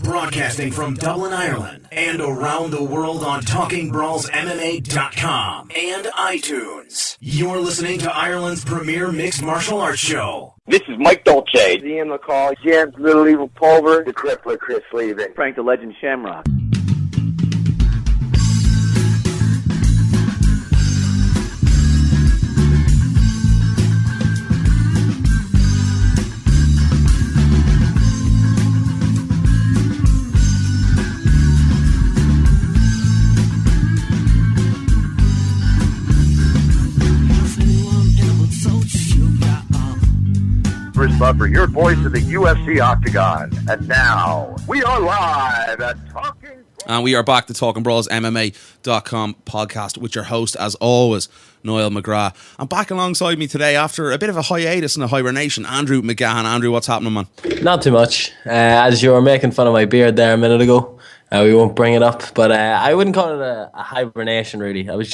Broadcasting from Dublin, Ireland, and around the world on TalkingbrawlsMMA.com and iTunes. You're listening to Ireland's premier mixed martial arts show. This is Mike Dolce. Ian McCall, James Little Evil Pulver, the Crippler Chris Levin, Frank the Legend Shamrock. Buffer, your voice of the UFC Octagon. And now, we are live at Talking. And we are back to TalkingbrawlsMMA.com podcast with your host, as always, Niall McGrath. And back alongside me today after a bit of a hiatus and a hibernation, Andrew McGahon. Andrew, what's happening, man? Not too much. As you were making fun of my beard there a minute ago, we won't bring it up, but I wouldn't call it a hibernation, really. I was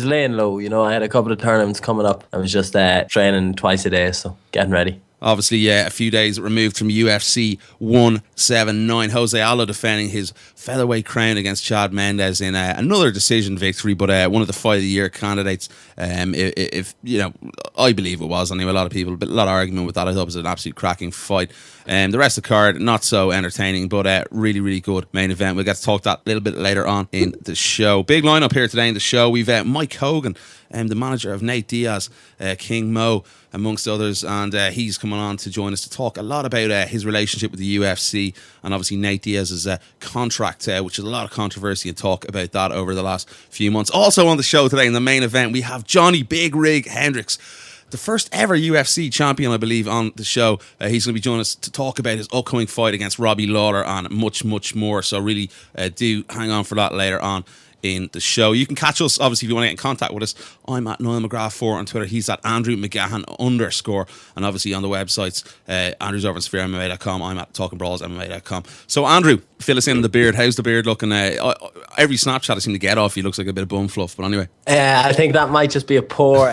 laying low, you know. I had a couple of tournaments coming up. I was just training twice a day, so getting ready. Obviously, yeah, a few days removed from UFC 179. Jose Aldo defending his featherweight crown against Chad Mendes in another decision victory, but one of the fight of the year candidates. If you know, I believe it was. Anyway, a lot of people, but a lot of argument with that. I thought it was an absolute cracking fight. The rest of the card, not so entertaining, but really, really good main event. We'll get to talk that a little bit later on in the show. Big lineup here today in the show. We've Mike Kogan, the manager of Nate Diaz, King Mo, amongst others, and he's coming on to join us to talk a lot about his relationship with the UFC and obviously Nate Diaz's contract, which is a lot of controversy and talk about that over the last few months. Also on the show today in the main event, we have Johny Big Rig Hendricks, the first ever UFC champion, I believe, on the show. He's going to be joining us to talk about his upcoming fight against Robbie Lawler and much, much more. So really do hang on for that later on in the show. You can catch us, obviously, if you want to get in contact with us. I'm at Niall McGrath4 on Twitter. He's at Andrew McGahon _ and obviously on the websites, Andrew's over at SphereMMA.com. I'm at TalkingbrawlsMMA.com. So Andrew, fill us in on the beard. How's the beard looking? Every Snapchat I seem to get off, he looks like a bit of bum fluff, but anyway. I think that might just be a poor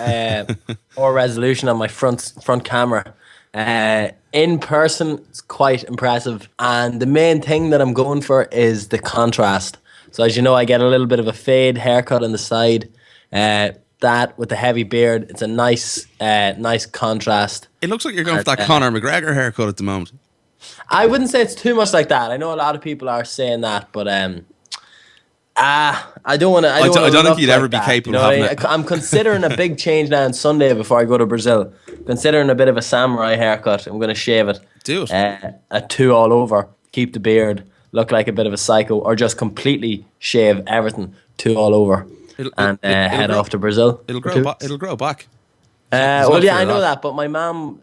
resolution on my front camera. In person, it's quite impressive, and the main thing that I'm going for is the contrast. So as you know, I get a little bit of a fade haircut on the side. That with the heavy beard, it's a nice contrast. It looks like you're going for that Conor McGregor haircut at the moment. I wouldn't say it's too much like that. I know a lot of people are saying that, but I don't want to. I don't think you'd ever be that, capable you know, of having it. I'm considering a big change now on Sunday before I go to Brazil. Considering a bit of a samurai haircut. I'm going to shave it. Do it. A 2 all over. Keep the beard. Look like a bit of a psycho, or just completely shave everything 2 all over, and head off to Brazil. It'll grow back. Well, yeah, I know that, but my mum,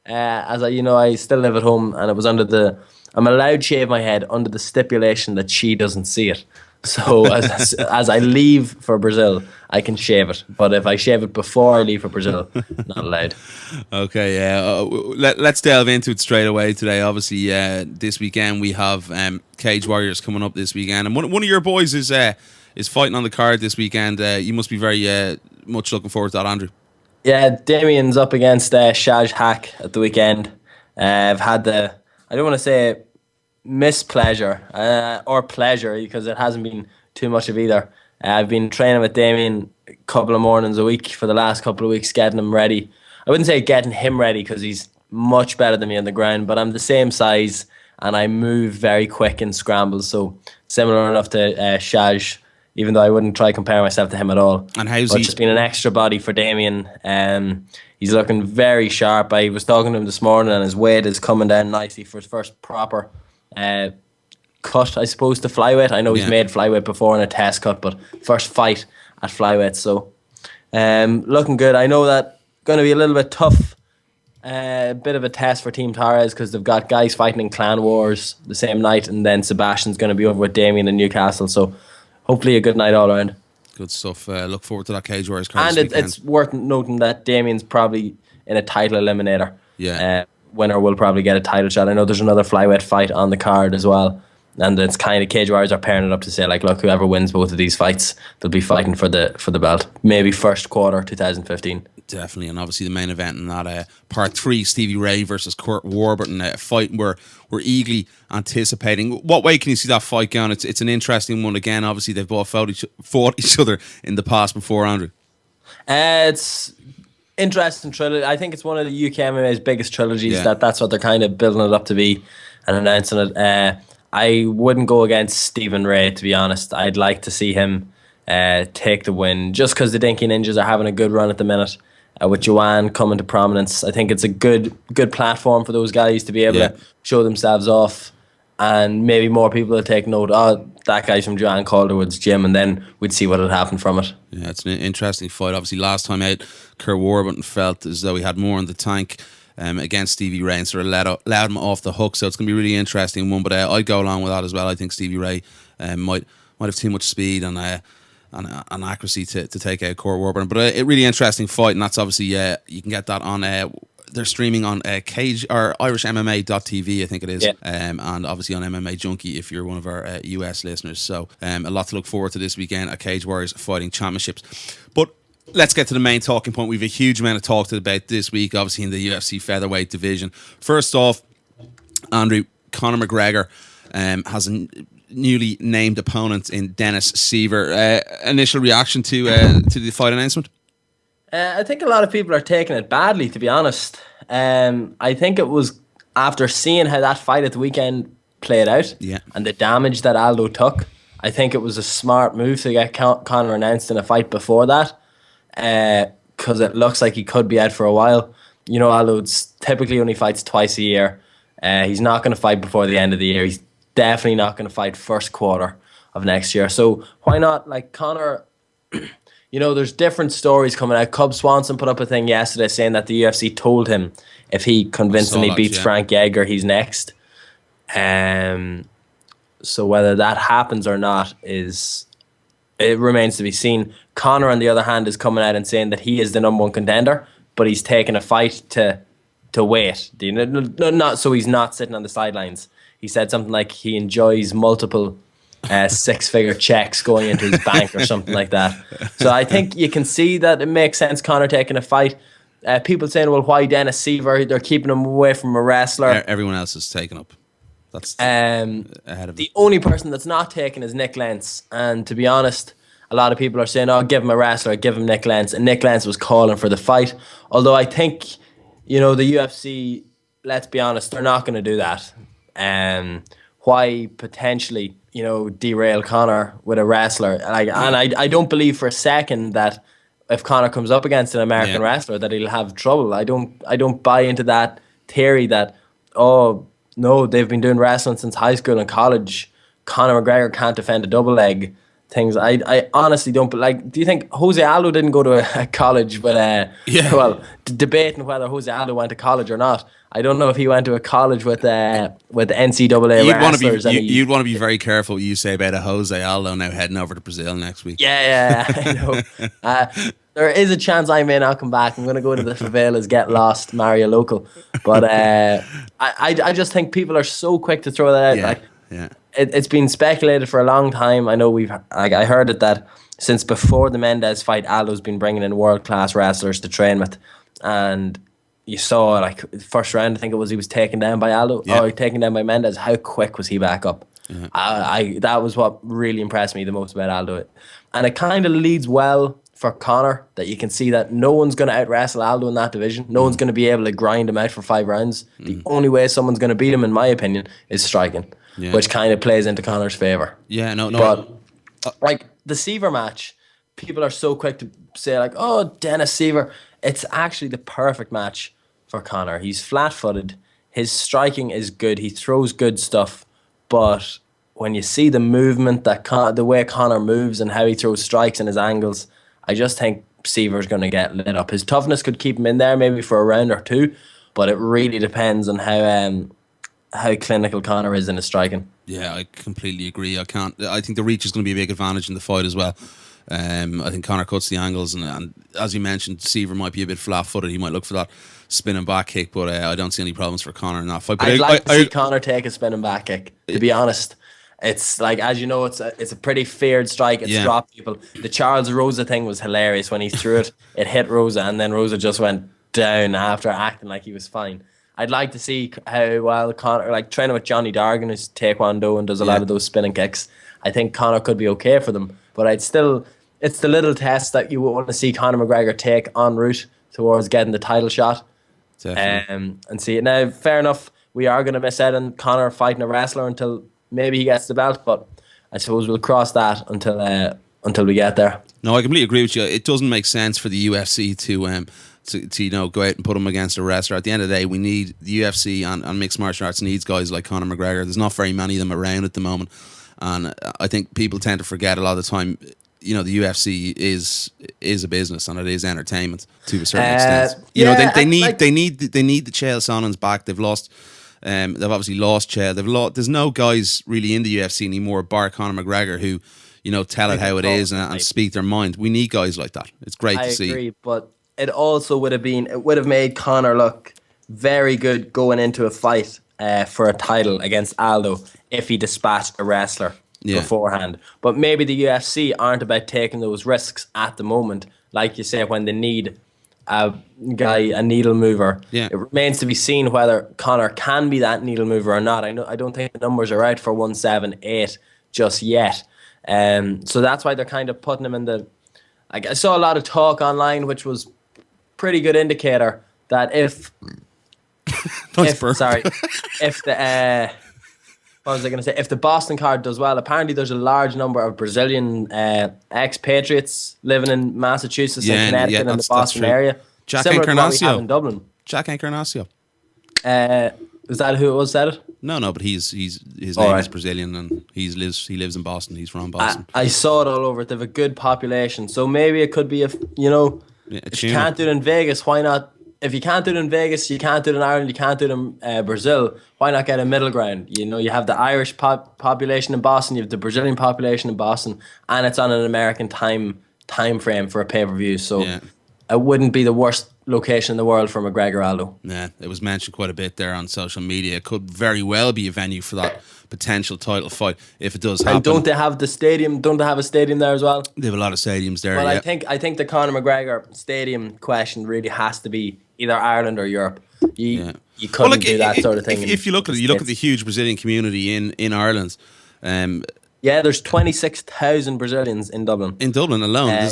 as I still live at home, and it was I'm allowed to shave my head under the stipulation that she doesn't see it. So as I leave for Brazil, I can shave it. But if I shave it before I leave for Brazil, not allowed. Okay, yeah. Let's delve into it straight away today. Obviously, this weekend we have Cage Warriors coming up this weekend, and one of your boys is fighting on the card this weekend. You must be very much looking forward to that, Andrew. Yeah, Damien's up against Shaj Hack at the weekend. I've had I don't want to say mispleasure or pleasure, because it hasn't been too much of either. I've been training with Damien a couple of mornings a week for the last couple of weeks, getting him ready. I wouldn't say getting him ready, because he's much better than me on the ground, but I'm the same size and I move very quick in scrambles, so similar enough to Shaj, even though I wouldn't try compare myself to him at all. And how's but he? Just been an extra body for Damien. He's looking very sharp. I was talking to him this morning, and his weight is coming down nicely for his first proper cut, I suppose, to flyweight. I know he's made flyweight before in a test cut, but first fight at flyweight, so looking good. I know that going to be a little bit tough, a bit of a test for Team Torres, because they've got guys fighting in Clan Wars the same night, and then Sebastian's going to be over with Damien in Newcastle, so hopefully a good night all around. Good stuff. Look forward to that Cage Warriors card. And it's worth noting that Damien's probably in a title eliminator. Yeah. Winner will probably get a title shot. I know there's another flyweight fight on the card as well. And it's kind of Cage Warriors are pairing it up to say, like, look, whoever wins both of these fights, they'll be fighting for the belt. Maybe first quarter 2015. Definitely, and obviously the main event in that part 3, Stevie Ray versus Courtburton, a fight we're eagerly anticipating. What way can you see that fight going? It's an interesting one. Again, obviously they've both fought each other in the past before, Andrew. It's interesting trilogy. I think it's one of the UK MMA's biggest trilogies. That's what they're kind of building it up to be and announcing it. I wouldn't go against Stephen Ray, to be honest. I'd like to see him take the win, just because the Dinky Ninjas are having a good run at the minute. With Joanne coming to prominence, I think it's a good platform for those guys to be able to show themselves off, and maybe more people will take note. Oh, that guy's from Joanne Calderwood's gym, and then we'd see what would happen from it. Yeah, it's an interesting fight. Obviously, last time out, Courtburton felt as though he had more in the tank against Stevie Ray, and sort of let him off the hook. So it's going to be a really interesting one. But I'd go along with that as well. I think Stevie Ray might have too much speed and accuracy to take out Courtburton. But a really interesting fight, and that's obviously you can get that on. They're streaming on Cage or IrishMMA.tv, I think it is, and obviously on MMA Junkie if you're one of our US listeners. So a lot to look forward to this weekend at Cage Warriors Fighting Championships. But let's get to the main talking point. We've a huge amount of talk about this week, obviously in the UFC featherweight division. First off, Andrew, Conor McGregor has a newly named opponent in Dennis Siver. Initial reaction to the fight announcement? I think a lot of people are taking it badly, to be honest. I think it was after seeing how that fight at the weekend played out and the damage that Aldo took. I think it was a smart move to get Conor announced in a fight before that, because it looks like he could be out for a while. You know, Aldo typically only fights twice a year. He's not going to fight before the end of the year. He's definitely not going to fight first quarter of next year. So why not? Like, Conor, you know, there's different stories coming out. Cub Swanson put up a thing yesterday saying that the UFC told him if he convincingly beats Frank Yeager, he's next. So whether that happens or not it remains to be seen. Conor, on the other hand, is coming out and saying that he is the number one contender, but he's taking a fight to wait. Not so he's not sitting on the sidelines. He said something like he enjoys multiple six-figure checks going into his bank or something like that. So I think you can see that it makes sense, Conor taking a fight. People saying, well, why Dennis Siver? They're keeping him away from a wrestler. Everyone else is taken up. That's ahead of the only person that's not taken is Nick Lentz. And to be honest, a lot of people are saying, oh, give him a wrestler, give him Nick Lentz. And Nick Lentz was calling for the fight. Although I think, you know, the UFC, let's be honest, they're not going to do that. Why potentially, you know, derail Conor with a wrestler? And I don't believe for a second that if Conor comes up against an American wrestler that he'll have trouble. I don't buy into that theory that, oh no, they've been doing wrestling since high school and college. Conor McGregor can't defend a double leg. Things I honestly don't. But like, do you think Jose Aldo didn't go to a college? But debating whether Jose Aldo went to college or not. I don't know if he went to a colled with NCAA wrestlers. You'd want to be very careful what you say about a Jose Aldo now heading over to Brazil next week. Yeah, I know. There is a chance I may not come back. I'm going to go to the favelas, get lost, marry a local. But I just think people are so quick to throw that out. It's been speculated for a long time. I know I heard it that since before the Mendes fight, Aldo's been bringing in world-class wrestlers to train with. And you saw, like, first round, I think it was, he was taken down by Aldo, or taken down by Mendes. How quick was he back up? That was what really impressed me the most about Aldo. And it kind of leads well for Conor, that you can see that no one's going to out-wrestle Aldo in that division. No one's going to be able to grind him out for 5 rounds. The only way someone's going to beat him, in my opinion, is striking, which kind of plays into Conor's favour. But, like, the Siver match, people are so quick to say, like, oh, Dennis Siver. It's actually the perfect match for Conor. He's flat-footed. His striking is good. He throws good stuff. But when you see the movement, the way Conor moves and how he throws strikes and his angles, I just think Siver's going to get lit up. His toughness could keep him in there maybe for a round or two, but it really depends on how clinical Conor is in his striking. Yeah, I completely agree. I think the reach is going to be a big advantage in the fight as well. I think Conor cuts the angles, and as you mentioned, Siver might be a bit flat-footed. He might look for that spinning back kick, but I don't see any problems for Conor in that fight. But I'd like to see Conor take a spinning back kick, to be honest. It's like, as you know, it's a pretty feared strike. It's dropped people. The Charles Rosa thing was hilarious when he threw it. It hit Rosa, and then Rosa just went down after acting like he was fine. I'd like to see how well Conor, like training with Johnny Dargan, who's taekwondo and does a lot of those spinning kicks. I think Conor could be okay for them, but it's the little test that you would want to see Conor McGregor take en route towards getting the title shot. Definitely. And see it now. Fair enough. We are going to miss out on Conor fighting a wrestler until maybe he gets the belt, but I suppose we'll cross that until we get there. No, I completely agree with you. It doesn't make sense for the UFC to go out and put him against a wrestler. At the end of the day, we need the UFC and mixed martial arts needs guys like Conor McGregor. There's not very many of them around at the moment, and I think people tend to forget a lot of the time. The UFC is a business and it is entertainment to a certain extent. They need the Chael Sonnens back. They've lost. They've obviously lost Chael. There's no guys really in the UFC anymore, bar Conor McGregor, who tell it how it is and speak their mind. We need guys like that. It's great to see. I agree, but it also would have made Conor look very good going into a fight for a title against Aldo if he dispatched a wrestler beforehand. But maybe the UFC aren't about taking those risks at the moment, like you say, when they need a needle mover. Yeah. It remains to be seen whether Conor can be that needle mover or not. I don't think the numbers are out for 178 just yet. So that's why they're kind of putting him in the. I saw a lot of talk online, which was pretty good indicator that if the Boston card does well, apparently there's a large number of Brazilian expatriates living in Massachusetts and Connecticut and the Boston area. Jack similar Encarnacio. to what we have in Dublin. Jack Encarnacio. Is that who it was said it? No, but his name is Brazilian and he lives in Boston. He's from Boston. I saw it all over. They have a good population, so maybe it could be if you can't do it in Vegas, why not? If you can't do it in Vegas, you can't do it in Ireland, you can't do it in Brazil, why not get a middle ground? You have the Irish population in Boston, you have the Brazilian population in Boston, and it's on an American time frame for a pay-per-view. So it wouldn't be the worst location in the world for McGregor Aldo. Yeah, it was mentioned quite a bit there on social media. It could very well be a venue for that potential title fight if it does happen. And don't they have the stadium? Don't they have a stadium there as well? They have a lot of stadiums there. Well, I think the Conor McGregor stadium question really has to be either Ireland or Europe. You couldn't do that sort of thing. If you look at the huge Brazilian community in Ireland. There's 26,000 Brazilians in Dublin. In Dublin alone, I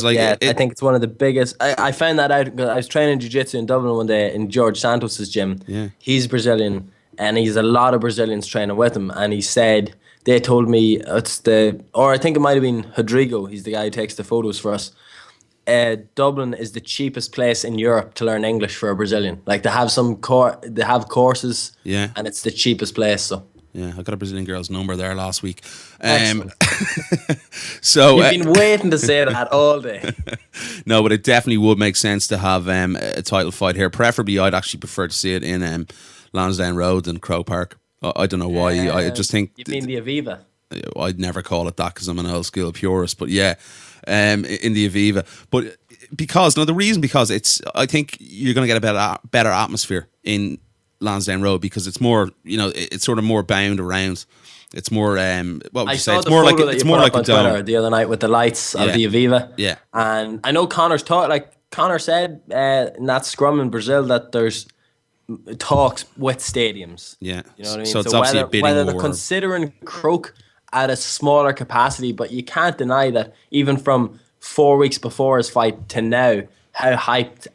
think it's one of the biggest. I found that out because I was training jiu-jitsu in Dublin one day in George Santos's gym. Yeah, he's Brazilian, and he's a lot of Brazilians training with him. And he said they told me I think it might have been Rodrigo. He's the guy who takes the photos for us. Dublin is the cheapest place in Europe to learn English for a Brazilian. Like they have they have courses. Yeah, and it's the cheapest place. So. Yeah, I got a Brazilian girl's number there last week. So you've been waiting to say that all day. No, but it definitely would make sense to have a title fight here. Preferably, I'd actually prefer to see it in Lansdowne Road than Croke Park. I don't know why. I just think you mean the Aviva. I'd never call it that because I'm an old school purist. But yeah, in the Aviva. But because I think you're going to get a better atmosphere in Lansdowne Road because it's more, it's sort of more bound around. It's more, what would you say? It's more like a dome. The other night with the lights of the Aviva. Yeah. And I know Conor's Conor said in that scrum in Brazil that there's talks with stadiums. Yeah. You know what I mean? So it's obviously a bidding whether war. They're considering Croke at a smaller capacity, but you can't deny that even from 4 weeks before his fight to now, how hyped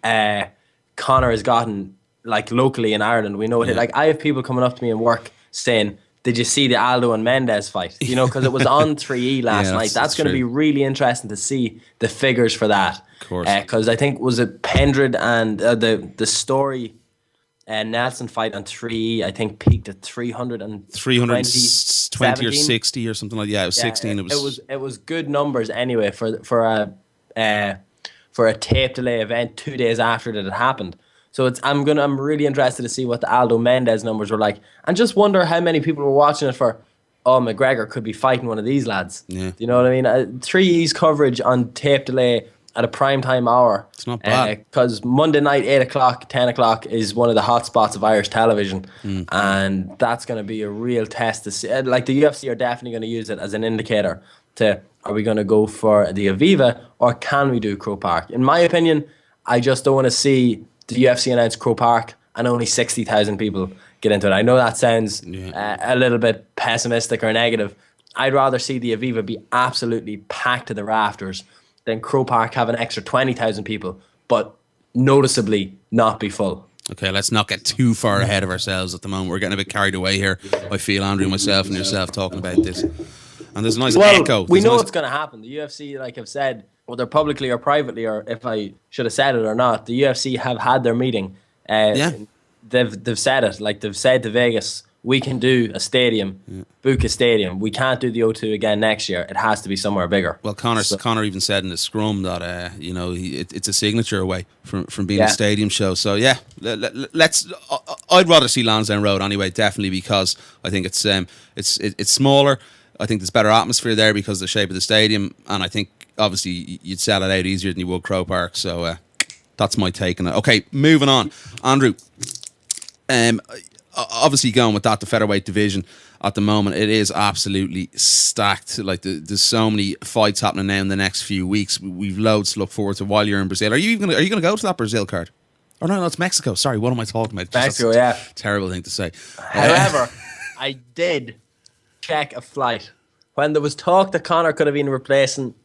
Conor has gotten. Like locally in Ireland, we know it. Like I have people coming up to me in work saying, "Did you see the Aldo and Mendes fight?" Because it was on 3E last night. That's going to be really interesting to see the figures for that. Of course, because I think was it Pendred and the story Nelson fight on 3E. I think peaked at 320 or 60 or something like that. Yeah, it was 16. It was good numbers anyway for a tape delay event 2 days after that it happened. So I'm really interested to see what the Aldo Mendes numbers were like, and just wonder how many people were watching it for. Oh, McGregor could be fighting one of these lads. Yeah, do you know what I mean? 3E's coverage on tape delay at a prime time hour. It's not bad. Because Monday night, 8 o'clock, 10 o'clock is one of the hot spots of Irish television. And that's going to be a real test to see. Like, the UFC are definitely going to use it as an indicator to, are we going to go for the Aviva or can we do Croke Park? In my opinion, I just don't want to see the UFC announce Croke Park and only 60,000 people get into it. I know that sounds a little bit pessimistic or negative. I'd rather see the Aviva be absolutely packed to the rafters than Croke Park have an extra 20,000 people, but noticeably not be full. Okay, let's not get too far ahead of ourselves at the moment. We're getting a bit carried away here. I feel, Andrew, myself and yourself talking about this. And there's a nice echo. We know what's going to happen. The UFC, like I've said, whether publicly or privately, or if I should have said it or not, the UFC have had their meeting. They've said it. Like, they've said to Vegas, we can do a stadium, book a stadium. We can't do the O2 again next year. It has to be somewhere bigger. Well, Conor even said in the scrum that it's a signature away from being a stadium show. So yeah, let's. I'd rather see Lansdowne Road anyway, definitely, because I think it's smaller. I think there's better atmosphere there because of the shape of the stadium, and I think obviously you'd sell it out easier than you would Croke Park. So that's my take on it. Okay, moving on, Andrew. Obviously going with that, the featherweight division at the moment, it is absolutely stacked. Like, there's so many fights happening now in the next few weeks. We've loads to look forward to while you're in Brazil. Are you gonna go to that Brazil card? Oh no, it's Mexico. Sorry, what am I talking about? Mexico, yeah. Terrible thing to say. However, I did check a flight when there was talk that Conor could have been replacing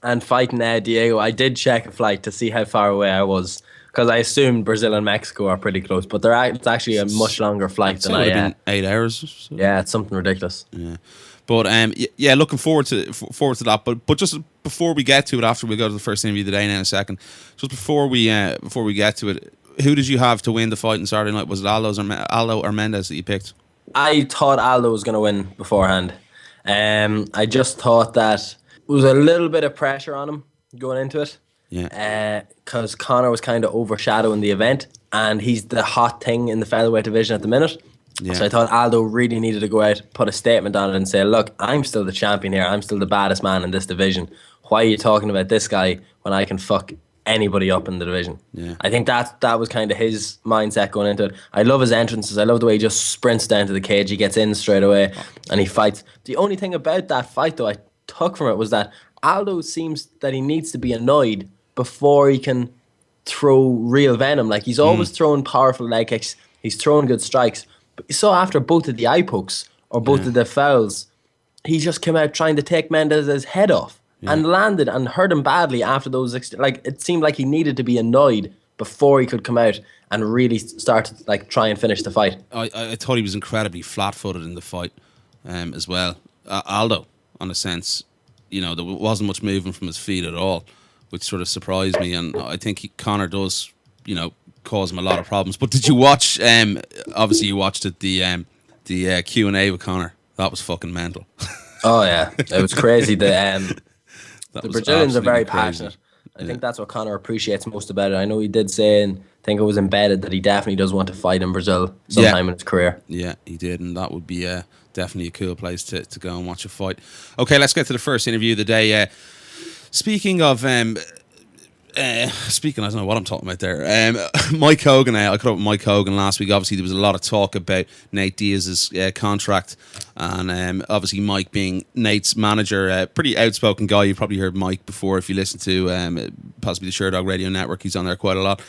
and fighting Diego. I did check a flight to see how far away I was, because I assumed Brazil and Mexico are pretty close, but it's actually a much longer flight than I. It would have been 8 hours. So. Yeah, it's something ridiculous. Yeah, but looking forward to that. But just before we get to it, after we go to the first interview of the day now in a second, just before we get to it, who did you have to win the fight on Saturday night? Was it Aldo or Mendes that you picked? I thought Aldo was going to win beforehand. I just thought that there was a little bit of pressure on him going into it. Yeah. Because Conor was kind of overshadowing the event, and he's the hot thing in the featherweight division at the minute. Yeah. So I thought Aldo really needed to go out, put a statement on it, and say, "Look, I'm still the champion here. I'm still the baddest man in this division. Why are you talking about this guy when I can fuck anybody up in the division?" Yeah. I think that was kind of his mindset going into it. I love his entrances. I love the way he just sprints down to the cage. He gets in straight away, and he fights. The only thing about that fight, though, I took from it was that Aldo seems that he needs to be annoyed before he can throw real venom. Like, he's always throwing powerful leg kicks. He's throwing good strikes. But you saw after both of the eye pokes or both of the fouls, he just came out trying to take Mendes' head off and landed and hurt him badly after those. It seemed like he needed to be annoyed before he could come out and really start to try and finish the fight. I thought he was incredibly flat-footed in the fight as well. Aldo, on a sense, there wasn't much movement from his feet at all, which sort of surprised me, and I think Conor does, cause him a lot of problems. But did you watch? Obviously, you watched it. The Q&A with Conor. That was fucking mental. Oh yeah, it was crazy. The Brazilians are very passionate. I think that's what Conor appreciates most about it. I know he did say, and I think it was embedded, that he definitely does want to fight in Brazil sometime in his career. Yeah, he did, and that would be definitely a cool place to go and watch a fight. Okay, let's get to the first interview of the day. Speaking of, I don't know what I'm talking about there. Mike Kogan, I caught up with Mike Kogan last week. Obviously, there was a lot of talk about Nate Diaz's contract, and obviously Mike being Nate's manager, pretty outspoken guy. You've probably heard Mike before if you listen to possibly the Sherdog Radio Network. He's on there quite a lot.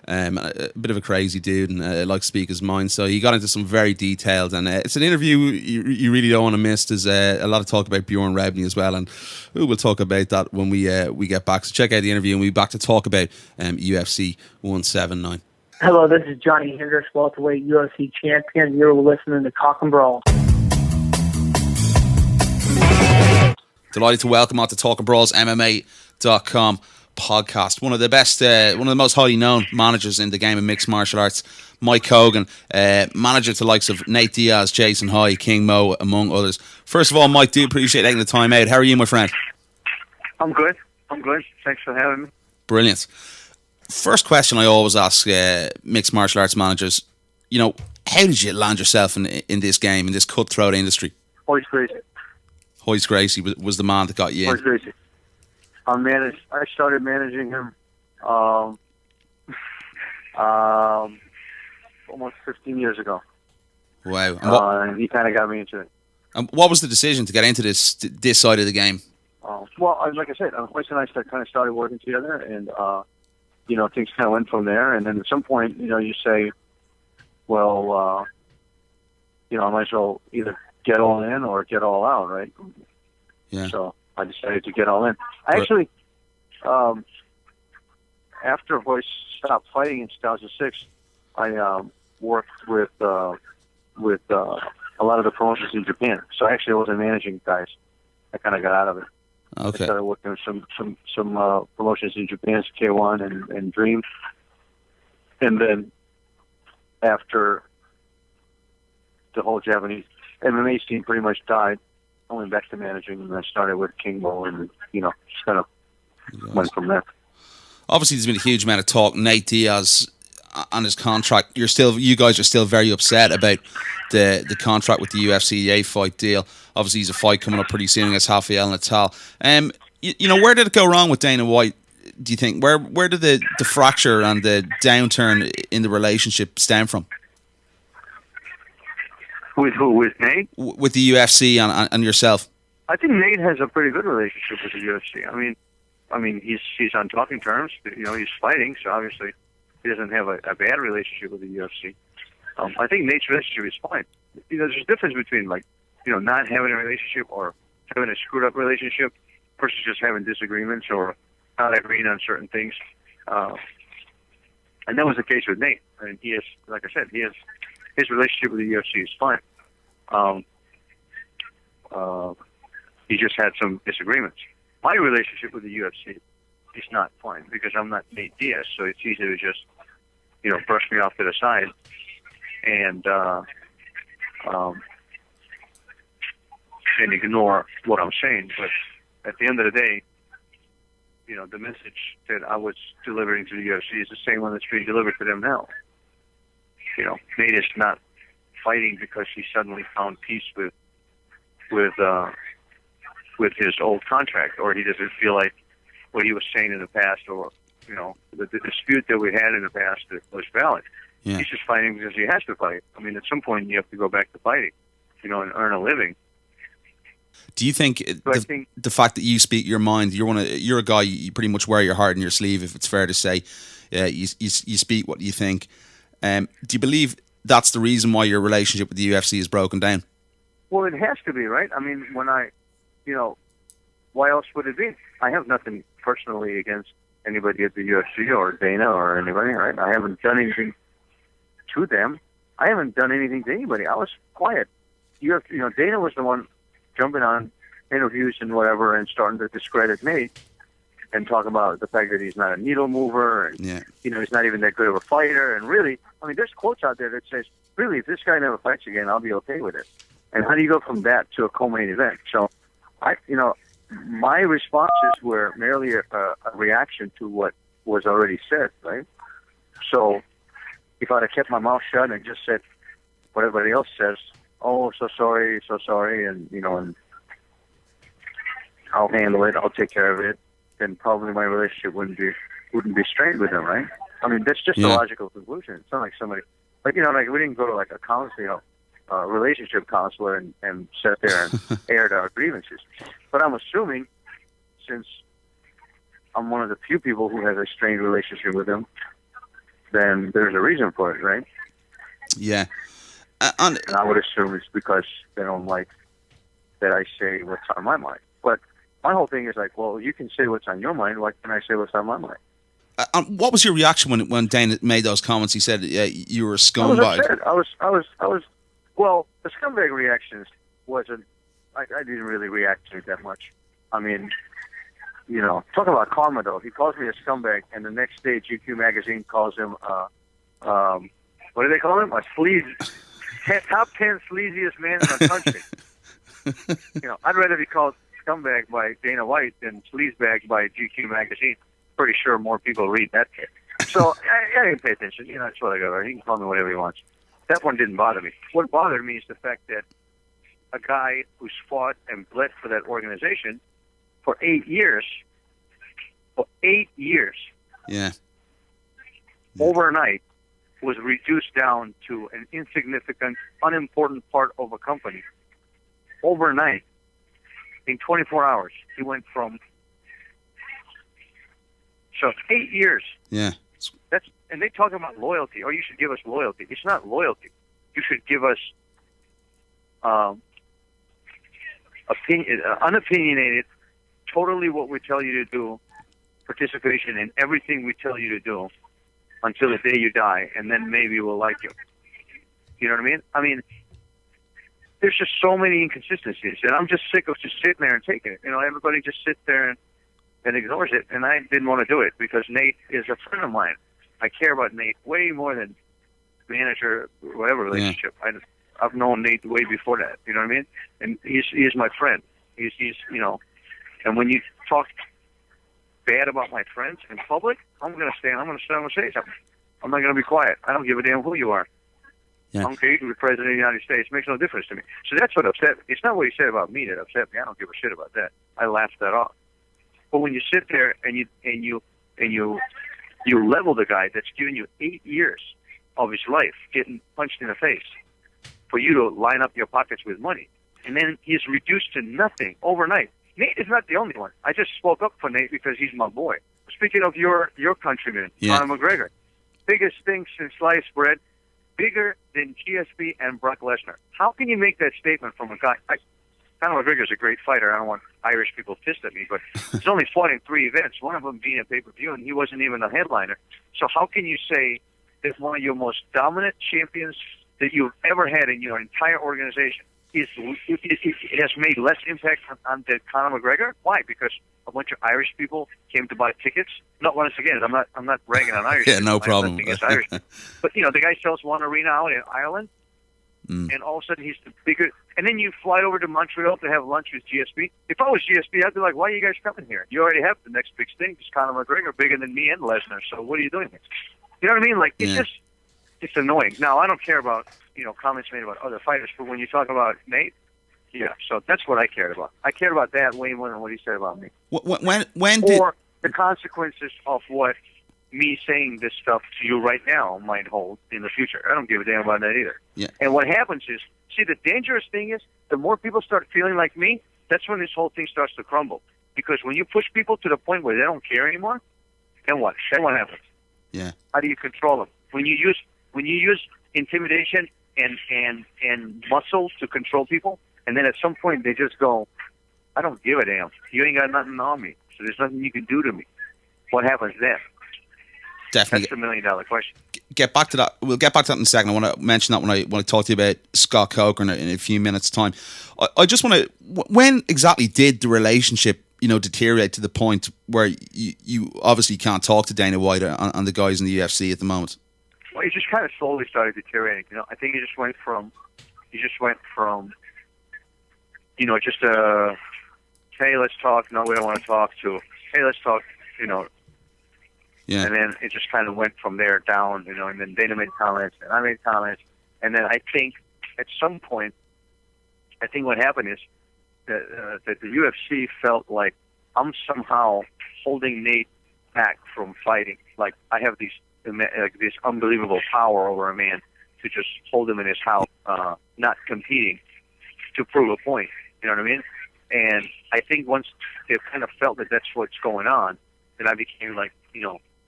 A bit of a crazy dude and likes to speak his mind. So he got into some very detailed, and it's an interview you really don't want to miss. There's a lot of talk about Bjorn Rebney as well, and we'll talk about that when we get back. So check out the interview, and we'll be back to talk about UFC 179. Hello, this is Johny Hendricks, welterweight UFC champion. You're listening to Talkingbrawls. Delighted to welcome on to Talkingbrawls MMA.com podcast. One of the best, one of the most highly known managers in the game of mixed martial arts, Mike Kogan, manager to the likes of Nate Diaz, Jason High, King Mo, among others. First of all, Mike, do appreciate taking the time out. How are you, my friend? I'm good. Thanks for having me. Brilliant. First question I always ask mixed martial arts managers, how did you land yourself in this game, in this cutthroat industry? Hoist Gracie. Hoist Gracie was the man that got you in. Hoist Gracie. I started managing him almost 15 years ago. Wow. And he kind of got me into it. What was the decision to get into this side of the game? Well, like I said, Hoist and I started working together, and things kind of went from there. And then at some point, you say, well, I might as well either get all in or get all out, right? Yeah. So I decided to get all in. I actually, after Hoist stopped fighting in 2006, I worked with a lot of the promotions in Japan. So actually, I wasn't managing guys. I kind of got out of it. Okay. I started working with some promotions in Japan, K1 and Dream. And then after the whole Japanese MMA scene pretty much died, I went back to managing, and I started with Kingbo, and just kind of went from there. Obviously, there's been a huge amount of talk. Nate Diaz on his contract. You guys are still very upset about the contract with the UFC, the 8-fight deal. Obviously, he's a fight coming up pretty soon against Rafael Natal. Where did it go wrong with Dana White? Do you think where did the fracture and the downturn in the relationship stem from? With who? With Nate? With the UFC and yourself. I think Nate has a pretty good relationship with the UFC. I mean, he's on talking terms. He's fighting, so obviously he doesn't have a bad relationship with the UFC. I think Nate's relationship is fine. There's a difference between not having a relationship or having a screwed up relationship versus just having disagreements or not agreeing on certain things. And that was the case with Nate. I mean, he has, like I said, his relationship with the UFC is fine. He just had some disagreements. My relationship with the UFC is not fine because I'm not Nate Diaz, so it's easy to just, brush me off to the side and ignore what I'm saying. But at the end of the day, the message that I was delivering to the UFC is the same one that's being delivered to them now. Nate is not fighting because he suddenly found peace with his old contract, or he doesn't feel like what he was saying in the past, or the dispute that we had in the past that was valid. Yeah. He's just fighting because he has to fight. I mean, at some point you have to go back to fighting, and earn a living. Do you think the fact that you speak your mind, you're a guy, you pretty much wear your heart in your sleeve, if it's fair to say, you speak what you think. Do you believe that's the reason why your relationship with the UFC is broken down? Well, it has to be, right? I mean, why else would it be? I have nothing personally against anybody at the UFC or Dana or anybody, right? I haven't done anything to them. I haven't done anything to anybody. I was quiet. Dana was the one jumping on interviews and whatever and starting to discredit Nate and talk about the fact that he's not a needle mover and, he's not even that good of a fighter. And really, I mean, there's quotes out there that says, really, if this guy never fights again, I'll be okay with it. And how do you go from that to a co-main event? So, my responses were merely a reaction to what was already said, right? So, if I'd have kept my mouth shut and just said what everybody else says, oh, so sorry, and and I'll handle it, I'll take care of it, then probably my relationship wouldn't be strained with him, right? I mean, that's just a logical conclusion. It's not like somebody, we didn't go to a counselor, relationship counselor and sit there and aired our grievances. But I'm assuming, since I'm one of the few people who has a strained relationship with him, then there's a reason for it, right? Yeah. And I would assume it's because they don't like that I say what's on my mind. But my whole thing is well, you can say what's on your mind. Why can't I say what's on my mind? What was your reaction when Dana made those comments? He said you were a scumbag. I was. Well, the scumbag reactions wasn't. I didn't really react to it that much. I mean, talk about karma though. He calls me a scumbag, and the next day GQ magazine calls him what do they call him? A sleaze. Top 10 sleaziest man in the country. I'd rather be called scumbag by Dana White than sleazebag by GQ magazine. Pretty sure more people read that shit. So I didn't pay attention. That's what I got. Right? He can call me whatever he wants. That one didn't bother me. What bothered me is the fact that a guy who's fought and bled for that organization for 8 years for 8 years, Yeah. overnight, was reduced down to an insignificant, unimportant part of a company. Overnight, in 24 hours, he went from. So 8 years. Yeah. And they talk about loyalty. Oh, you should give us loyalty. It's not loyalty. You should give us unopinionated, totally what we tell you to do, participation in everything we tell you to do until the day you die, and then maybe we'll like you. You know what I mean? I mean, there's just so many inconsistencies, and I'm just sick of just sitting there and taking it. You know, everybody just sits there and ignores it, and I didn't want to do it because Nate is a friend of mine. I care about Nate way more than manager, whatever relationship. Yeah. I've known Nate way before that. You know what I mean? And he's my friend. He's you know, and when you talk bad about my friends in public, I'm going to stand. I'm going to say something. I'm not going to be quiet. I don't give a damn who you are. Yeah. I'm okay with the President of the United States. It makes no difference to me. So that's what upset me. It's not what he said about me that upset me. I don't give a shit about that. I laughed that off. But when you sit there and you level the guy that's given you 8 years of his life getting punched in the face for you to line up your pockets with money, and then he's reduced to nothing overnight. Nate is not the only one. I just spoke up for Nate because he's my boy. Speaking of your countryman, Conor McGregor, biggest thing since sliced bread, bigger than GSP and Brock Lesnar. How can you make that statement from a guy? Conor McGregor's a great fighter. I don't want Irish people pissed at me, but he's only fought in 3 events, one of them being a pay-per-view, and he wasn't even a headliner. So how can you say that one of your most dominant champions that you've ever had in your entire organization it has made less impact on the Conor McGregor? Why? Because a bunch of Irish people came to buy tickets. Not once again, I'm not bragging on Irish. Yeah, people. no problem. Irish. But you know, the guy sells one arena out in Ireland, and all of a sudden he's the bigger. And then you fly over to Montreal to have lunch with GSP. If I was GSP, I'd be like, "Why are you guys coming here? You already have the next big thing. It's Conor McGregor, bigger than me and Lesnar. So what are you doing here?" You know what I mean? Like it's annoying. Now I don't care about comments made about other fighters, but when you talk about Nate, yeah. So that's what I cared about. I cared about that way more than what he said about me. When did the consequences of what me saying this stuff to you right now might hold in the future. I don't give a damn about that either. Yeah. And what happens is, see, the dangerous thing is, the more people start feeling like me, that's when this whole thing starts to crumble. Because when you push people to the point where they don't care anymore, then what? Then what happens? Yeah. How do you control them? When you use intimidation and muscle to control people, and then at some point they just go, I don't give a damn. You ain't got nothing on me, so there's nothing you can do to me. What happens then? Definitely. That's the $1 million question. Get back to that. We'll get back to that in a second. I want to mention that when I talk to you about Scott Coker in a few minutes' time. I just want to. When exactly did the relationship, deteriorate to the point where you obviously can't talk to Dana White and the guys in the UFC at the moment? Well, he just kind of slowly started deteriorating. I think he just went from, just hey, let's talk. No, we don't want to talk. To hey, let's talk. Yeah. And then it just kind of went from there down, and then Dana made comments, and I made comments. And then I think at some point, what happened is that the UFC felt like I'm somehow holding Nate back from fighting. Like I have this unbelievable power over a man to just hold him in his house, not competing, to prove a point. You know what I mean? And I think once they kind of felt that that's what's going on, then I became like,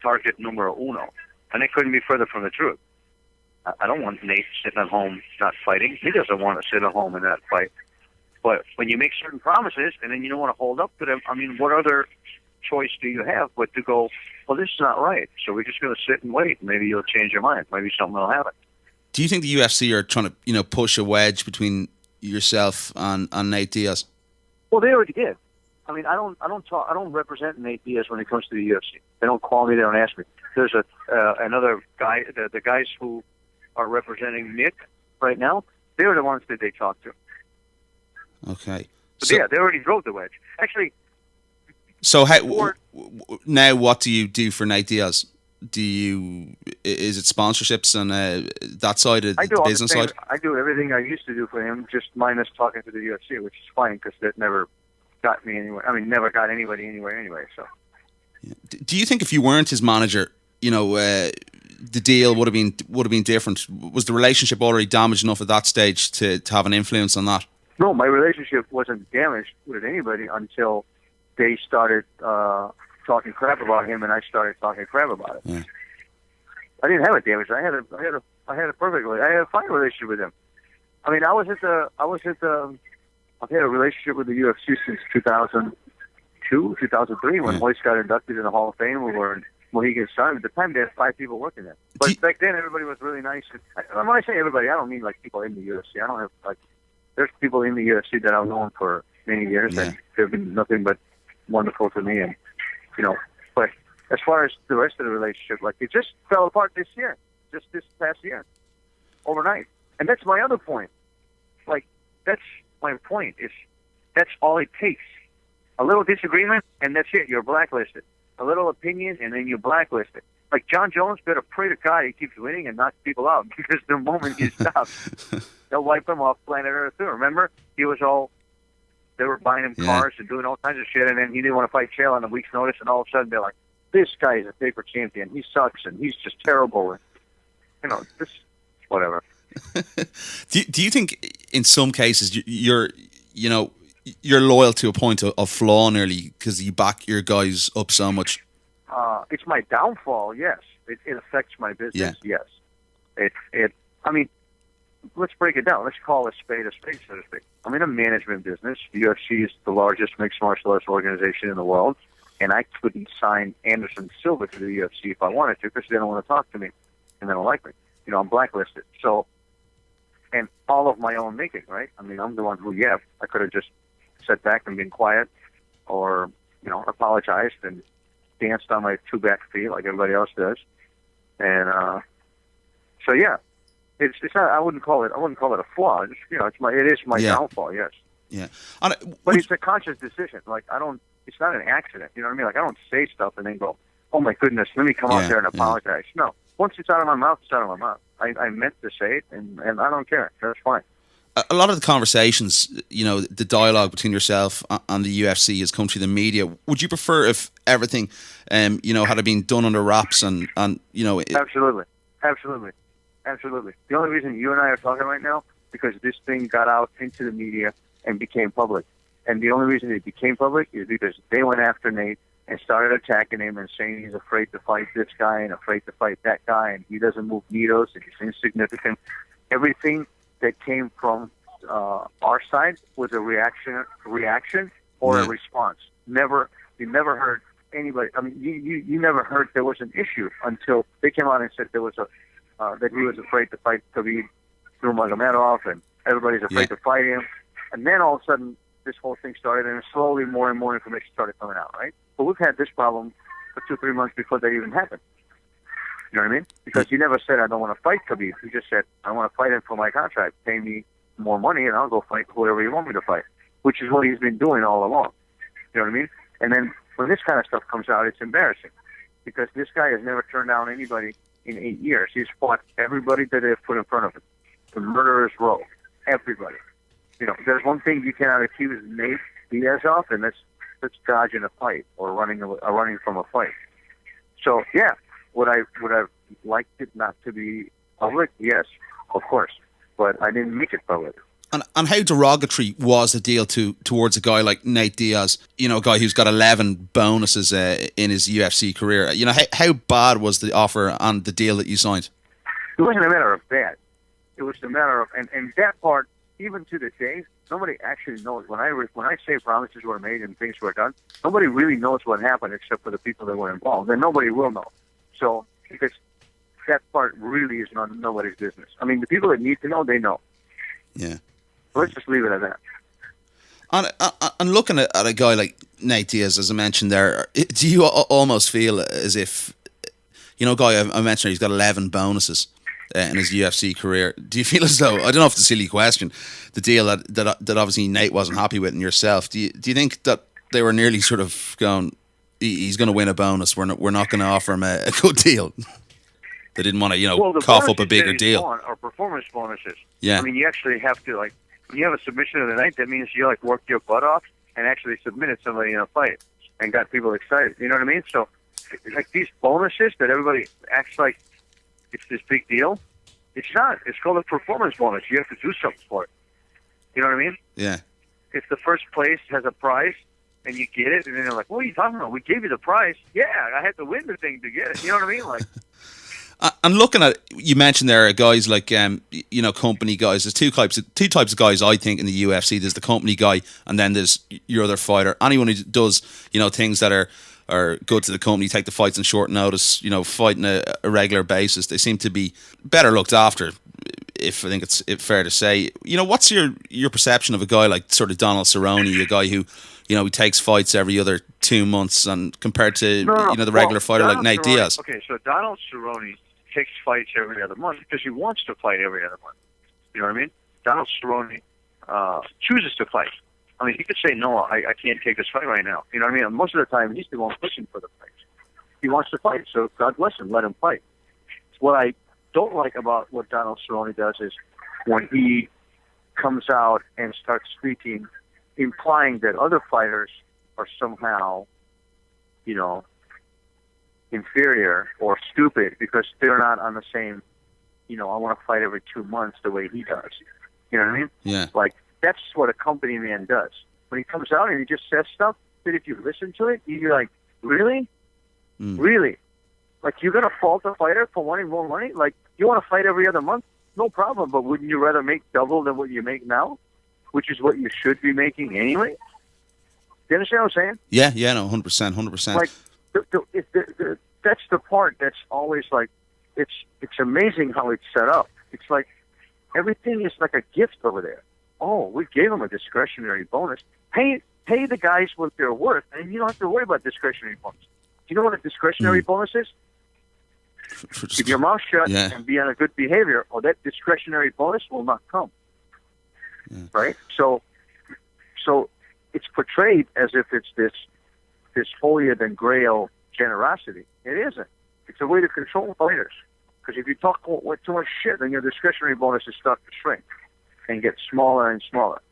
target numero uno. And it couldn't be further from the truth. I don't want Nate sitting at home not fighting. He doesn't want to sit at home and not fight. But when you make certain promises and then you don't want to hold up to them, what other choice do you have but to go, well, this is not right, so we're just going to sit and wait. Maybe you'll change your mind. Maybe something will happen. Do you think the UFC are trying to, push a wedge between yourself and Nate Diaz? Well, they already did. I don't represent Nate Diaz when it comes to the UFC. They don't call me. They don't ask me. There's another guy. The guys who are representing Nick right now, they're the ones that they talk to. Okay. But yeah, they already drove the wedge. Actually. So now what do you do for Nate Diaz? Is it sponsorships and that side of the business side? I do everything I used to do for him, just minus talking to the UFC, which is fine because that never got me anywhere. Never got anybody anywhere anyway. So Do you think if you weren't his manager, the deal would have been different? Was the relationship already damaged enough at that stage to have an influence on that? No, my relationship wasn't damaged with anybody until they started talking crap about him, and I started talking crap about it. Yeah. I didn't have it damaged. I had a perfect. I had a fine relationship with him. I mean, I've had a relationship with the UFC since 2002, 2003, when Hoist got inducted in the Hall of Fame. We were in Mohegan Sun. At the time, they had 5 people working there. But back then, everybody was really nice. And when I say everybody, I don't mean like people in the UFC. I don't have like. There's people in the UFC that I've known for many years, and they've been nothing but wonderful to me. And but as far as the rest of the relationship, like it just fell apart this year, just this past year, overnight. And that's my other point. Like that's my point. That's all it takes. A little disagreement, and that's it. You're blacklisted. A little opinion, and then you're blacklisted. Like John Jones better pray to God he keeps winning and knocks people out, because the moment he stops, they'll wipe him off planet Earth too. Remember, they were buying him cars and doing all kinds of shit, and then he didn't want to fight Chael on a week's notice, and all of a sudden they're like, this guy is a paper champion. He sucks, and he's just terrible. And, this whatever. Do you think in some cases you're loyal to a point of flaw nearly because you back your guys up so much? It's my downfall, yes. It affects my business, yes. I mean, let's break it down. Let's call a spade, so to speak. I'm in a management business. The UFC is the largest mixed martial arts organization in the world, and I couldn't sign Anderson Silva to the UFC if I wanted to, because they don't want to talk to me, and they don't like me. I'm blacklisted. So, and all of my own making, right? I mean, I'm the one who, I could have just sat back and been quiet, or, apologized and danced on my 2 back feet like everybody else does. And it's not. I wouldn't call it a flaw. It is my downfall. Yes. Yeah. But it's a conscious decision. Like it's not an accident. You know what I mean? Like I don't say stuff and then go, oh my goodness, let me come out there and apologize. No. Once it's out of my mouth, it's out of my mouth. I meant to say it, and I don't care. That's fine. A lot of the conversations, the dialogue between yourself and the UFC has come through the media. Would you prefer if everything, had it been done under wraps and Absolutely. The only reason you and I are talking right now because this thing got out into the media and became public. And the only reason it became public is because they went after Nate and started attacking him and saying he's afraid to fight this guy and afraid to fight that guy and he doesn't move needles and he's insignificant. Everything that came from our side was a reaction or a response. You never heard anybody. I mean, you never heard there was an issue until they came out and said there was that he was afraid to fight Khabib Nurmagomedov and everybody's afraid to fight him. And then all of a sudden this whole thing started, and slowly more and more information started coming out. Right? But we've had this problem for 2-3 months before that even happened. You know what I mean? Because he never said, I don't want to fight Khabib. He just said, I want to fight him for my contract. Pay me more money and I'll go fight whoever you want me to fight, which is what he's been doing all along. You know what I mean? And then when this kind of stuff comes out, it's embarrassing because this guy has never turned down anybody in 8 years. He's fought everybody that they've put in front of him. The murderer's row. Everybody. There's one thing you cannot accuse Nate Diaz of, and that's dodging a fight or running from a fight. So, would I liked it not to be public? Yes, of course. But I didn't make it public. And how derogatory was the deal towards a guy like Nate Diaz, a guy who's got 11 bonuses in his UFC career? How bad was the offer and the deal that you signed? It wasn't a matter of bad. It was a matter of, and that part, even to this day, nobody actually knows. When I say promises were made and things were done, nobody really knows what happened except for the people that were involved, and nobody will know. So, because that part really is nobody's business. I mean, the people that need to know, they know. Yeah. Let's just leave it at that. And looking at a guy like Nate Diaz, as I mentioned there, do you almost feel as if, guy I mentioned, he's got 11 bonuses in his UFC career. Do you feel as though, I don't know if it's a silly question, the deal that obviously Nate wasn't happy with and yourself, do you think that they were nearly sort of going, he's going to win a bonus, we're not going to offer him a good deal? They didn't want to, cough up a bigger deal. Or performance bonuses. Yeah. I mean, you actually have to, when you have a submission of the night, that means you, worked your butt off and actually submitted somebody in a fight. and got people excited. You know what I mean? So, like these bonuses that everybody acts like it's this big deal, it's not. It's called a performance bonus. You have to do something for it. You know what I mean? Yeah. If the first place has a prize and you get it, and then they're like, "What are you talking about? We gave you the prize." Yeah, I had to win the thing to get it. You know what I mean? Like. And looking at, you mentioned there are guys like company guys. There's two types of guys I think in the UFC. There's the company guy, and then there's your other fighter. Anyone who does things that are good to the company, take the fights on short notice, fighting a regular basis. They seem to be better looked after. If I think it's fair to say, what's your perception of a guy like sort of Donald Cerrone, a guy who he takes fights every other 2 months, and compared to the regular fighter like Nate Diaz. Okay, so Donald Cerrone takes fights every other month because he wants to fight every other month. You know what I mean? Donald Cerrone chooses to fight. I mean, he could say, no, I can't take this fight right now. You know what I mean? And most of the time, he's the one pushing for the fight. He wants to fight, so God bless him, let him fight. What I don't like about what Donald Cerrone does is when he comes out and starts speaking, implying that other fighters are somehow, inferior or stupid because they're not on the same, I want to fight every 2 months the way he does. You know what I mean? Yeah. Like, that's what a company man does. When he comes out and he just says stuff that if you listen to it, you're like, really? Really? Like, you're going to fault a fighter for wanting more money? Like, you want to fight every other month? No problem, but wouldn't you rather make double than what you make now? Which is what you should be making anyway? Do you understand what I'm saying? Yeah, no, 100%. Like, that's the part that's always like, it's amazing how it's set up. It's like everything is like a gift over there. Oh, we gave them a discretionary bonus. Pay the guys what they're worth, and you don't have to worry about discretionary bonus. Do you know what a discretionary bonus is? Keep your mouth shut and be on a good behavior, or that discretionary bonus will not come. Yeah. Right? So it's portrayed as if it's this holier than grail generosity. It isn't. It's a way to control fighters. Because if you talk with too much shit, then your discretionary bonuses start to shrink and get smaller and smaller.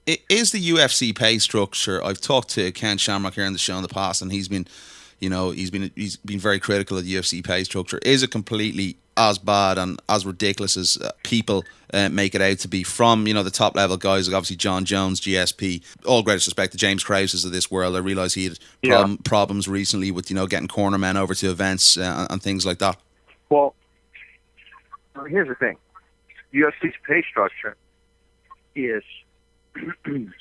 Is the UFC pay structure? I've talked to Ken Shamrock here on the show in the past, and he's been very critical of the UFC pay structure. Is it completely as bad and as ridiculous as people make it out to be from the top level guys like obviously John Jones, GSP, all greatest respect to James Krause's of this world? I realise he had problems recently with getting corner men over to events and things like that. Well, here's the thing: UFC's pay structure is, and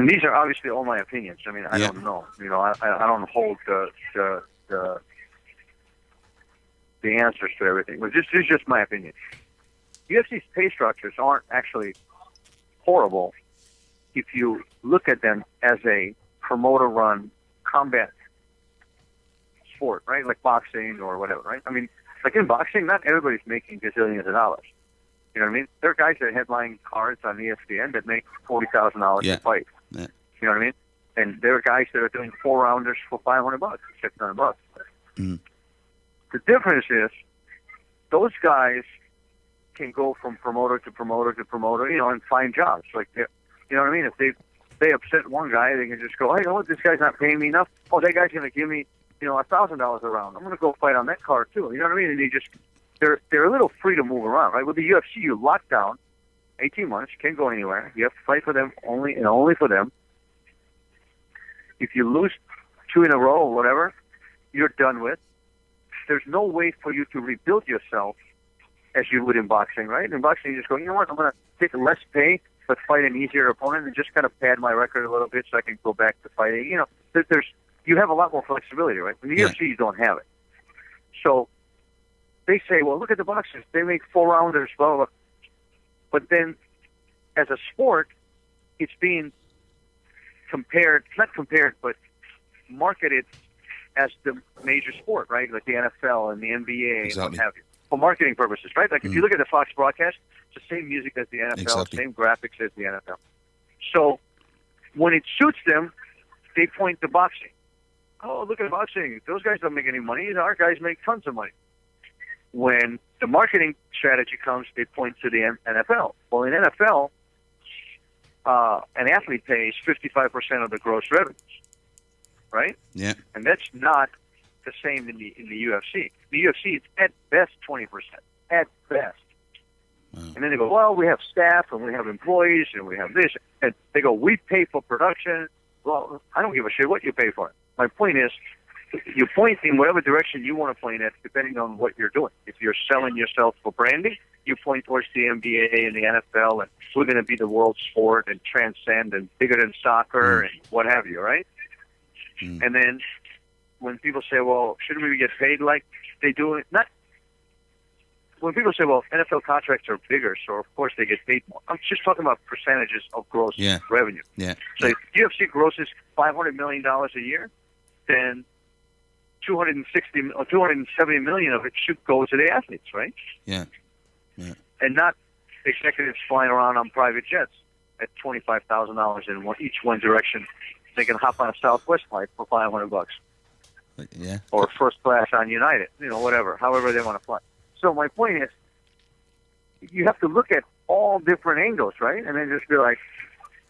these are obviously all my opinions. I mean, I don't know. I don't hold the answers to everything. But this is just my opinion. UFC's pay structures aren't actually horrible if you look at them as a promoter-run combat sport, right? Like boxing or whatever, right? I mean, like in boxing, not everybody's making gazillions of dollars. You know what I mean? There are guys that headline cards on ESPN that make $40,000 a fight. Yeah. You know what I mean? And there are guys that are doing 4-rounders for $500, $600. Mm. The difference is those guys can go from promoter to promoter to promoter, and find jobs. Like, you know what I mean? If they upset one guy, they can just go, hey, this guy's not paying me enough. Oh, that guy's going to give me, $1,000 a round. I'm going to go fight on that card too. You know what I mean? And they're a little free to move around, right? With the UFC, you lock down 18 months. You can't go anywhere. You have to fight for them only for them. If you lose 2 in a row or whatever, you're done with. There's no way for you to rebuild yourself as you would in boxing, right? In boxing, you just go, you know what, I'm going to take less pay but fight an easier opponent and just kind of pad my record a little bit so I can go back to fighting. You have a lot more flexibility, right? In the UFC, you don't have it. So they say, well, look at the boxers. They make 4-rounders, blah, blah, blah. But then as a sport, it's being not compared, but marketed as the major sport, right? Like the NFL and the NBA and what have you. For marketing purposes, right? Like if you look at the Fox broadcast, it's the same music as the NFL, same graphics as the NFL. So when it suits them, they point to boxing. Oh, look at boxing. Those guys don't make any money. Our guys make tons of money. When the marketing strategy comes, they point to the NFL. Well, in NFL, an athlete pays 55% of the gross revenues, right? Yeah. And that's not the same in the UFC. The UFC, it's at best 20%, at best. Wow. And then they go, well, we have staff and we have employees and we have this. And they go, we pay for production. Well, I don't give a shit what you pay for it. My point is, you point in whatever direction you want to point at, depending on what you're doing. If you're selling yourself for branding, you point towards the NBA and the NFL, and we're going to be the world sport and transcend and bigger than soccer and what have you, right? And then when people say, well, shouldn't we get paid like they do? Not. When people say, well, NFL contracts are bigger, so of course they get paid more. I'm just talking about percentages of gross revenue. Yeah. So if UFC grosses $500 million a year, then 260 or 270 million of it should go to the athletes, right? Yeah. Yeah. And not executives flying around on private jets at $25,000 in each one direction. They can hop on a Southwest flight for $500. Yeah. Or first class on United, whatever, however they want to fly. So my point is, you have to look at all different angles, right? And then just be like,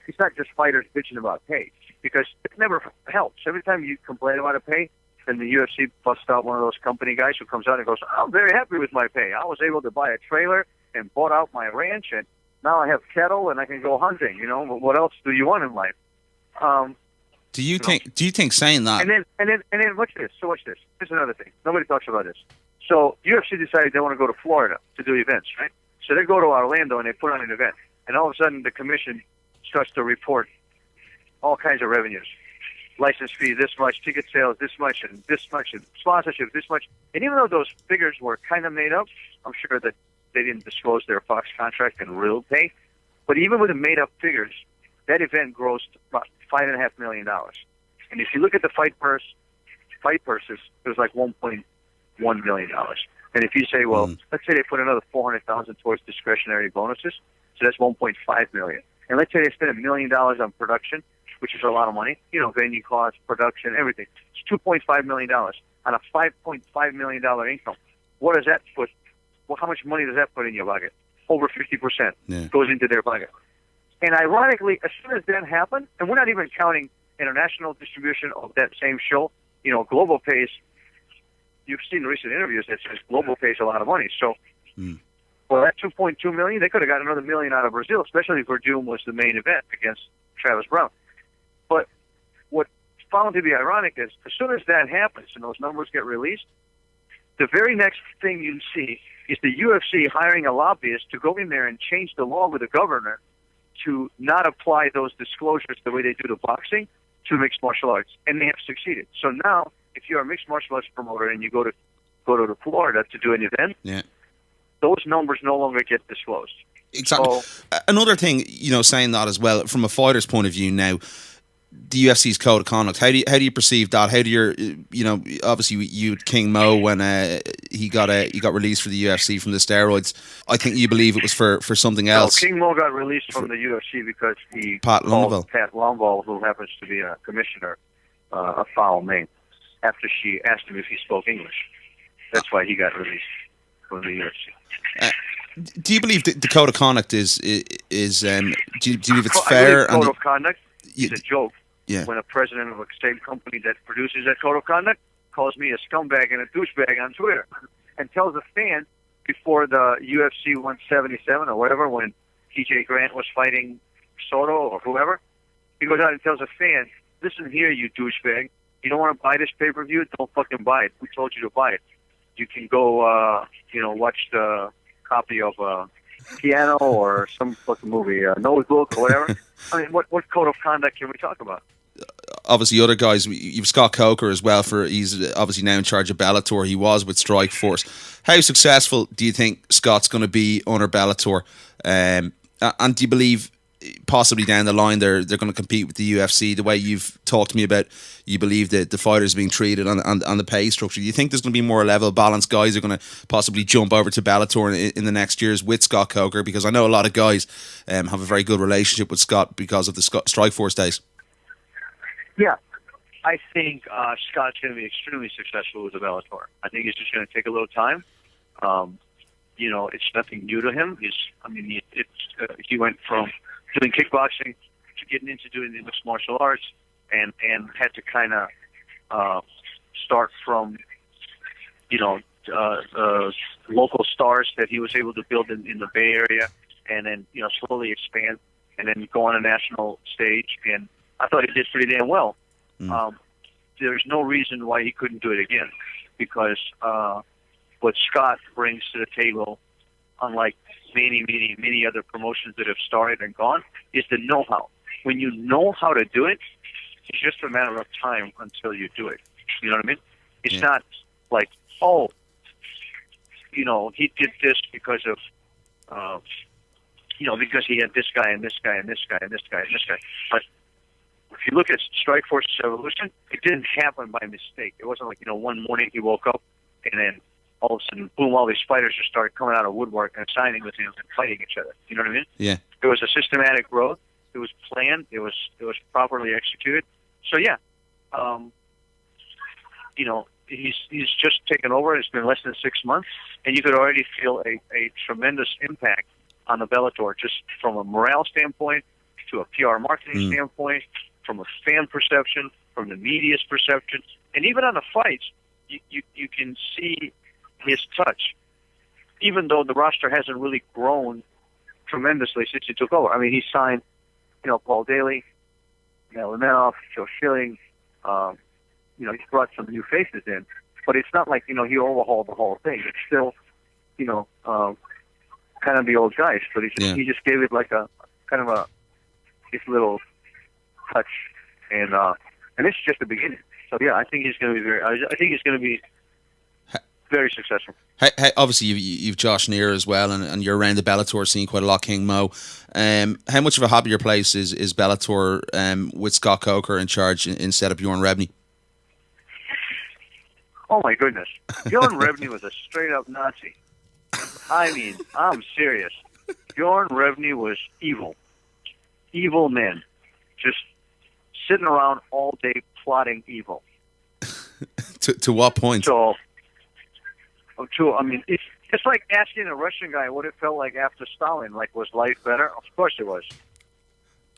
it's not just fighters bitching about pay, because it never helps. Every time you complain about a pay, then the UFC busts out one of those company guys who comes out and goes, I'm very happy with my pay. I was able to buy a trailer and bought out my ranch, and now I have cattle and I can go hunting. What else do you want in life? Do you think saying that? And then watch this. So watch this. Here's another thing. Nobody talks about this. So UFC decided they want to go to Florida to do events, right? So they go to Orlando and they put on an event, and all of a sudden the commission starts to report all kinds of revenues. License fee, this much, ticket sales, this much, and sponsorship, this much. And even though those figures were kind of made up, I'm sure that they didn't disclose their Fox contract and real pay. But even with the made-up figures, that event grossed about $5.5 million. And if you look at the fight purses, it was like $1.1 million. And if you say, well, let's say they put another $400,000 towards discretionary bonuses, so that's $1.5 million. And let's say they spend $1 million on production, which is a lot of money, venue costs, production, everything. It's $2.5 million on a $5.5 million income. What does that put? Well, how much money does that put in your pocket? Over 50% goes into their pocket. And ironically, as soon as that happened, and we're not even counting international distribution of that same show, Global pays. You've seen recent interviews that says Global pays a lot of money. So, well, that $2.2 million, they could have got another $1 million out of Brazil, especially if Verdun was the main event against Travis Brown. But what found to be ironic is, as soon as that happens and those numbers get released, the very next thing you see is the UFC hiring a lobbyist to go in there and change the law with the governor to not apply those disclosures the way they do to boxing to mixed martial arts, and they have succeeded. So now, if you're a mixed martial arts promoter and you go to Florida to do an event, those numbers no longer get disclosed. Exactly. So, another thing, saying that as well, from a fighter's point of view now, the UFC's code of conduct, how do you perceive that? How do you obviously you King Mo when he got released for the UFC from the steroids, I think you believe it was for something else. No, King Mo got released from the UFC because he Pat Lundvall, who happens to be a commissioner, a foul name, after she asked him if he spoke English. That's why he got released from the UFC. Do you believe the code of conduct is do you believe it's fair? Code of conduct is a joke. Yeah. When a president of a same company that produces that code of conduct calls me a scumbag and a douchebag on Twitter and tells a fan before the UFC 177 or whatever, when TJ Grant was fighting Soto or whoever, he goes out and tells a fan, listen here, you douchebag, you don't want to buy this pay-per-view? Don't fucking buy it. We told you to buy it. You can go, watch the copy of Piano or some fucking movie, Notebook or whatever. I mean, what code of conduct can we talk about? Obviously, other guys, you've Scott Coker as well. He's obviously now in charge of Bellator. He was with Strikeforce. How successful do you think Scott's going to be under Bellator? And do you believe possibly down the line they're going to compete with the UFC the way you've talked to me about? You believe that the fighters are being treated on the pay structure. Do you think there's going to be more level, balanced guys are going to possibly jump over to Bellator in the next years with Scott Coker? Because I know a lot of guys have a very good relationship with Scott because of the Strikeforce days. Yeah, I think Scott's going to be extremely successful with the Bellator. I think it's just going to take a little time. It's nothing new to him. He went from doing kickboxing to getting into doing the mixed martial arts, and had to kind of start from, local stars that he was able to build in the Bay Area, and then, slowly expand, and then go on a national stage. And I thought he did pretty damn well. There's no reason why he couldn't do it again, because what Scott brings to the table, unlike many other promotions that have started and gone, is the know-how. When you know how to do it, it's just a matter of time until you do it. You know what I mean? It's not like, he did this because of, because he had this guy and this guy and this guy and this guy and this guy. But if you look at Strikeforce's evolution, it didn't happen by mistake. It wasn't like, one morning he woke up and then all of a sudden, boom, all these fighters just started coming out of woodwork and signing with him and fighting each other. You know what I mean? Yeah. It was a systematic growth. It was planned. It was properly executed. So yeah, he's just taken over. It's been less than 6 months, and you could already feel a tremendous impact on the Bellator, just from a morale standpoint, to a PR marketing standpoint, from a fan perception, from the media's perception, and even on the fights, you can see his touch, even though the roster hasn't really grown tremendously since he took over. I mean, he signed, Paul Daly, Lemanoff, Joe Schilling. He's brought some new faces in, but it's not like, he overhauled the whole thing. It's still, kind of the old guys, but he just gave it like a kind of his little touch, and it's just the beginning. So yeah, I think he's going to be very successful. Hey, obviously, you've Josh Neer as well, and you're around the Bellator scene quite a lot, King Mo. How much of a happier place is Bellator with Scott Coker in charge instead of Bjorn Rebney? Oh my goodness, Bjorn Rebney was a straight up Nazi. I mean, I'm serious. Bjorn Rebney was evil men, just sitting around all day plotting evil. To what point? It's like asking a Russian guy what it felt like after Stalin. Like, was life better? Of course it was.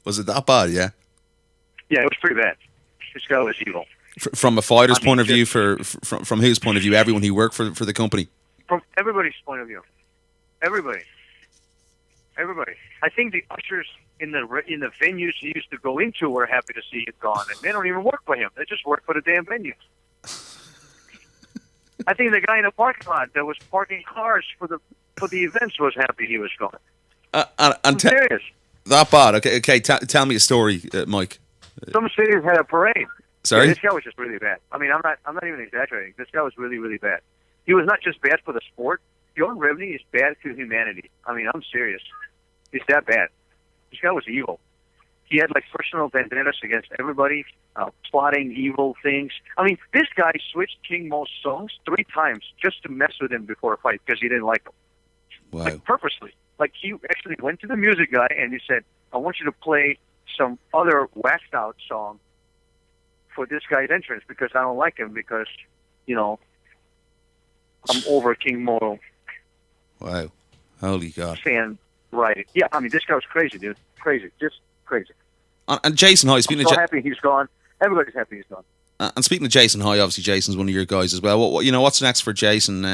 Was it that bad? Yeah. Yeah, it was pretty bad. This guy was evil. From a fighter's point of view, from his point of view, everyone who worked for the company. From everybody's point of view, everybody. I think the ushers in the venues he used to go into were happy to see it gone, and they don't even work for him. They just work for the damn venue. I think the guy in the parking lot that was parking cars for the events was happy he was gone. I'm serious. That bad? Okay. Tell me a story, Mike. Some cities had a parade. Sorry? Yeah, this guy was just really bad. I mean, I'm not even exaggerating. This guy was really, really bad. He was not just bad for the sport. Bjorn Rebney is bad to humanity. I mean, I'm serious. He's that bad. This guy was evil. He had like personal vendettas against everybody, plotting evil things. I mean, this guy switched King Mo's songs 3 times just to mess with him before a fight because he didn't like him. Wow. Like, purposely. Like, he actually went to the music guy and he said, I want you to play some other waxed out song for this guy's entrance because I don't like him because, I'm over King Mo. Wow. Holy God. Fan right. Yeah, I mean, this guy was crazy, dude. Crazy. Just crazy. And Jason High, I'm so happy he's gone. Everybody's happy he's gone. And speaking of Jason High, obviously Jason's one of your guys as well. What's next for Jason?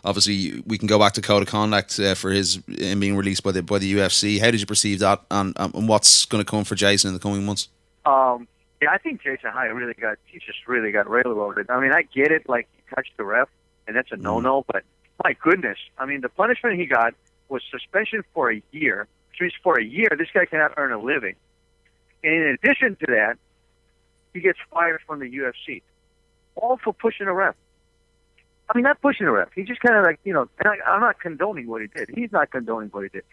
Obviously, we can go back to Code of Conduct for him being released by the UFC. How did you perceive that, and what's going to come for Jason in the coming months? Yeah, I think Jason High just really got railroaded. I mean, I get it, like he touched the ref, and that's a no-no, but my goodness, I mean, the punishment he got was suspension for a year. Which means for a year, this guy cannot earn a living. And in addition to that, he gets fired from the UFC, all for pushing a ref. I mean, not pushing a ref. He just kind of like, and I'm not condoning what he did. He's not condoning what he did.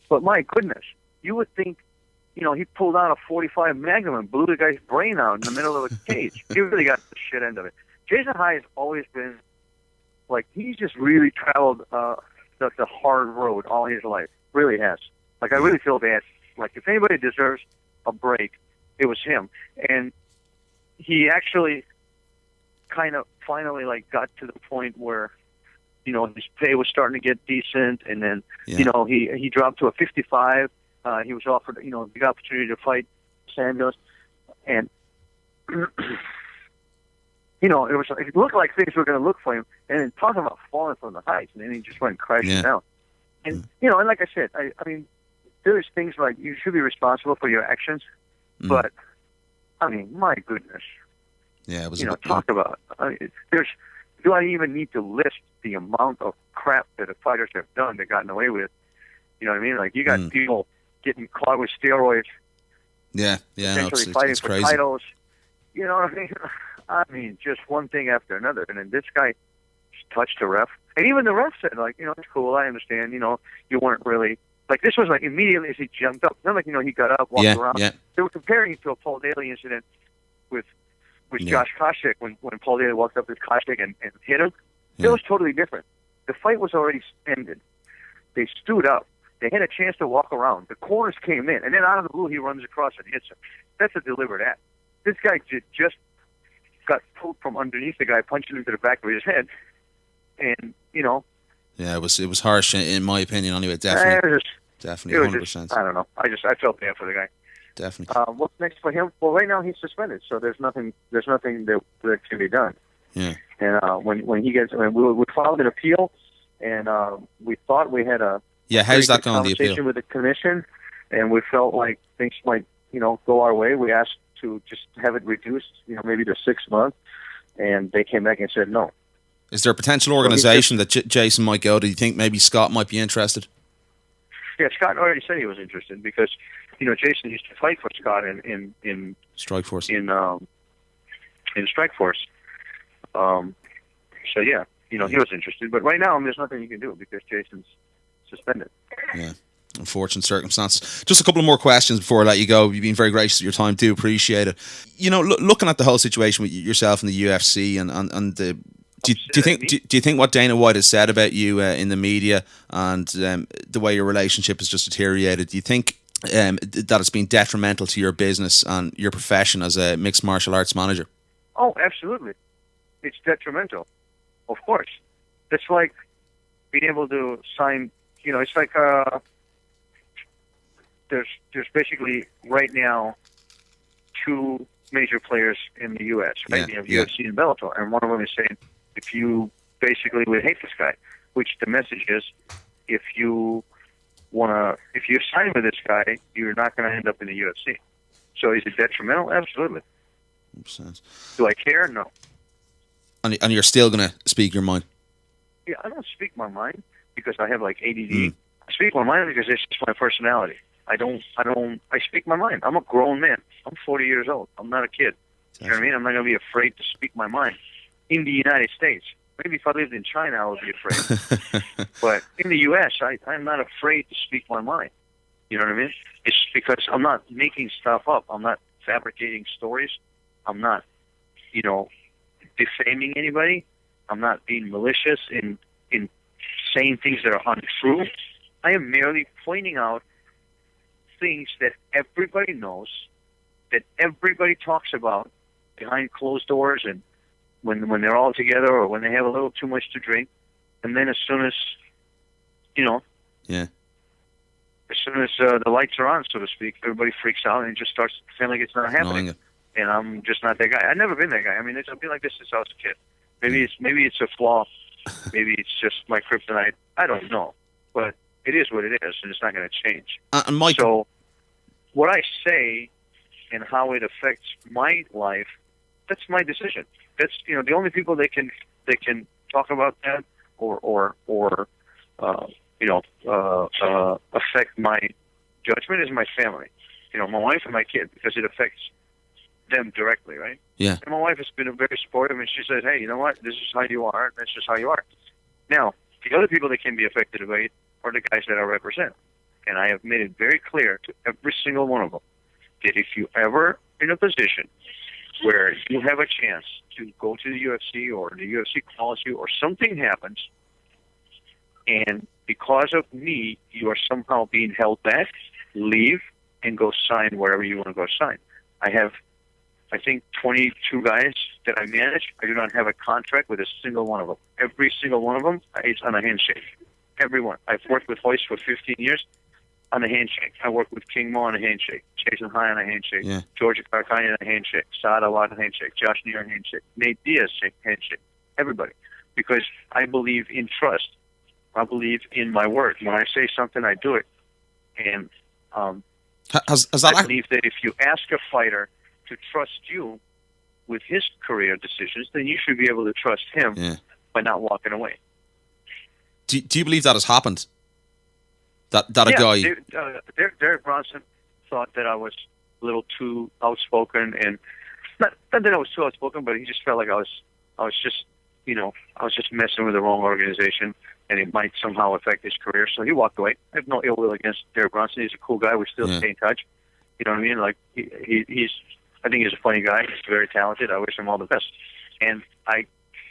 But my goodness, you would think, he pulled out a .45 Magnum and blew the guy's brain out in the middle of a cage. He really got the shit end of it. Jason High has always been, like, he's just really traveled the hard road all his life. Really has. Like, I really feel bad. Like, if anybody deserves a break, it was him. And he actually kind of finally, like, got to the point where, his pay was starting to get decent, and then, he dropped to a 55, He was offered, a big opportunity to fight Santos, and it looked like things were going to look for him. And then talking about falling from the heights, and then he just went crashing down. And and like I said, I mean, there's things like you should be responsible for your actions, but I mean, my goodness. Yeah, it was. Talk about. Do I even need to list the amount of crap that the fighters have done that gotten away with? You know what I mean? Like, you got people getting caught with steroids. Yeah, essentially fighting it's for crazy. titles. You know what I mean? I mean, just one thing after another. And then this guy just touched the ref. And even the ref said, like, it's cool, I understand, you weren't really... Like, this was, like, immediately as he jumped up. Not like, he got up, walked around. Yeah. They were comparing it to a Paul Daly incident with Josh Koscheck when Paul Daly walked up with Koscheck and hit him. It was totally different. The fight was already ended. They stood up. They had a chance to walk around. The corners came in. And then out of the blue, he runs across and hits him. That's a deliberate act. This guy just got pulled from underneath the guy, punched him into the back of his head. And, Yeah, it was harsh, in my opinion, anyway. Definitely, 100%. I don't know. I felt bad for the guy. Definitely. What's next for him? Well, right now he's suspended, so there's nothing that can be done. Yeah. And we filed an appeal, and we thought we had a how's that going? The conversation appeal with the commission, and we felt like things might go our way. We asked to just have it reduced, maybe to 6 months, and they came back and said no. Is there a potential organization that Jason might go to? Do you think maybe Scott might be interested? Yeah, Scott already said he was interested because, Jason used to fight for Scott in Strikeforce. In Strikeforce. So yeah, he was interested. But right now, there's nothing you can do because Jason's suspended. Yeah. Unfortunate circumstance. Just a couple of more questions before I let you go. You've been very gracious with your time. Do appreciate it. Looking at the whole situation with yourself and the UFC and the. Do you think what Dana White has said about you in the media and the way your relationship has just deteriorated? Do you think that it's been detrimental to your business and your profession as a mixed martial arts manager? Oh, absolutely. It's detrimental. Of course. It's like being able to sign. It's like there's basically right now 2 major players in the U.S. Right? You have UFC and Bellator, and one of them is saying, if you basically would hate this guy, which the message is, if you sign with this guy, you're not going to end up in the UFC. So is it detrimental? Absolutely. 100%. Do I care? No. And you're still going to speak your mind? Yeah, I don't speak my mind because I have like ADD. I speak my mind because it's just my personality. I speak my mind. I'm a grown man. I'm 40 years old. I'm not a kid. You know what I mean? I'm not going to be afraid to speak my mind. In the United States. Maybe if I lived in China, I would be afraid. But in the U.S., I'm not afraid to speak my mind. You know what I mean? It's because I'm not making stuff up. I'm not fabricating stories. I'm not, defaming anybody. I'm not being malicious in saying things that are untrue. I am merely pointing out things that everybody knows, that everybody talks about behind closed doors and when they're all together or when they have a little too much to drink. And then as soon as, as soon as the lights are on, so to speak, everybody freaks out and just starts feeling like it's not happening. And I'm just not that guy. I've never been that guy. I mean, I've been like this since I was a kid. Maybe it's a flaw. Maybe it's just my kryptonite. I don't know. But it is what it is, and it's not going to change. And Mike, so what I say and how it affects my life, that's my decision. That's the only people that can talk about that or affect my judgment is my family. My wife and my kid, because it affects them directly, right? Yeah. And my wife has been very supportive, and she says, "Hey, you know what? This is how you are. That's just how you are." Now, the other people that can be affected by it are the guys that I represent, and I have made it very clear to every single one of them that if you ever in a position where you have a chance to go to the UFC or the UFC calls you or something happens, and because of me, you are somehow being held back, leave and go sign wherever you want to go sign. I have, I think, 22 guys that I manage. I do not have a contract with a single one of them. Every single one of them is on a handshake. Everyone. I've worked with Hoist for 15 years. on the handshake. I work with King Mo on a handshake, Jason High on a handshake, Yeah. Georgia Carcani on a handshake, Saad Awad on a handshake, Josh Neer on a handshake, Nate Diaz handshake, everybody. Because I believe in trust. I believe in my word. When I say something, I do it. And Has I that believe that if you ask a fighter to trust you with his career decisions, then you should be able to trust him by not walking away. do you believe that has happened? That a guy... Derek Bronson thought that I was a little too outspoken, and not that I was too outspoken, but he just felt like I was just messing with the wrong organization, and it might somehow affect his career. So he walked away. I have no ill will against Derek Bronson. He's a cool guy. We still stay in touch. You know what I mean? Like I think he's a funny guy. He's very talented. I wish him all the best. And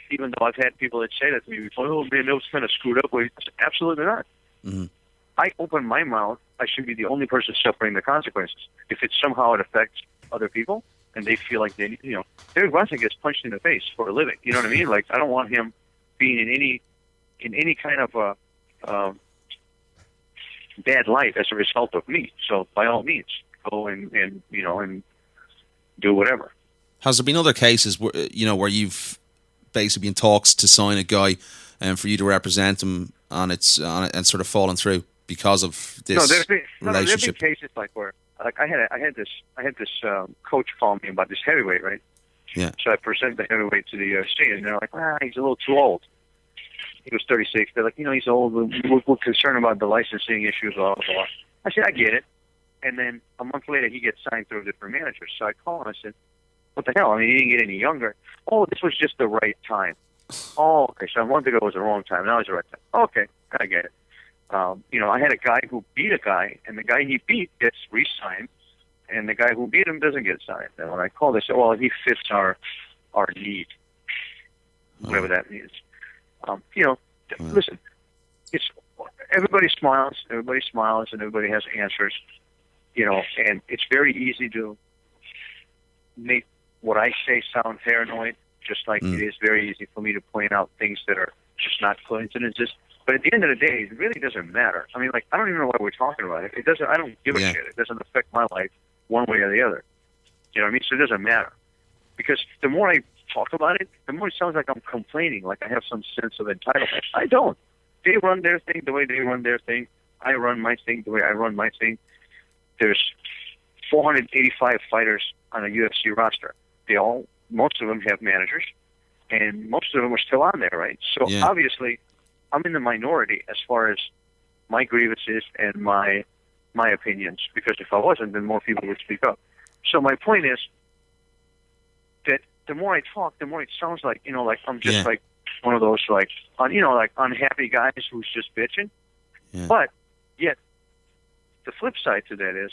even though I've had people that say that to me before, oh man, that was kind of screwed up. Well, absolutely not. Mm-hmm. I open my mouth. I should be the only person suffering the consequences. If it affects other people and they feel like they, Derek Brunson gets punched in the face for a living. You know what I mean? Like, I don't want him being in any kind of bad light as a result of me. So by all means, go and do whatever. Has there been other cases where you've basically been in talks to sign a guy and for you to represent him and sort of fallen through because of this relationship? There's been cases like where I had this coach call me about this heavyweight, right? Yeah. So I presented the heavyweight to the UFC, and they're like, he's a little too old. He was 36. They're like, he's old. We're concerned about the licensing issues, blah, blah, blah. I said, I get it. And then a month later, he gets signed through a different manager. So I called him. I said, what the hell? I mean, he didn't get any younger. Oh, this was just the right time. Oh, okay. So a month ago was the wrong time. Now it's the right time. Okay, I get it. I had a guy who beat a guy, and the guy he beat gets re-signed, and the guy who beat him doesn't get signed. And when I called, they said, well, he fits our need, whatever that means. Listen, everybody smiles, and everybody has answers, and it's very easy to make what I say sound paranoid, just like it is very easy for me to point out things that are just not coincidences. But at the end of the day, it really doesn't matter. I mean, like, I don't even know why we're talking about it. It doesn't. I don't give a shit. It doesn't affect my life one way or the other. You know what I mean? So it doesn't matter. Because the more I talk about it, the more it sounds like I'm complaining, like I have some sense of entitlement. I don't. They run their thing the way they run their thing. I run my thing the way I run my thing. There's 485 fighters on a UFC roster. Most of them have managers, and most of them are still on there, right? So obviously, I'm in the minority as far as my grievances and my opinions, because if I wasn't, then more people would speak up. So my point is that the more I talk, the more it sounds like, like I'm just like one of those like unhappy guys who's just bitching. Yeah. But yet, the flip side to that is,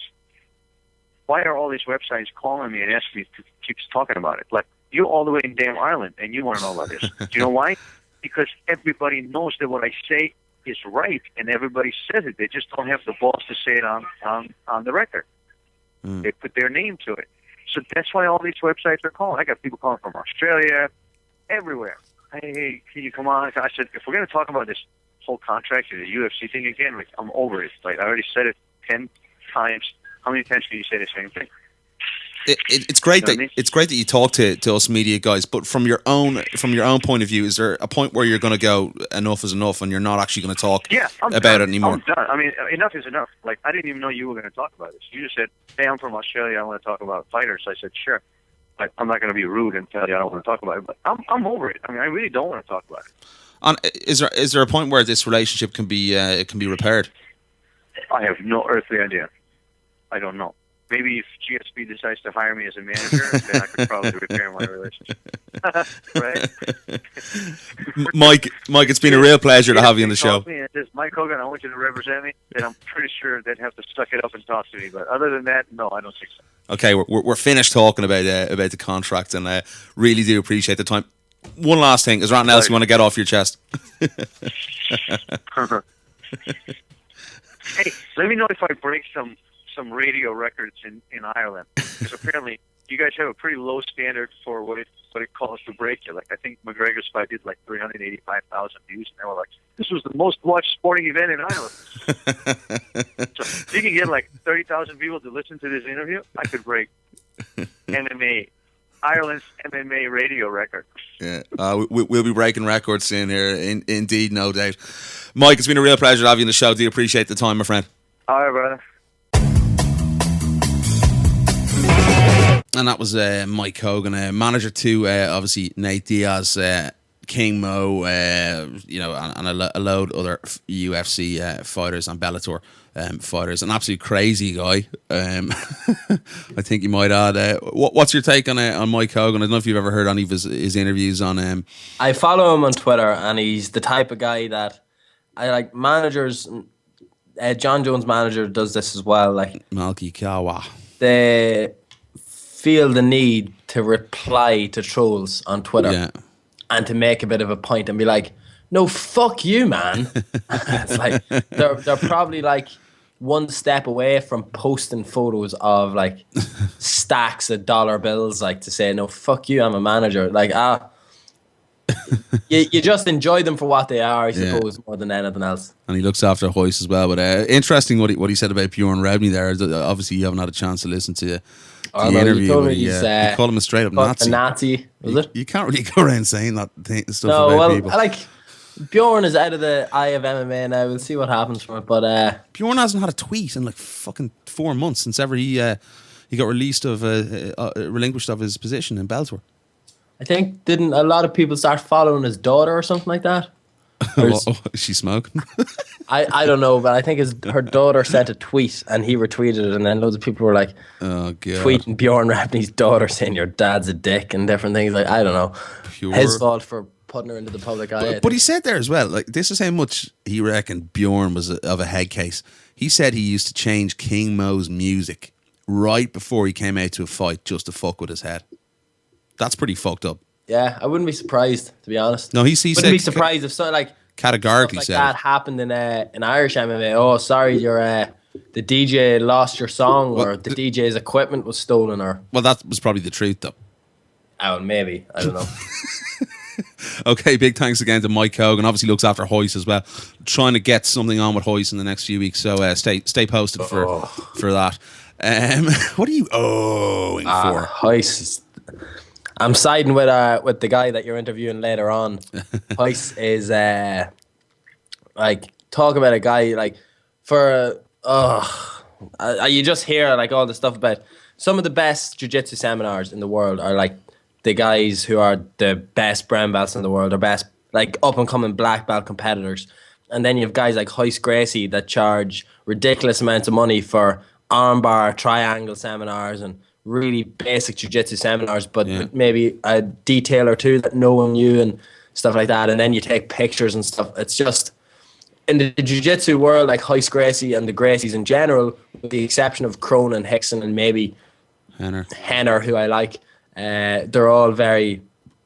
why are all these websites calling me and asking me to keep talking about it? Like, you're all the way in damn Ireland, and you want to know about this. Do you know why? Because everybody knows that what I say is right, and everybody says it. They just don't have the balls to say it on the record. They put their name to it. So that's why all these websites are calling. I got people calling from Australia, everywhere. Hey, can you come on? I said, if we're going to talk about this whole contract and the UFC thing again, like, I'm over it. Like, I already said it 10 times. How many times can you say the same thing? It's great it's great that you talk to us media guys, but from your own point of view, is there a point where you're going to go, enough is enough, and you're not actually going to talk about it anymore? I'm done. I mean, enough is enough. Like, I didn't even know you were going to talk about this. You just said, hey, I'm from Australia, I want to talk about fighters. I said, sure. But I'm not going to be rude and tell you I don't want to talk about it. But I'm over it. I mean, I really don't want to talk about it. And is there a point where this relationship can be repaired? I have no earthly idea. I don't know. Maybe if GSP decides to hire me as a manager, then I could probably repair my relationship. Right? Mike, it's been a real pleasure to have you on the show. Me and says, Mike Kogan, I want you to represent me. Then I'm pretty sure they'd have to suck it up and talk to me. But other than that, no, I don't think so. Okay, we're finished talking about the contract, and I really do appreciate the time. One last thing, is there anything else you want to get off your chest? Hey, let me know if I break some radio records in Ireland, because apparently you guys have a pretty low standard for what it calls to break you. Like, I think McGregor's fight did like 385,000 views, and they were like, "This was the most watched sporting event in Ireland." So if you can get like 30,000 people to listen to this interview, I could break Ireland's MMA radio record. Yeah, we'll be breaking records soon here. Indeed, no doubt. Mike, it's been a real pleasure to have you on the show. Do you appreciate the time, my friend? All right, brother. And that was Mike Kogan, manager to obviously Nate Diaz, King Mo, and a load other UFC fighters and Bellator fighters. An absolute crazy guy. I think you might add. What's your take on Mike Kogan? I don't know if you've ever heard any of his interviews on. I follow him on Twitter, and he's the type of guy that I like. Managers, John Jones' manager does this as well. Like Malky Kawa. They feel the need to reply to trolls on Twitter and to make a bit of a point and be like, "No, fuck you, man." It's like they're probably like one step away from posting photos of like stacks of dollar bills, like to say, "No, fuck you, I'm a manager." Like you just enjoy them for what they are, I suppose, more than anything else. And he looks after Hoist as well. But interesting what he said about Bjorn Rebney there. Obviously, you haven't had a chance to listen to the interview. He called him a straight up Nazi. A Nazi, was it? You can't really go around saying that stuff about people. Like Bjorn is out of the eye of MMA now. We'll see what happens from it. But Bjorn hasn't had a tweet in like fucking 4 months since ever he got relinquished of his position in Bellator. I think didn't a lot of people start following his daughter or something like that? Is she smoking? I don't know, but I think her daughter sent a tweet and he retweeted it, and then loads of people were like, "Oh god!" tweeting Bjorn Rebney's daughter saying your dad's a dick and different things. Like, I don't know, his fault for putting her into the public eye. But he said there as well, like, this is how much he reckoned Bjorn was of a head case. He said he used to change King Mo's music right before he came out to a fight just to fuck with his head. That's pretty fucked up. Yeah, I wouldn't be surprised, to be honest. No, he wouldn't be surprised if something like categorically stuff like said that happened in Irish MMA. Oh, sorry, the DJ lost your song, or the DJ's equipment was stolen, or that was probably the truth, though. Oh, maybe, I don't know. Okay, big thanks again to Mike Kogan. Obviously looks after Hoist as well. Trying to get something on with Hoist in the next few weeks, so stay posted for that. What are you owing for? Hoist. I'm siding with the guy that you're interviewing later on. Hoist is like, talk about a guy like you just hear like all the stuff about some of the best jiu-jitsu seminars in the world are like the guys who are the best brown belts in the world, or best like up and coming black belt competitors. And then you have guys like Hoist Gracie that charge ridiculous amounts of money for armbar, triangle seminars and really basic jiu-jitsu seminars, but with maybe a detail or two that no one knew and stuff like that. And then you take pictures and stuff. It's just, in the jiu-jitsu world, like Hoist Gracie and the Gracies in general, with the exception of Cronin, Hickson, and maybe Henner, who I like, they're all very,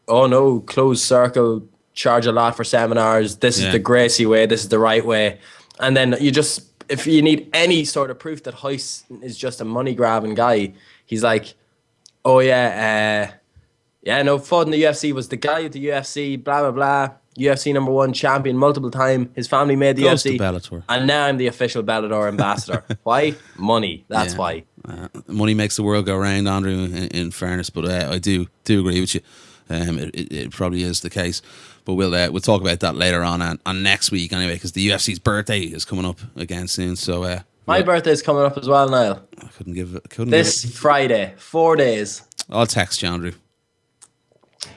closed circle, charge a lot for seminars. This is the Gracie way. This is the right way. And then if you need any sort of proof that Hoist is just a money-grabbing guy, he's like, fought in the UFC, was the guy at the UFC, blah, blah, blah, UFC #1 champion multiple time. His family made the UFC. Bellator. And now I'm the official Bellator ambassador. Why? Money. That's why. Money makes the world go round, Andrew, in fairness, but I do agree with you. It probably is the case. But we'll talk about that later on next week anyway, because the UFC's birthday is coming up again soon. So my birthday is coming up as well, Niall. I couldn't give it. This Friday, 4 days. I'll text you, Andrew.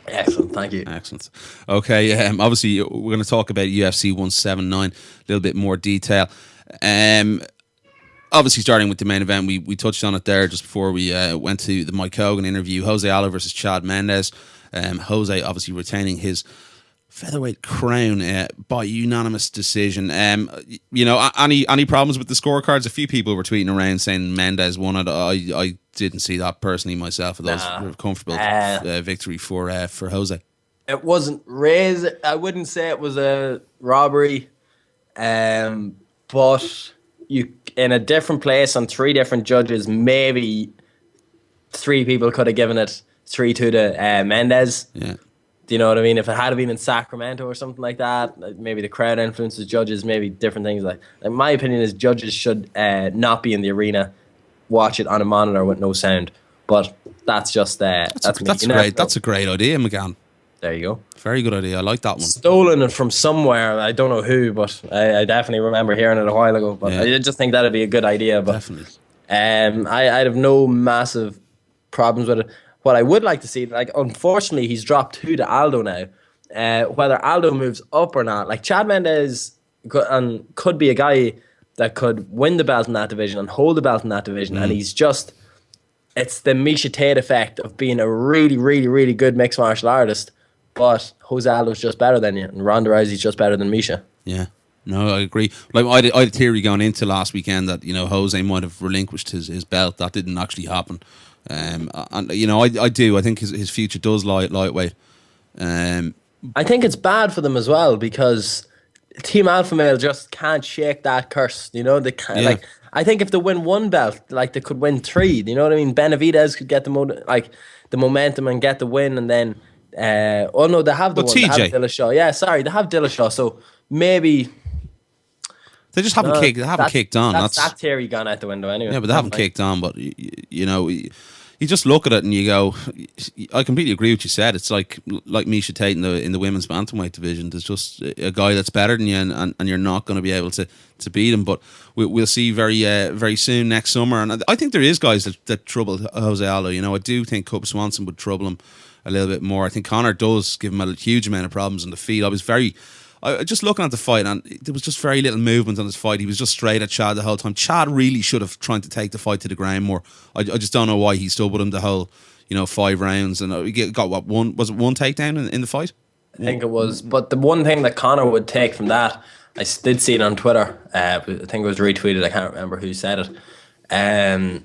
Excellent, thank you. Excellent. Okay, obviously we're going to talk about UFC 179 a little bit more detail. Obviously starting with the main event, we touched on it there just before we went to the Mike Kogan interview. Jose Aldo versus Chad Mendes. Jose obviously retaining his featherweight crown by unanimous decision. Any problems with the scorecards? A few people were tweeting around saying Mendes won it. I didn't see that personally myself. That was a comfortable victory for Jose. It wasn't raised. I wouldn't say it was a robbery, but you in a different place on 3 different judges, maybe three people could have given it 3-2 to Mendes. Yeah. Do you know what I mean? If it had been in Sacramento or something like that, maybe the crowd influences judges, maybe different things. Like my opinion is judges should not be in the arena, watch it on a monitor with no sound. But that's just that's great. That's a great idea, McGahn. There you go. Very good idea. I like that one. Stolen it from somewhere. I don't know who, but I definitely remember hearing it a while ago. But I just think that'd be a good idea. But definitely. I'd have no massive problems with it. What I would like to see, like, unfortunately, he's dropped 2 to Aldo now. Whether Aldo moves up or not, like Chad Mendes could be a guy that could win the belt in that division and hold the belt in that division, and he's just, it's the Misha Tate effect of being a really, really, really good mixed martial artist, but Jose Aldo's just better than you, and Ronda Rousey's just better than Misha. Yeah. No, I agree. Like I had a theory going into last weekend that Jose might have relinquished his belt. That didn't actually happen. And I do. I think his future does lie at lightweight. I think it's bad for them as well because Team Alpha Male just can't shake that curse. They can't. Like, I think if they win 1 belt, like they could win 3. You know what I mean? Benavidez could get the momentum and get the win, and then they have the one. TJ. They have Dillashaw. Yeah, sorry, they have Dillashaw. So maybe. They just haven't kicked on. That's that theory gone out the window anyway. Yeah, but they haven't kicked on. But you just look at it and you go, I completely agree with what you said. It's like Misha Tate in the women's bantamweight division. There's just a guy that's better than you, and you're not going to be able to beat him. But we'll see very soon next summer. And I think there is guys that trouble Jose Aldo. I do think Cub Swanson would trouble him a little bit more. I think Conor does give him a huge amount of problems on the feet. I just looking at the fight, and there was just very little movement on his fight. He was just straight at Chad the whole time. Chad really should have tried to take the fight to the ground more. I just don't know why he stood with him the whole 5 rounds, and he got one takedown in the fight. I think it was. But the one thing that Conor would take from that, I did see it on Twitter. I think it was retweeted. I can't remember who said it.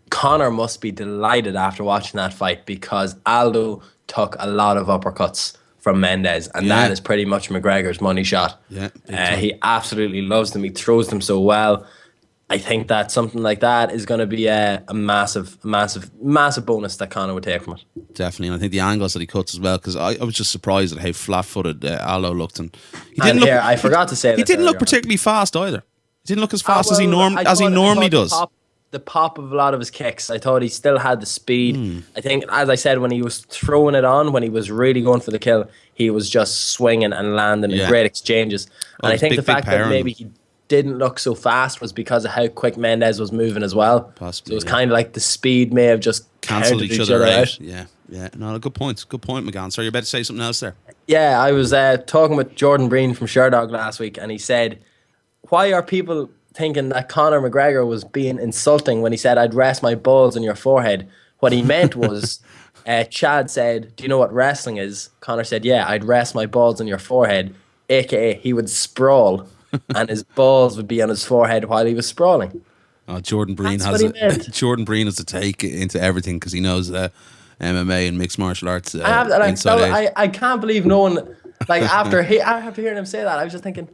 Conor must be delighted after watching that fight because Aldo took a lot of uppercuts from Mendes, and that is pretty much McGregor's money shot. Yeah, he absolutely loves them. He throws them so well. I think that something like that is going to be a massive bonus that Conor would take from it. Definitely, and I think the angles that he cuts as well, because I was just surprised at how flat-footed Aldo looked, and he didn't look. I forgot to say he didn't look particularly fast either. He didn't look as fast as he normally does. The pop of a lot of his kicks, I thought he still had the speed. I think, as I said, when he was throwing it on, when he was really going for the kill, he was just swinging and landing in great exchanges. And I think the fact that maybe he didn't look so fast was because of how quick Mendes was moving as well. Possibly, so it was kind of like the speed may have just cancelled each other out. Yeah. No, good point, McGahn. Sorry, you're about to say something else there. Yeah, I was talking with Jordan Breen from Sherdog last week, and he said, why are people thinking that Conor McGregor was being insulting when he said, I'd rest my balls on your forehead? What he meant was, Chad said, do you know what wrestling is? Conor said, yeah, I'd rest my balls on your forehead, aka he would sprawl and his balls would be on his forehead while he was sprawling. Jordan Breen has a take into everything because he knows MMA and mixed martial arts inside out. I can't believe no one, like after hearing him say that, I was just thinking,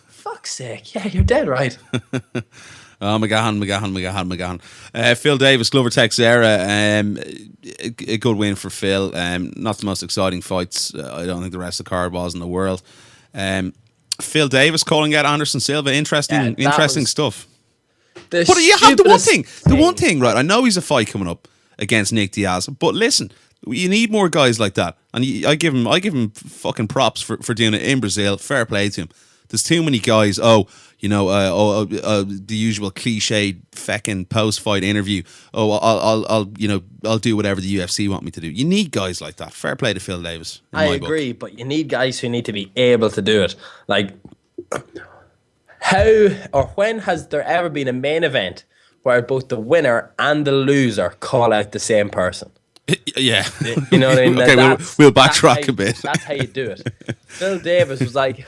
fuck's sake, yeah, you're dead right. McGahon. Phil Davis, Glover Texera, a good win for Phil. Not the most exciting fights. I don't think the rest of the card was in the world. Phil Davis calling out Anderson Silva. Interesting stuff. But you have the one thing, right? I know he's a fight coming up against Nate Diaz, but listen, you need more guys like that. And I give him fucking props for doing it in Brazil. Fair play to him. There's too many guys. The usual cliched feckin' post-fight interview. I'll do whatever the UFC want me to do. You need guys like that. Fair play to Phil Davis. I agree, but you need guys who need to be able to do it. Like, how or when has there ever been a main event where both the winner and the loser call out the same person? Yeah. You know what I mean? Okay, we'll backtrack a bit. That's how you do it. Phil Davis was like,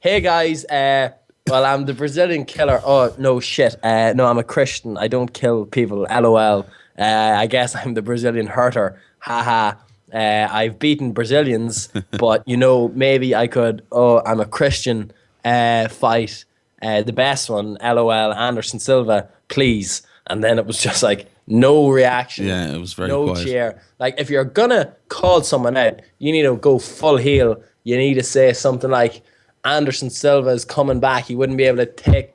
hey guys, I'm the Brazilian killer. Oh, no shit. No, I'm a Christian. I don't kill people. LOL. I guess I'm the Brazilian hurter. Haha. I've beaten Brazilians, but maybe I could, I'm a Christian fight. The best one, LOL, Anderson Silva, please. And then it was just like, No reaction. Yeah, it was very no quiet. cheer. Like, if you're gonna call someone out, you need to go full heel. You need to say something like, Anderson Silva is coming back. He wouldn't be able to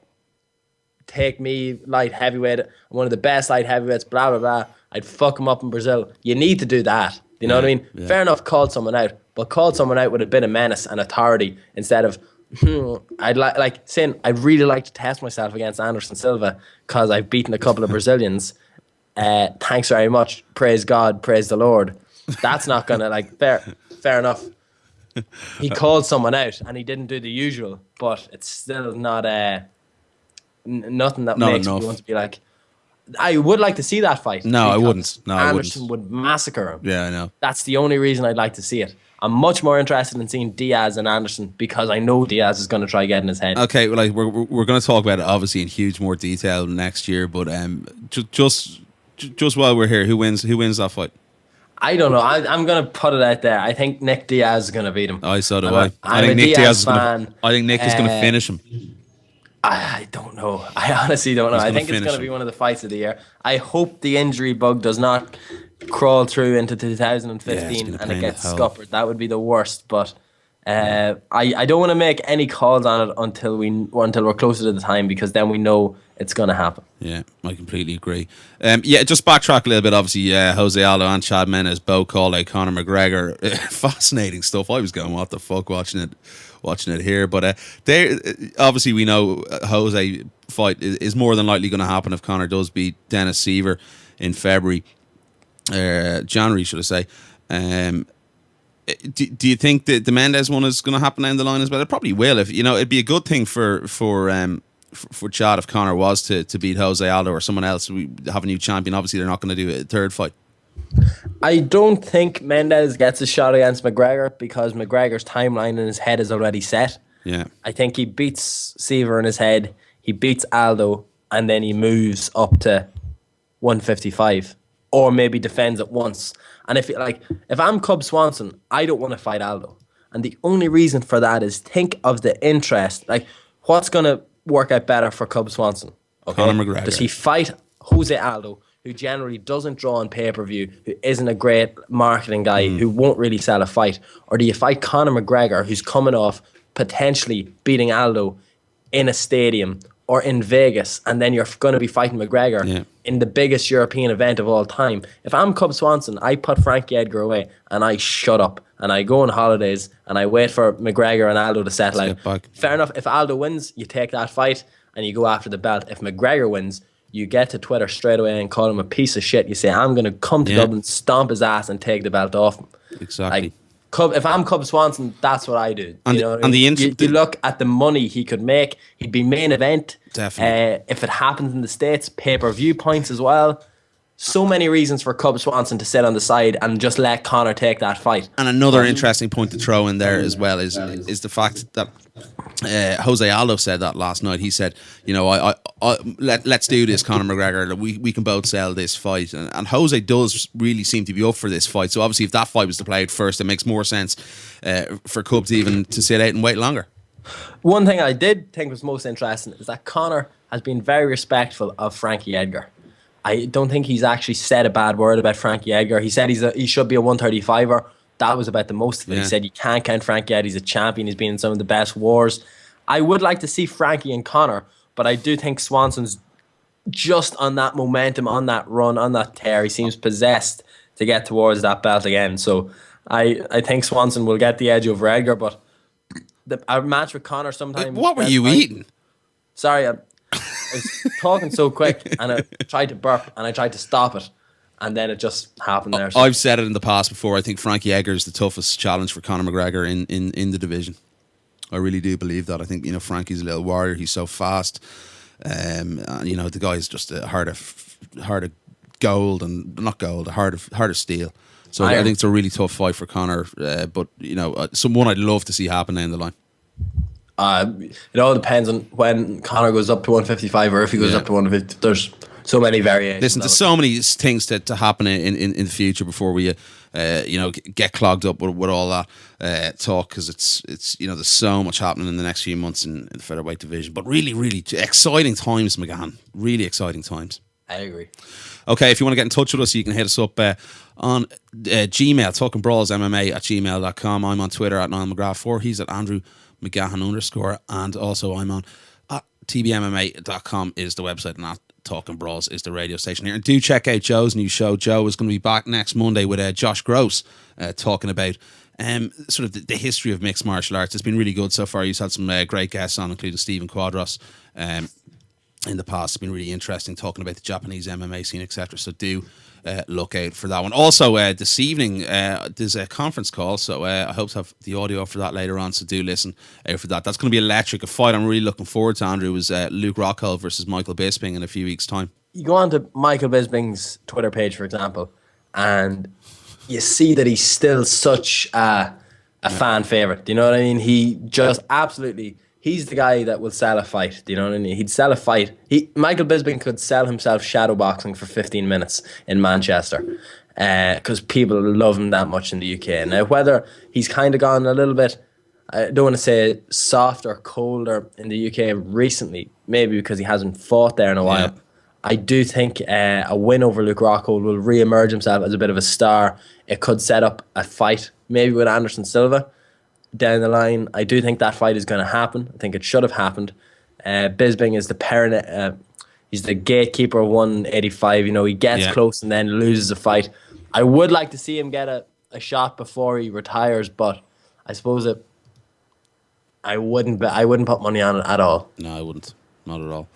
take me light heavyweight. I'm one of the best light heavyweights, blah, blah, blah. I'd fuck him up in Brazil. You need to do that. You know what I mean? Yeah. Fair enough, called someone out, but called someone out with a bit of menace and authority instead of, I'd saying, I'd really like to test myself against Anderson Silva because I've beaten a couple of Brazilians. Thanks very much. Praise God. Praise the Lord. That's not going to, fair enough. He called someone out and he didn't do the usual, but it's still not nothing that makes me want to be like, I would like to see that fight. No, I wouldn't. No, Anderson I wouldn't. would massacre him. Yeah, I know. That's the only reason I'd like to see it. I'm much more interested in seeing Diaz and Anderson because I know Diaz is going to try get in his head. Okay, well, we're going to talk about it obviously in huge more detail next year, but just while we're here, who wins that fight? I don't know. I'm going to put it out there. I think Nick Diaz is going to beat him. So do I. I think Nick Diaz is going to finish him. I don't know. I honestly don't know. I think it's going to be one of the fights of the year. I hope the injury bug does not crawl through into 2015 and it gets scuppered. That would be the worst. But I don't want to make any calls on it until we're closer to the time, because then we know it's going to happen. Yeah, I completely agree. Just backtrack a little bit. Obviously, Jose Aldo and Chad Mendes both called out Conor McGregor. Fascinating stuff. I was going, what the fuck, watching it here. But they obviously, we know Jose fight is more than likely going to happen if Conor does beat Dennis Siver in February, January, should I say. Do you think that the Mendes one is going to happen down the line as well? It probably will. If it'd be a good thing for Chad if Conor was to beat Jose Aldo or someone else. We have a new champion. Obviously, they're not going to do a third fight. I don't think Mendes gets a shot against McGregor because McGregor's timeline in his head is already set. Yeah, I think he beats Siver in his head. He beats Aldo, and then he moves up to 155, or maybe defends it once. And if I'm Cub Swanson, I don't want to fight Aldo, and the only reason for that is think of the interest. Like, what's going to work out better for Cub Swanson? Okay? Conor McGregor. Does he fight Jose Aldo, who generally doesn't draw on pay-per-view, who isn't a great marketing guy, who won't really sell a fight? Or do you fight Conor McGregor, who's coming off potentially beating Aldo in a stadium or in Vegas, and then you're going to be fighting McGregor in the biggest European event of all time? If I'm Cub Swanson, I put Frankie Edgar away and I shut up and I go on holidays and I wait for McGregor and Aldo to settle out. Fair enough. If Aldo wins, you take that fight and you go after the belt. If McGregor wins, you get to Twitter straight away and call him a piece of shit. You say, I'm going to come to Dublin, stomp his ass and take the belt off him. Exactly. If I'm Cub Swanson, that's what I do. You look at the money he could make. He'd be main event. Definitely. If it happens in the States, pay-per-view points as well. So many reasons for Cub Swanson to sit on the side and just let Conor take that fight. And another interesting point to throw in there as well is the fact that Jose Aldo said that last night. He said, let's do this, Conor McGregor. We can both sell this fight. And Jose does really seem to be up for this fight. So obviously, if that fight was to play out first, it makes more sense for Cub to even to sit out and wait longer. One thing I did think was most interesting is that Conor has been very respectful of Frankie Edgar. I don't think he's actually said a bad word about Frankie Edgar. He said he should be a 135er. That was about the most of it. He said you can't count Frankie out. He's a champion. He's been in some of the best wars. I would like to see Frankie and Conor, but I do think Swanson's just on that momentum, on that run, on that tear. He seems possessed to get towards that belt again. So I think Swanson will get the edge over Edgar, but a match with Conor sometime. What were you eating? Sorry, I was talking so quick and I tried to burp and I tried to stop it and then it just happened there. So. I've said it in the past before. I think Frankie Edgar is the toughest challenge for Conor McGregor in the division. I really do believe that. I think Frankie's a little warrior. He's so fast. The guy is just a heart of gold and not gold, a heart of steel. So I think it's a really tough fight for Conor. But someone I'd love to see happen down the line. It all depends on when Conor goes up to 155 or if he goes up to 150. There's so many variations. Listen, there's so many things to happen in the future before we get clogged up with all that talk, because it's there's so much happening in the next few months in the featherweight division. But really, really exciting times, McGahon. Really exciting times. I agree. Okay, if you want to get in touch with us, you can hit us up on Gmail, talkingbrawls@gmail.com. I'm on Twitter at Niall McGrath4. He's at Andrew McGahon _ and also I'm on at tbmma.com is the website, and at Talking Brawls is the radio station here. And do check out Joe's new show. Joe is going to be back next Monday with Josh Gross talking about sort of the history of mixed martial arts. It's been really good so far. He's had some great guests on, including Stephen Quadros in the past. It's been really interesting talking about the Japanese MMA scene, etc. So do look out for that one. Also, this evening there's a conference call, so I hope to have the audio for that later on, so do listen out for that. That's going to be electric. A fight I'm really looking forward to, Andrew, is Luke Rockhold versus Michael Bisping in a few weeks' time. You go on to Michael Bisping's Twitter page, for example, and you see that he's still such a fan favourite. Do you know what I mean? He just absolutely... He's the guy that will sell a fight. Do you know what I mean? He'd sell a fight. Michael Bisping could sell himself shadowboxing for 15 minutes in Manchester because people love him that much in the UK. Now, whether he's kind of gone a little bit, I don't want to say soft or colder in the UK recently, maybe because he hasn't fought there in a while. Yeah. I do think a win over Luke Rockhold will re-emerge himself as a bit of a star. It could set up a fight, maybe with Anderson Silva down the line. I do think that fight is going to happen. I think it should have happened. Bisping is he's the gatekeeper of 185. You know, he gets close and then loses a fight. I would like to see him get a shot before he retires, but I suppose I wouldn't put money on it at all. No, I wouldn't. Not at all.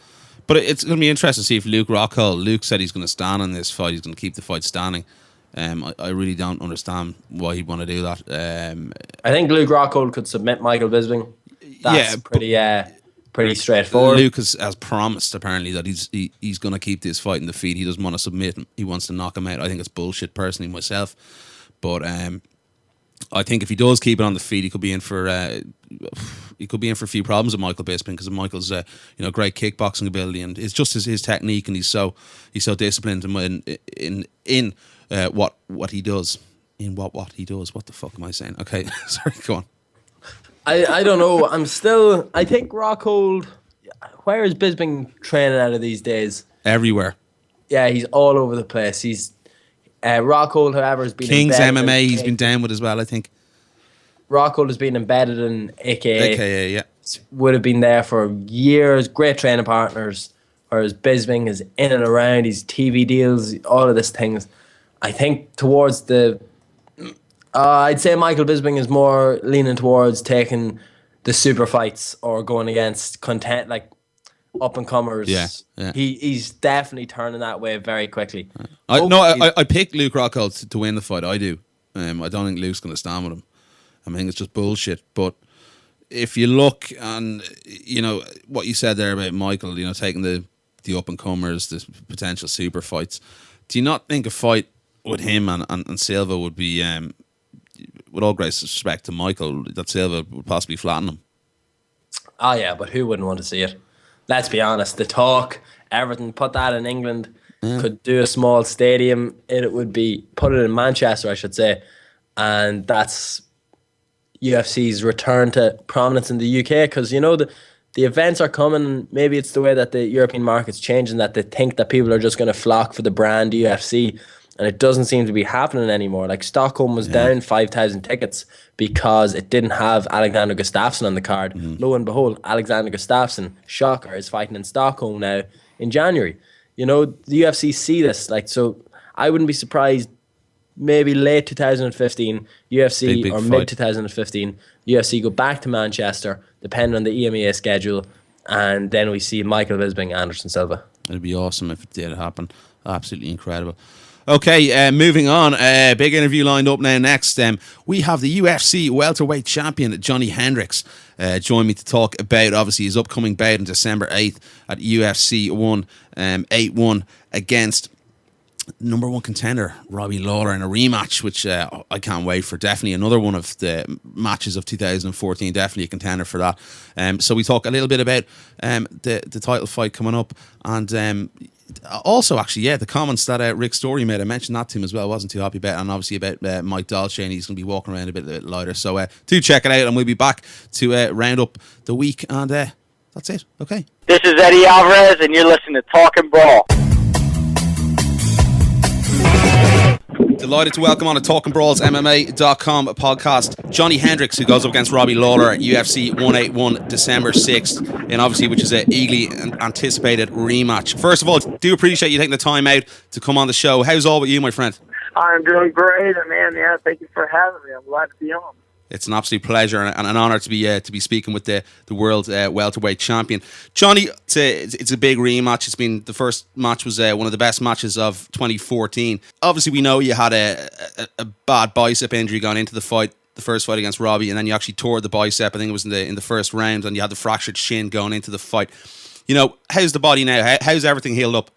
But it's going to be interesting to see if Luke said he's going to stand in this fight. He's going to keep the fight standing. I really don't understand why he'd want to do that. I think Luke Rockhold could submit Michael Bisping. That's pretty straightforward. Luke has promised apparently that he's going to keep this fight in the feet. He doesn't want to submit him. He wants to knock him out. I think it's bullshit personally myself, but I think if he does keep it on the feet, he could be in for a few problems with Michael Bisping, because of Michael's great kickboxing ability, and it's just his technique, and he's so disciplined in what he does. In what he does. What the fuck am I saying? Okay, sorry, go on. I don't know. I think Rockhold, where is Bisping training out of these days? Everywhere. Yeah, he's all over the place. He's Rockhold, however, has been King's MMA. He's been down with as well, I think. Rockhold has been embedded in AKA. AKA, yeah. Would have been there for years. Great training partners. Whereas Bisping is in and around. He's TV deals, all of these things. I think towards I'd say Michael Bisping is more leaning towards taking the super fights or going against up and comers. Yeah. He's definitely turning that way very quickly. I picked Luke Rockhold to win the fight. I do. I don't think Luke's going to stand with him. I think it's just bullshit. But if you look and what you said there about Michael, taking the up and comers, the potential super fights, do you not think a fight with him and Silva would be, with all great respect to Michael, that Silva would possibly flatten him? Oh yeah, but who wouldn't want to see it? Let's be honest. The talk, everything. Put that in England. Yeah. Could do a small stadium. It would be put it in Manchester, I should say, and that's UFC's return to prominence in the UK, because the events are coming. Maybe it's the way that the European market's changing, that they think that people are just going to flock for the brand UFC. And it doesn't seem to be happening anymore. Like Stockholm was down 5,000 tickets because it didn't have Alexander Gustafsson on the card. Mm-hmm. Lo and behold, Alexander Gustafsson, shocker, is fighting in Stockholm now in January. The UFC see this. So I wouldn't be surprised, maybe late 2015, UFC, big or mid 2015, UFC go back to Manchester, depending on the EMEA schedule, and then we see Michael Bisping, Anderson Silva. It'd be awesome if it did happen. Absolutely incredible. Okay, moving on. Big interview lined up now. Next, we have the UFC Welterweight champion, Johny Hendricks, join me to talk about, obviously, his upcoming bout on December 8th at UFC 181 against number one contender, Robbie Lawler, in a rematch, which I can't wait for. Definitely another one of the matches of 2014. Definitely a contender for that. So we talk a little bit about the title fight coming up, and also, actually, the comments that Rick Story made, I mentioned that to him as well. I wasn't too happy about it. And obviously about Mike Dolce, and he's going to be walking around a bit lighter. So do check it out, and we'll be back to round up the week. And that's it. Okay. This is Eddie Alvarez, and you're listening to Talking Brawl. Delighted to welcome on a Talkingbrawls MMA.com podcast Johny Hendricks, who goes up against Robbie Lawler at UFC 181 December 6th, and obviously which is an eagerly anticipated rematch. First of all, do appreciate you taking the time out to come on the show. How's all with you, my friend? I'm doing great, man. Yeah, thank you for having me. I'm glad to be on. It's an absolute pleasure and an honour to be speaking with the world welterweight champion. Johny, it's a big rematch. It's been, the first match was one of the best matches of 2014. Obviously, we know you had a bad bicep injury going into the fight, the first fight against Robbie, and then you actually tore the bicep. I think it was in the first round, and you had the fractured shin going into the fight. You know, how's the body now? How's everything healed up?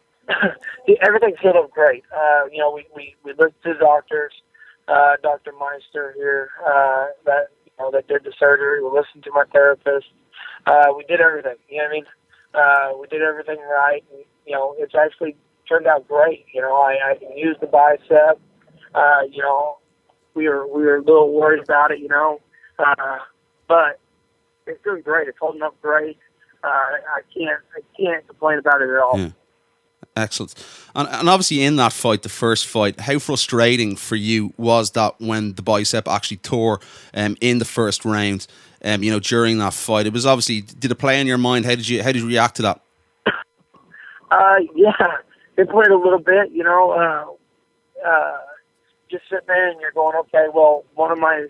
Everything's healed up great. We looked to doctors. Dr. Meister here, that did the surgery. We listened to my therapist. We did everything. You know what I mean? We did everything right. And, it's actually turned out great. I can use the bicep. We were a little worried about it. But it's doing great. It's holding up great. I can't complain about it at all. Yeah. Excellent. And obviously in that fight, the first fight, how frustrating for you was that when the bicep actually tore in the first round, during that fight? It was obviously, did it play in your mind? How did you react to that? Yeah, it played a little bit, just sitting there and you're going, okay, well, one of my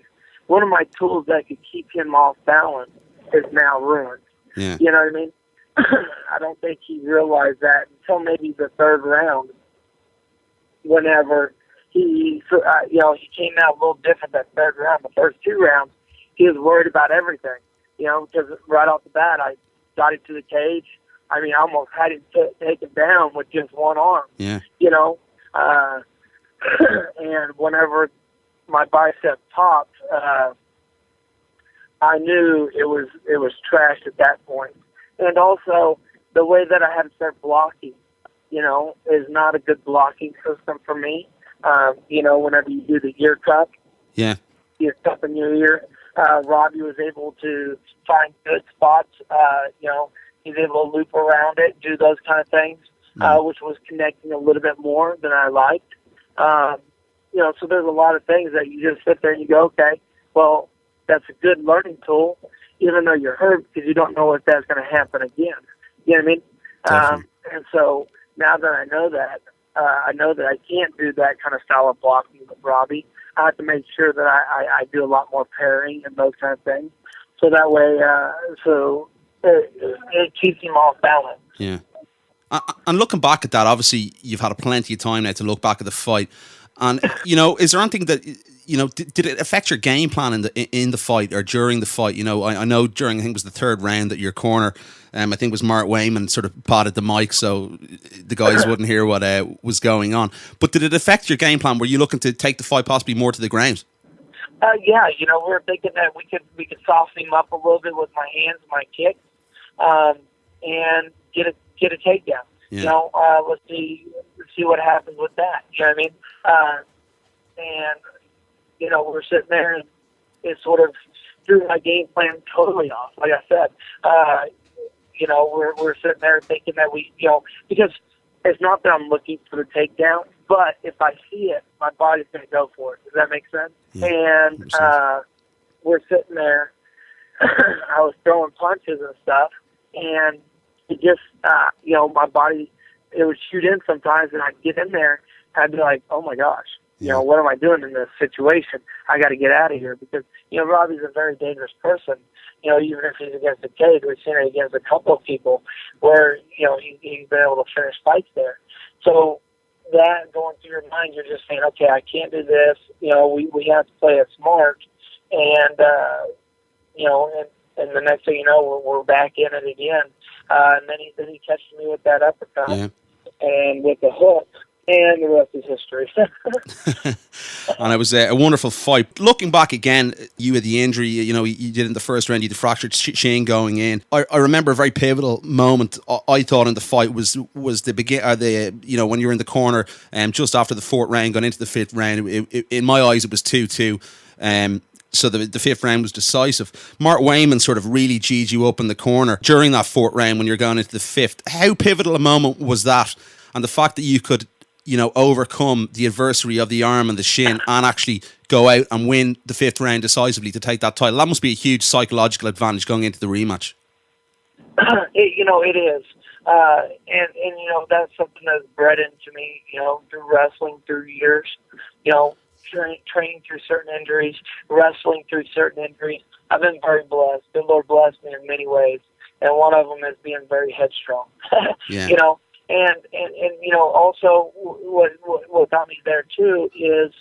tools that could keep him off balance is now ruined. Yeah. You know what I mean? I don't think he realized that until maybe the third round, whenever he came out a little different that third round. The first two rounds, he was worried about everything, because right off the bat, I got him to the cage. I mean, I almost had him take him down with just one arm. Yeah. And whenever my bicep popped, I knew it was trashed at that point. And also, the way that I had to start blocking, is not a good blocking system for me. Whenever you do the ear cup, ear cup in your ear, Robbie was able to find good spots. He's able to loop around it, do those kind of things, which was connecting a little bit more than I liked. So there's a lot of things that you just sit there and you go, okay, well, that's a good learning tool, even though you're hurt, because you don't know if that's going to happen again. You know what I mean? And so now that I know that I can't do that kind of style of blocking with Robbie. I have to make sure that I do a lot more pairing and those kind of things. So that way, it keeps him off balance. Yeah. And looking back at that, obviously you've had plenty of time now to look back at the fight. And, is there anything that, did it affect your game plan in the fight or during the fight? I know during, I think it was the third round that your corner, I think it was Mark Wayman, sort of potted the mic so the guys wouldn't hear what was going on. But did it affect your game plan? Were you looking to take the fight possibly more to the ground? Yeah, we were thinking that we could soften him up a little bit with my hands, my kicks, and get a takedown. Yeah. Let's see what happens with that. You know what I mean? We're sitting there and it sort of threw my game plan totally off. Like I said, we're sitting there thinking that because it's not that I'm looking for the takedown, but if I see it, my body's going to go for it. Does that make sense? Yeah, and we're sitting there. I was throwing punches and stuff, and it just, my body, it would shoot in sometimes, and I'd get in there, and I'd be like, oh my gosh, what am I doing in this situation? I got to get out of here because, Robbie's a very dangerous person. Even if he's against the cage, we've seen it against a couple of people where, he's been able to finish fights there. So that going through your mind, you're just saying, okay, I can't do this. We have to play it smart. And, and the next thing you know, we're back in it again. And then he catches me with that uppercut and with the hook. And the rest is history. And it was a wonderful fight. Looking back again, you had the injury, you did in the first round, you had the fractured shin going in. I remember a very pivotal moment I thought in the fight was the when you were in the corner just after the fourth round, going into the fifth round. In my eyes, it was 2-2. So the fifth round was decisive. Mark Wayman sort of really G'd you up in the corner during that fourth round when you're going into the fifth. How pivotal a moment was that? And the fact that you could overcome the adversary of the arm and the shin and actually go out and win the 5th round decisively to take that title. That must be a huge psychological advantage going into the rematch. It is. And that's something that's bred into me, through wrestling, through years, training through certain injuries, wrestling through certain injuries. I've been very blessed. The Lord blessed me in many ways. And one of them is being very headstrong, Yeah. And also what got me there too is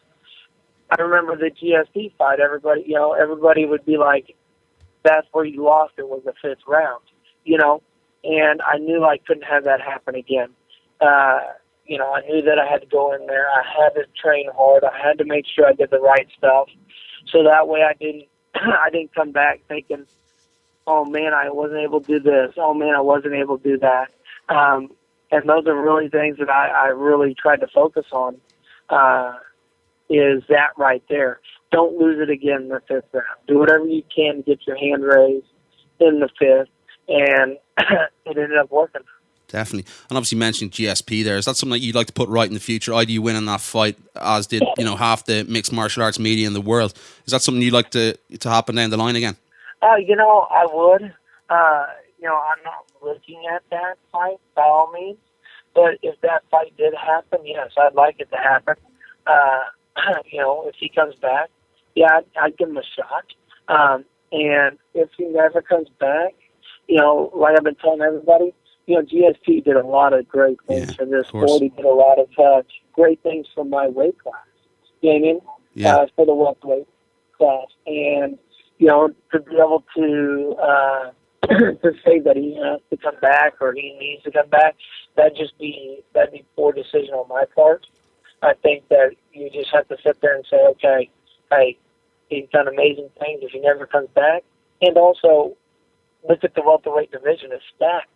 I remember the GSP fight. Everybody would be like, that's where you lost it, was the 5th round, and I knew I couldn't have that happen again. I knew that I had to go in there. I had to train hard. I had to make sure I did the right stuff, so that way I didn't come back thinking, oh man, I wasn't able to do this. Oh man, I wasn't able to do that. And those are really things that I really tried to focus on, is that right there. Don't lose it again in the 5th round. Do whatever you can to get your hand raised in the 5th, and it ended up working. Definitely. And obviously mentioning GSP there, is that something that you'd like to put right in the future? Either you win in that fight, as did half the mixed martial arts media in the world. Is that something you'd like to happen down the line again? I would. I'm not looking at that fight by all means, but if that fight did happen, yes, I'd like it to happen. If he comes back, yeah, I'd give him a shot. And if he never comes back, like I've been telling everybody, GSP did a lot of great things for this sport. He did a lot of great things for my weight class. You know what I mean? Yeah. For the welterweight class. And, to be able to to say that he has to come back or he needs to come back, that'd be poor decision on my part. I think that you just have to sit there and say, okay, hey, he's done amazing things if he never comes back. And also, look at the welterweight division. It's stacked.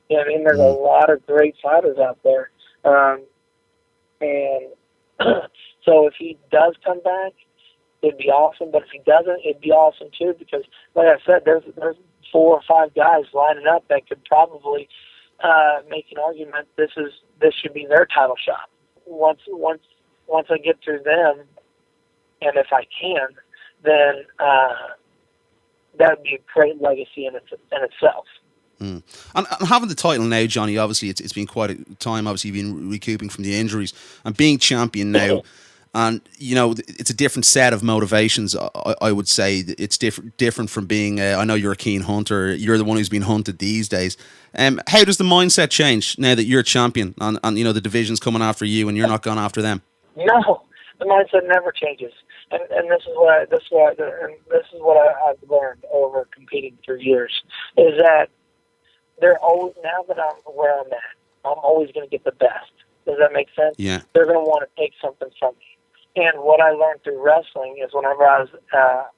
There's a lot of great fighters out there. And so if he does come back, it'd be awesome. But if he doesn't, it'd be awesome too, because, like I said, there's 4 or 5 guys lining up that could probably make an argument this should be their title shot. Once I get through them, and if I can, then that would be a great legacy in itself. And having the title now, Johnny, obviously it's been quite a time. Obviously, you've been recouping from the injuries and being champion now. And it's a different set of motivations. I would say it's different from being. I know you're a keen hunter. You're the one who's been hunted these days. How does the mindset change now that you're champion and the division's coming after you and you're not going after them? No, the mindset never changes. And this is what I've learned over competing for years, is that they're always, now that I'm where I'm at, I'm always going to get the best. Does that make sense? Yeah. They're going to want to take something from me. And what I learned through wrestling is whenever I was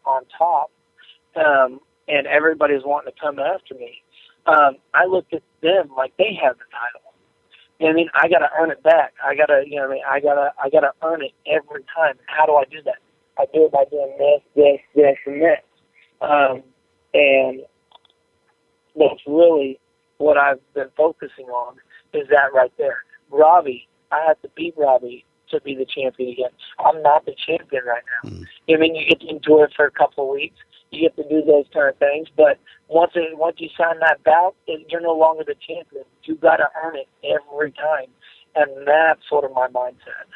on top, and everybody's wanting to come after me, I looked at them like they have the title. I got to earn it back. I got to earn it every time. How do I do that? I do it by doing this, and this. And that's really what I've been focusing on, is that right there. Robbie, I have to beat Robbie to be the champion again. I'm not the champion right now. You get to enjoy it for a couple of weeks. You get to do those kind of things, but once you sign that bout, you're no longer the champion. You got to earn it every time, and that's sort of my mindset.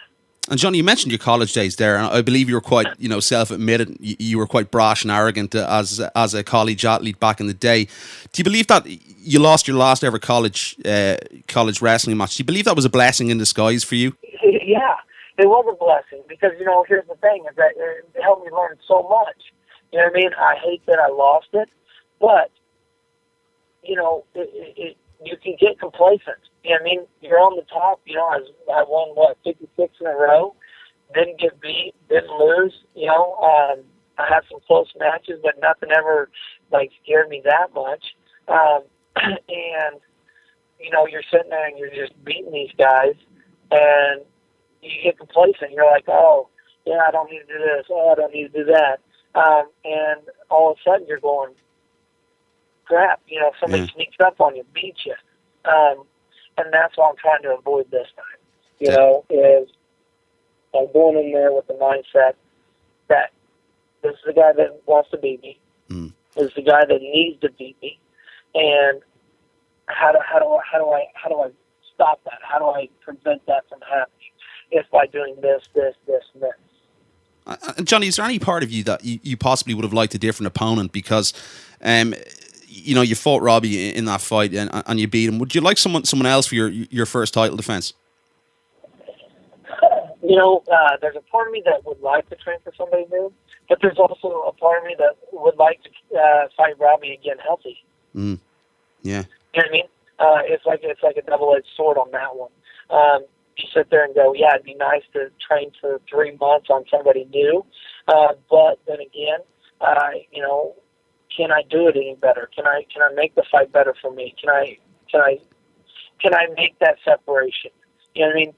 And Johnny, you mentioned your college days there, and I believe you were quite, self-admitted. You were quite brash and arrogant as a college athlete back in the day. Do you believe that you lost your last ever college wrestling match? Do you believe that was a blessing in disguise for you? Yeah, it was a blessing, because here's the thing: is that it helped me learn so much. You know what I mean? I hate that I lost it, but you can get complacent. You know what I mean? You're on the top. I won 56 in a row. Didn't get beat. Didn't lose. I had some close matches, but nothing ever scared me that much. And you're sitting there and you're just beating these guys, and you get complacent. You're like, oh yeah, I don't need to do this. Oh, I don't need to do that. And all of a sudden you're going, crap. Somebody sneaks up on you, beats you. And that's what I'm trying to avoid this time. You know, is I'm going in there with the mindset that this is the guy that wants to beat me. This is the guy that needs to beat me, and how do I stop that? How do I prevent that from happening? If by doing this, and this. And Johnny, is there any part of you that you possibly would have liked a different opponent? Because, you know, you fought Robbie in that fight and you beat him. Would you like someone else for your first title defense? You know, there's a part of me that would like to train for somebody new, but there's also a part of me that would like to fight Robbie again healthy. Yeah. You know what I mean? It's like a double-edged sword on that one. You sit there and go, yeah, it'd be nice to train for 3 months on somebody new, but then again, you know, can I do it any better? Can I make the fight better for me? Can I make that separation? You know what I mean?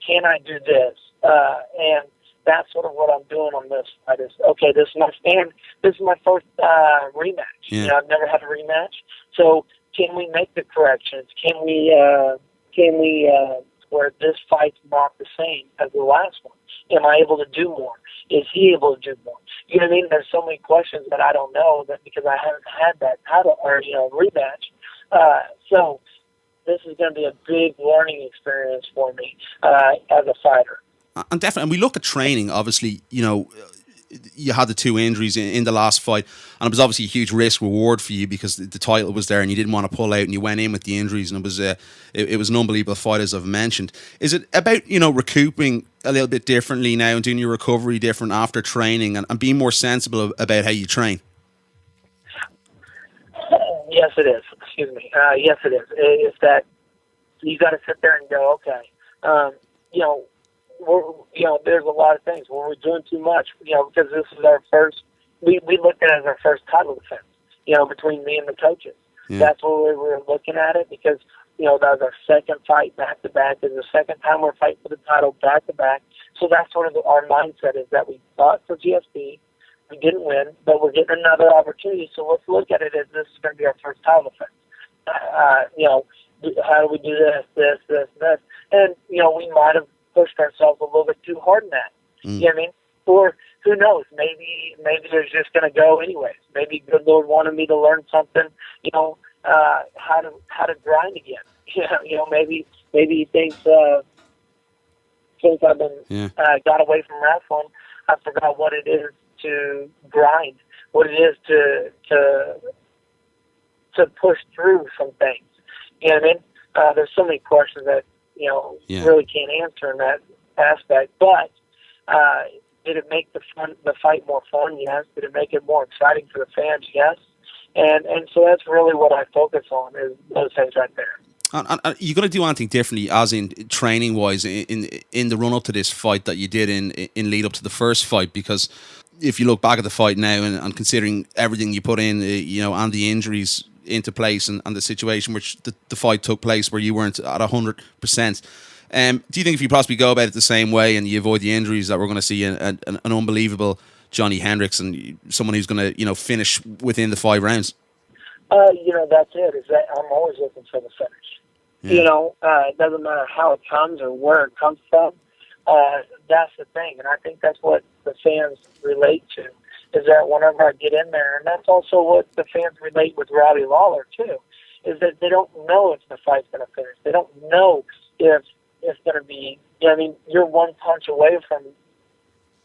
Can I do this? And that's sort of what I'm doing on this fight. Is okay. This is my first rematch. Yeah. You know, I've never had a rematch. So can we make the corrections? Can we where this fight's not the same as the last one? Am I able to do more? Is he able to do more? You know what I mean? There's so many questions that I don't know that because I haven't had that title or rematch. So this is going to be a big learning experience for me as a fighter. And definitely, and we look at training. Obviously, you know, you had the 2 injuries in the last fight, and it was obviously a huge risk reward for you because the title was there and you didn't want to pull out, and you went in with the injuries, and it was an unbelievable fight, as I've mentioned. Is it about, you know, recouping a little bit differently now and doing your recovery different after training and being more sensible about how you train? Yes, it is. Excuse me. Yes, it is. It's that you got to sit there and go, okay, you know. There's a lot of things. Were we doing too much? You know, because this is our first. We looked at it as our first title defense. You know, between me and the coaches. Yeah. That's what we were looking at it because you know that was our second fight back to back. It's the second time we're fighting for the title back to back. So that's sort of our mindset is that we fought for GSP, we didn't win, but we're getting another opportunity. So let's look at it as this is going to be our first title defense. You know, how do we do this, and you know we might have pushed ourselves a little bit too hard in that. You know what I mean? Or who knows? Maybe they're just going to go anyways. Maybe good Lord wanted me to learn something. You know, how to grind again. You know, maybe he thinks since I've been got away from wrestling, I forgot what it is to grind, what it is to push through some things. You know what I mean? There's so many questions that really can't answer in that aspect. But did it make the fight more fun? Yes. Did it make it more exciting for the fans? Yes. And so that's really what I focus on is those things right there. And are you going to do anything differently, as in training wise, in the run up to this fight that you did in lead up to the first fight? Because if you look back at the fight now and considering everything you put in, and the injuries into place and the situation which the fight took place where you weren't at 100%, do you think if you possibly go about it the same way and you avoid the injuries that we're going to see an unbelievable Johny Hendricks and someone who's going to finish within the 5 rounds? That's it. Is that I'm always looking for the finish. Yeah. It doesn't matter how it comes or where it comes from. That's the thing, and I think that's what the fans relate to. Is that whenever I get in there, and that's also what the fans relate with Robbie Lawler too, is that they don't know if the fight's going to finish. They don't know if it's going to be. You're one punch away from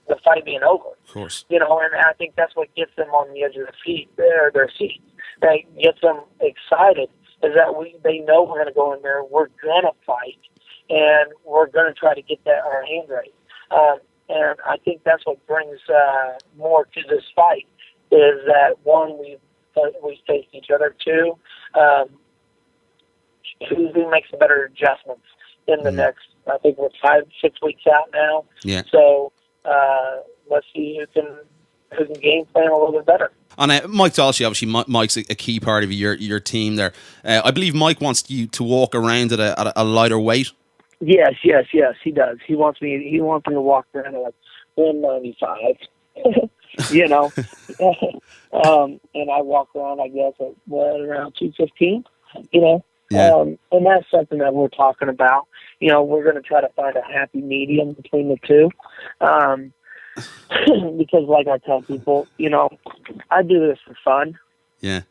the fight being over. Of course. And I think that's what gets them on the edge of their seats. That gets them excited. Is that they know we're going to go in there, we're going to fight, and we're going to try to get our hand raised. And I think that's what brings more to this fight is that, one, we faced each other. Two, who makes the better adjustments in the next, I think we're 5-6 weeks out now. Yeah. So let's see who can game plan a little bit better. And Mike Dolce, obviously, Mike's a key part of your team there. I believe Mike wants you to walk around at a lighter weight. Yes, he does. He wants me to walk around at like 195. And I walk around, I guess, at around 215. Yeah. And that's something that we're talking about. We're going to try to find a happy medium between the two. Because like I tell people, I do this for fun. Yeah.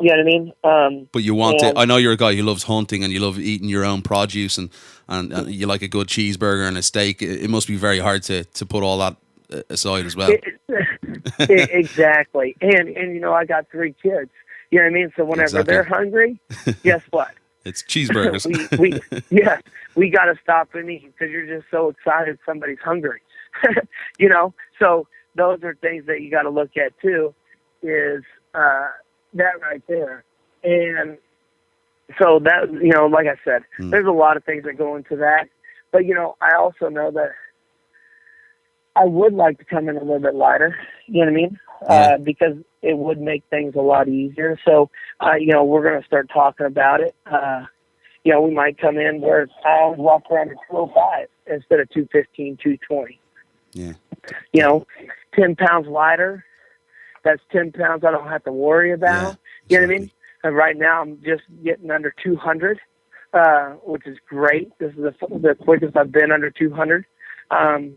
You know what I mean? But you want it. I know you're a guy who loves hunting and you love eating your own produce and you like a good cheeseburger and a steak. It must be very hard to put all that aside as well. Exactly. And I got 3 kids. You know what I mean? So whenever they're hungry, guess what? It's cheeseburgers. we got to stop and eat because you're just so excited somebody's hungry. So those are things that you got to look at too, is that right there. And so that, like I said, there's a lot of things that go into that. But, I also know that I would like to come in a little bit lighter, you know what I mean? Because it would make things a lot easier. So, we're going to start talking about it. We might come in where I'll walk around at 205 instead of 215, 220. Yeah. 10 pounds lighter. That's 10 pounds I don't have to worry about. You know what I mean? And right now I'm just getting under 200, which is great. This is the quickest I've been under 200. And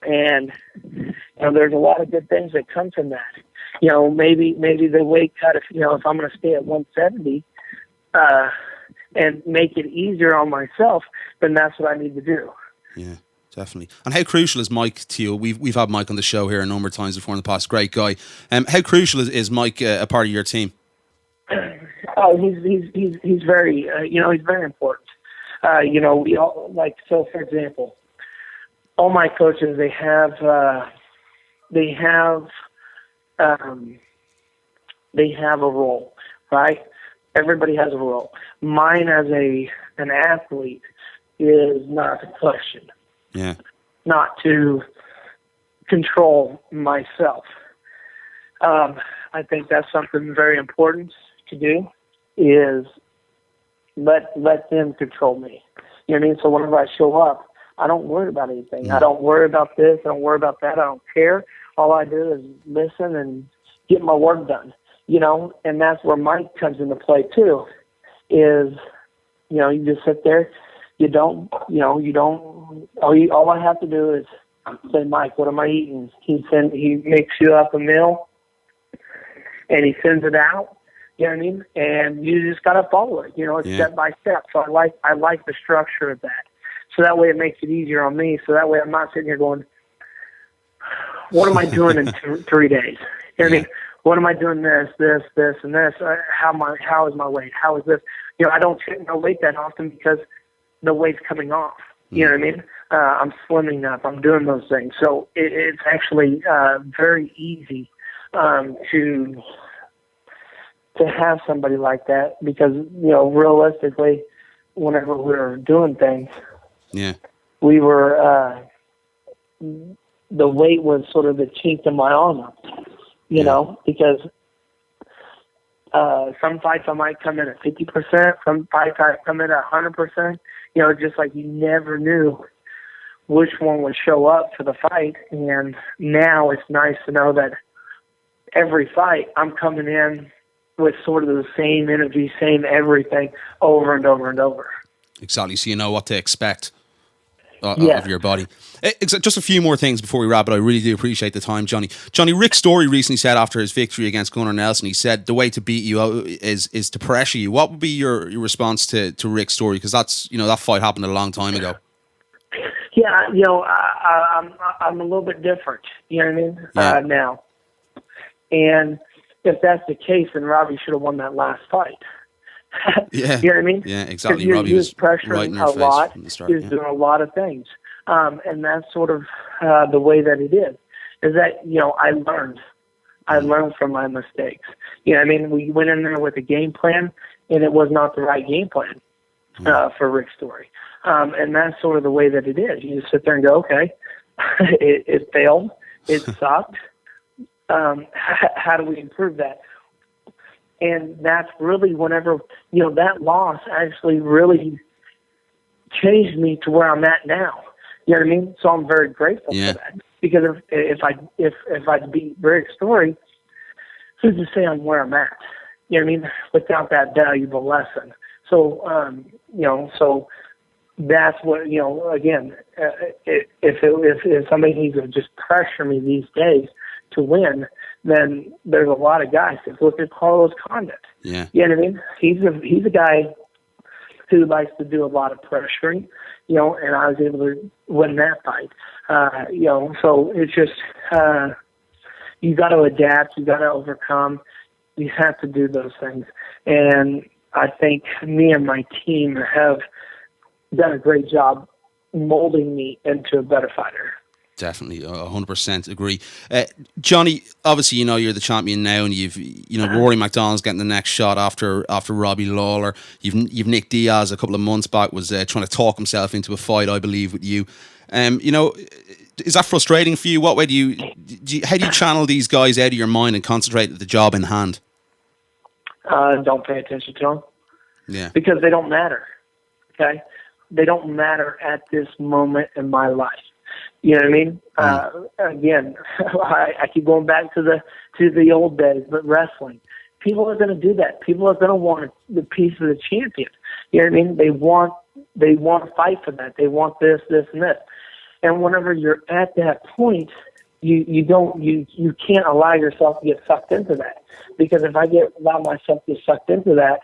there's a lot of good things that come from that. Maybe the weight cut, if I'm going to stay at 170 and make it easier on myself, then that's what I need to do. Yeah. Definitely. And how crucial is Mike to you? We've had Mike on the show here a number of times before in the past. Great guy. How crucial is Mike a part of your team? Oh, he's very he's very important. We all so. For example, all my coaches they have a role, right? Everybody has a role. Mine as an athlete is not a question. Yeah. Not to control myself. I think that's something very important to do, is let them control me. You know what I mean? So whenever I show up, I don't worry about anything. Yeah. I don't worry about this. I don't worry about that. I don't care. All I do is listen and get my work done. And that's where Mike comes into play too, is, you just sit there. All I have to do is say, Mike, what am I eating? He makes you up a meal and he sends it out. You know what I mean? And you just got to follow it. It's step by step. So I like the structure of that. So that way it makes it easier on me. So that way I'm not sitting here going, what am I doing in 3 days? You know what I mean? What am I doing this, and this? How is my weight? How is this? I don't check my weight that often because the weight's coming off. You know what I mean? I'm slimming up. I'm doing those things. So it's actually very easy to have somebody like that because, realistically, whenever we were doing things, we were, the weight was sort of the chink in my armor, because some fights I might come in at 50%, some fights I come in at 100%, just like you never knew which one would show up for the fight. And now it's nice to know that every fight I'm coming in with sort of the same energy, same everything over and over and over. Exactly. So you know what to expect of your body. Just a few more things before we wrap it. I really do appreciate the time, Johnny. Rick Story recently said after his victory against Gunnar Nelson, he said the way to beat you is to pressure you. What would be your response to Rick Story? Because that's that fight happened a long time ago. Yeah, I'm a little bit different. You know what I mean? Now, and if that's the case, then Robbie should have won that last fight. Yeah, you know what I mean? Yeah, exactly. Robbie was pressuring right in a lot. From the start, he was doing a lot of things, and that's sort of the way that it is. Is that I learned from my mistakes. You know what I mean? We went in there with a game plan, and it was not the right game plan for Rick Story. And that's sort of the way that it is. You just sit there and go, okay, it failed, it sucked. How do we improve that? And that's really whenever, that loss actually really changed me to where I'm at now. You know what I mean? So I'm very grateful for that. Because if I beat Rick Story, who's to say I'm where I'm at? You know what I mean? Without that valuable lesson. So that's what, again, if somebody needs to just pressure me these days to win, then there's a lot of guys. Look at Carlos Condit. Yeah. You know what I mean? He's a guy who likes to do a lot of pressuring, and I was able to win that fight. So it's just, you got to adapt, you got to overcome, you have to do those things. And I think me and my team have done a great job molding me into a better fighter. Definitely, 100% agree. Johnny, obviously, you're the champion now, and you've, Rory McDonald's getting the next shot after Robbie Lawler. You've Nate Diaz a couple of months back was trying to talk himself into a fight, I believe, with you. Is that frustrating for you? What way how do you channel these guys out of your mind and concentrate at the job in hand? Don't pay attention to them. Yeah. Because they don't matter. Okay, they don't matter at this moment in my life. You know what I mean? Again, I keep going back to the old days, but wrestling. People are going to do that. People are going to want the piece of the champion. You know what I mean? They want to fight for that. They want this, and this. And whenever you're at that point, you can't allow yourself to get sucked into that. Because if I allow myself to get sucked into that,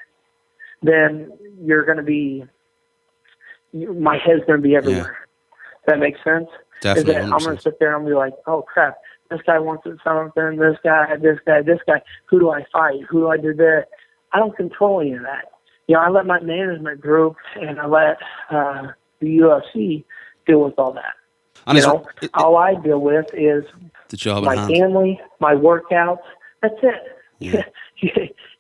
then you're going to be, my head's going to be everywhere. Yeah. Does that make sense? Definitely. I'm going to sit there and be like, oh crap, this guy wants something, this guy, who do I fight? Who do I do this? I don't control any of that. I let my management group and I let the UFC deal with all that. And all I deal with is the job my family, my workouts. That's it. Yeah. You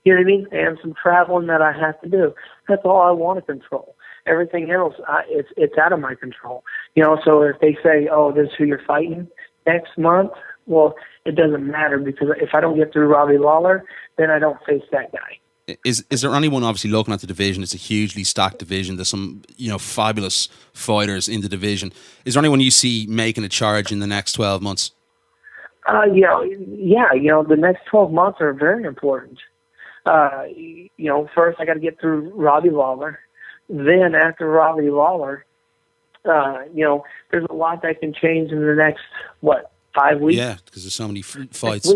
know what I mean? And some traveling that I have to do. That's all I want to control. Everything else, it's out of my control. So if they say, oh, this is who you're fighting next month, well, it doesn't matter, because if I don't get through Robbie Lawler, then I don't face that guy. Is there anyone, obviously looking at the division, it's a hugely stacked division, there's some fabulous fighters in the division. Is there anyone you see making a charge in the next 12 months? The next 12 months are very important. First I got to get through Robbie Lawler. Then after Robbie Lawler, there's a lot that can change in the next, 5 weeks? Yeah, because there's so many fights.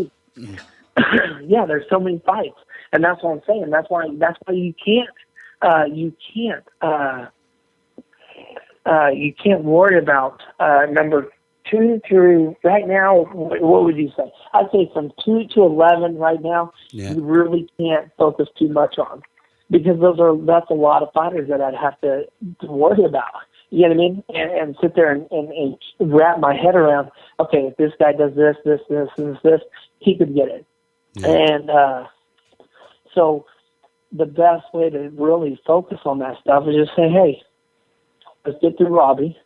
Yeah, there's so many fights. And that's what I'm saying. That's why you can't worry about number 2 through right now. What would you say? I'd say from 2 to 11 right now. Yeah. You really can't focus too much on, because that's a lot of fighters that I'd have to worry about. You know what I mean? And sit there and wrap my head around. Okay, if this guy does this, he could get it. Yeah. And so the best way to really focus on that stuff is just say, hey, let's get through Robbie.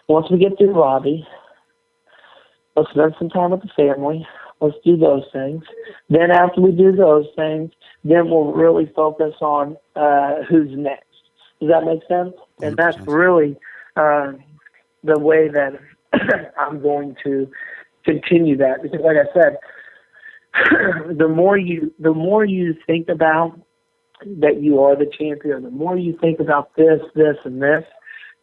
Once we get through Robbie, let's spend some time with the family. Let's do those things. Then after we do those things, then we'll really focus on who's next. Does that make sense? And that's really the way that I'm going to continue that. Because like I said, the more you think about that you are the champion, the more you think about this, and this,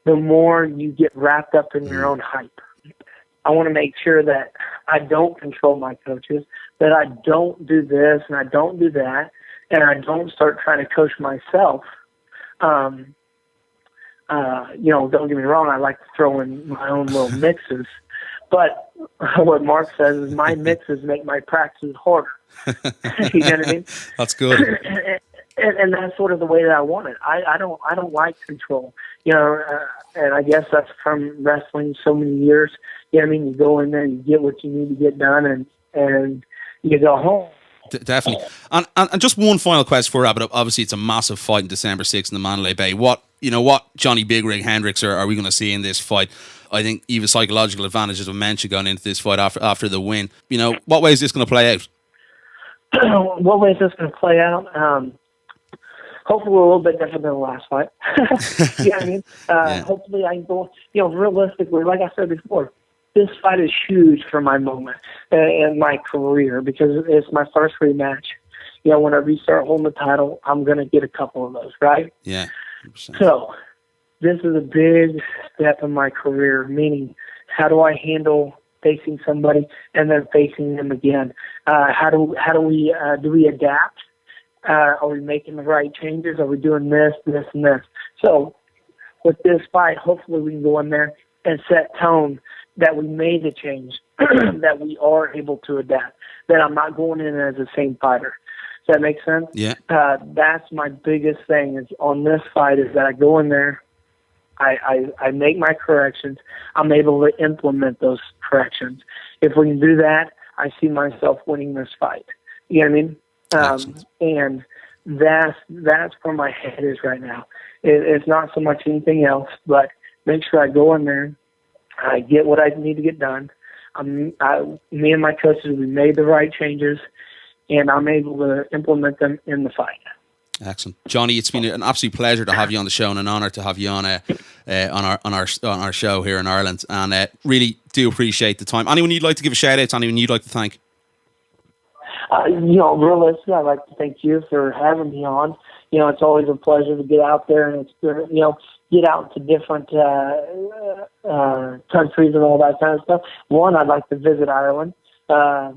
the more you get wrapped up in your own hype. I want to make sure that I don't control my coaches, that I don't do this and I don't do that, and I don't start trying to coach myself. Don't get me wrong, I like to throw in my own little mixes, but what Mark says is my mixes make my practices harder. You know what I mean? That's good. And that's sort of the way that I want it. I don't like control, and I guess that's from wrestling so many years. You know what I mean? You go in there, you get what you need to get done, and you go home. Definitely. And just one final question before we wrap it up. Obviously, it's a massive fight in December 6th in the Mandalay Bay. What Johnny Big Rig Hendricks are we going to see in this fight? I think even psychological advantages of mentioned going into this fight after the win. What way is this going to play out? What way is this going to play out? Hopefully a little bit different than the last fight. You know what I mean? Hopefully I can go, realistically, like I said before, this fight is huge for my moment in my career, because it's my first rematch. whenever you start holding the title, I'm going to get a couple of those, right? Yeah. 100%. So this is a big step in my career, meaning how do I handle facing somebody and then facing them again? How do we adapt? Are we making the right changes? Are we doing this, this, and this? So with this fight, hopefully we can go in there and set tone that we made the change, that we are able to adapt, that I'm not going in as the same fighter. Does that make sense? Yeah. That's my biggest thing is on this fight is that I go in there, I make my corrections, I'm able to implement those corrections. If we can do that, I see myself winning this fight. You know what I mean? And that's where my head is right now. It's not so much anything else, but make sure I go in there, I get what I need to get done. Me and my coaches, we made the right changes, and I'm able to implement them in the fight. Excellent, Johnny. It's been an absolute pleasure to have you on the show, and an honour to have you on our show here in Ireland. And really do appreciate the time. Anyone you'd like to give a shout out to? Anyone you'd like to thank? Realistically, I'd like to thank you for having me on. It's always a pleasure to get out there and get out to different countries and all that kind of stuff. One, I'd like to visit Ireland. I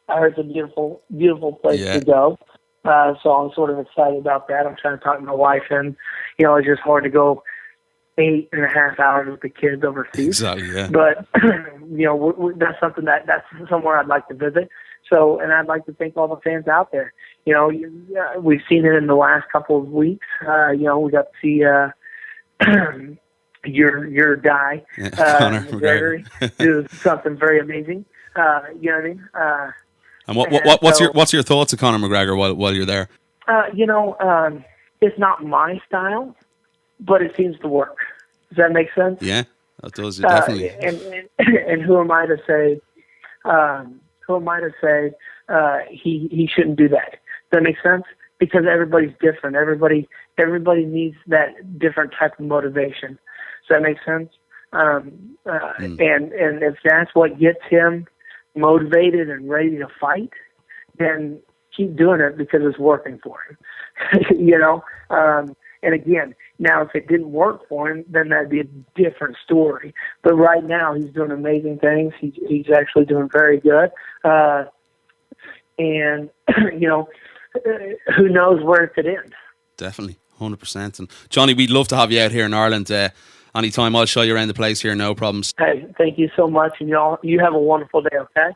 heard it's a beautiful, beautiful place to go. So I'm sort of excited about that. I'm trying to talk to my wife, and it's just hard to go 8.5 hours with the kids overseas. Exactly, yeah. But that's something that's somewhere I'd like to visit. So, and I'd like to thank all the fans out there. We've seen it in the last couple of weeks. We got to see your guy, Conor McGregor, do something very amazing. You know what I mean? And what's your thoughts of Conor McGregor while you're there? It's not my style, but it seems to work. Does that make sense? Yeah, that does. Definitely. And who am I to say? He shouldn't do that? Does that make sense? Because everybody's different. Everybody needs that different type of motivation. Does that make sense? And if that's what gets him motivated and ready to fight, then keep doing it because it's working for him. And again, now if it didn't work for him, then that'd be a different story. But right now, he's doing amazing things. He's actually doing very good. And who knows where it could end? Definitely, 100%. And Johnny, we'd love to have you out here in Ireland. Anytime, I'll show you around the place here, no problems. Hey, thank you so much, and you have a wonderful day, okay?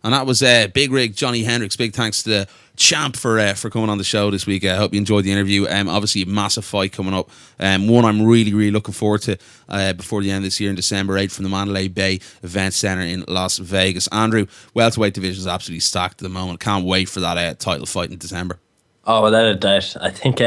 And that was Big Rig Johny Hendricks. Big thanks to the champ for coming on the show this week. I hope you enjoyed the interview. Obviously, a massive fight coming up. One I'm really, really looking forward to before the end of this year in December 8th from the Mandalay Bay Event Center in Las Vegas. Andrew, welterweight division is absolutely stacked at the moment. Can't wait for that title fight in December. Oh, without a doubt. I think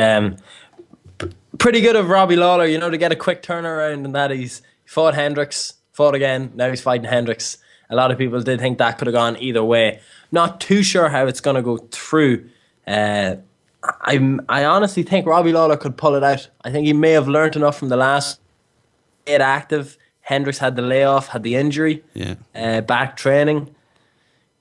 pretty good of Robbie Lawler, to get a quick turnaround, and that he fought Hendricks, fought again, now he's fighting Hendricks. A lot of people did think that could have gone either way. Not too sure how it's going to go through. I honestly think Robbie Lawler could pull it out. I think he may have learnt enough from the last get active. Hendricks had the layoff, had the injury, back training.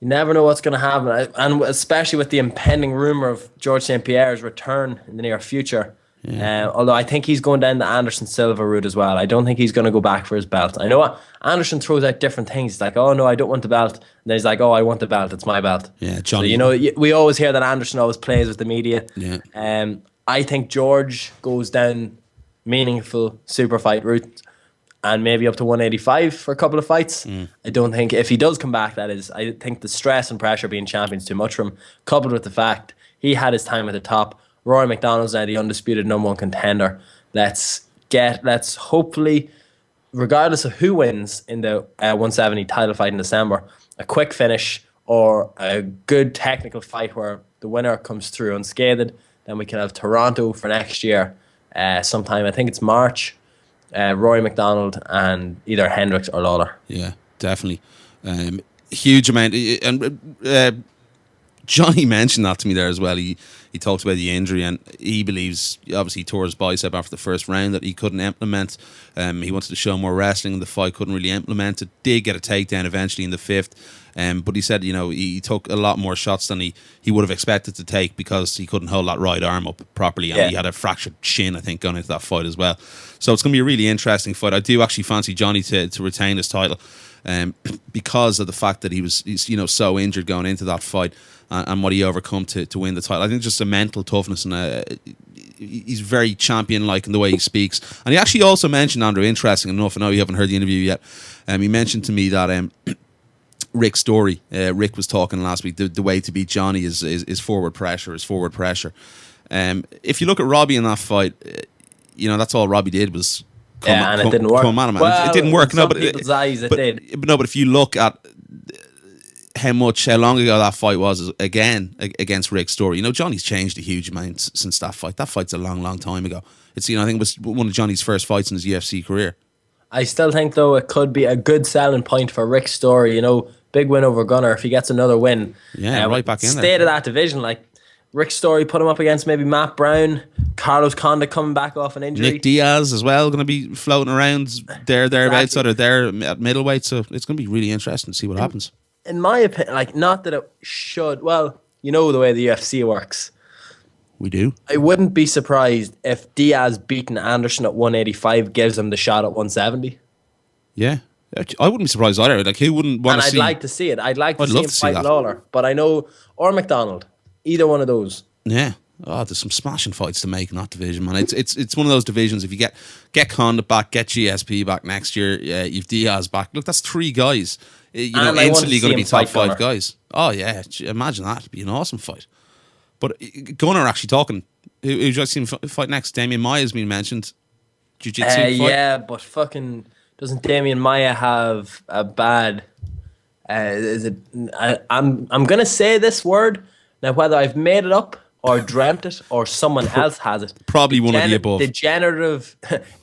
You never know what's going to happen, and especially with the impending rumour of George St. Pierre's return in the near future. Yeah. Although I think he's going down the Anderson Silva route as well. I don't think he's going to go back for his belt. I know what Anderson throws out different things. He's like, oh no, I don't want the belt. And then he's like, oh, I want the belt. It's my belt. Yeah, Johnny. So, we always hear that Anderson always plays with the media. Yeah. I think George goes down meaningful super fight route and maybe up to 185 for a couple of fights. I don't think, if he does come back, that is, I think the stress and pressure being champion is too much for him, coupled with the fact he had his time at the top. Rory McDonald's now the undisputed number one contender. Let's hopefully, regardless of who wins in the 170 title fight in December, a quick finish or a good technical fight where the winner comes through unscathed. Then we can have Toronto for next year sometime. I think it's March. Rory McDonald and either Hendricks or Lawler. Yeah, definitely. Huge amount. And Johnny mentioned that to me there as well. He talked about the injury, and he believes, obviously he tore his bicep after the first round, that he couldn't implement. He wanted to show more wrestling in the fight, couldn't really implement it. Did get a takedown eventually in the fifth, but he said, he took a lot more shots than he would have expected to take because he couldn't hold that right arm up properly, and he had a fractured shin, I think, going into that fight as well. So it's going to be a really interesting fight. I do actually fancy Johnny to retain his title, because of the fact that he's so injured going into that fight, and what he overcome to win the title. I think just a mental toughness, and he's very champion-like in the way he speaks. And he actually also mentioned, Andrew, interesting enough, I know you haven't heard the interview yet, he mentioned to me that Rick's story, Rick was talking last week, the way to beat Johnny is forward pressure, if you look at Robbie in that fight, that's all Robbie did was it didn't work. It didn't work. No, but people's eyes, it did. But if you look at how long ago that fight was again against Rick Story, Johnny's changed a huge amount since that fight. That fight's a long time ago. It's I think it was one of Johnny's first fights in his UFC career. I still think though it could be a good selling point for Rick Story. Big win over Gunnar. If he gets another win, right back in there. State of that division, like Rick Story put him up against maybe Matt Brown, Carlos Condit coming back off an injury. Nate Diaz as well, going to be floating around thereabouts, or there at middleweight. So it's going to be really interesting to see what happens. In my opinion, not that it should. Well, the way the UFC works. We do. I wouldn't be surprised if Diaz beating Anderson at 185 gives him the shot at 170. Yeah. I wouldn't be surprised either. Like, who wouldn't want to see? And I'd like to see it. I'd like to see him fight Lawler. But I know, or McDonald. Either one of those. Yeah. Oh, there's some smashing fights to make in that division, man. It's one of those divisions. If you get Condit back, get GSP back next year, you've Diaz back. Look, that's 3 guys. Instantly going to be top 5 guys. Oh yeah, imagine that. It'd be an awesome fight. But Gunnar actually talking. Who'd you seen fight next? Damian Maia's been mentioned. Jiu-jitsu fight. Yeah, but fucking doesn't Damian Maia have a bad? I'm gonna say this word now, whether I've made it up or dreamt it or someone else has it. Probably one of the above. Degenerative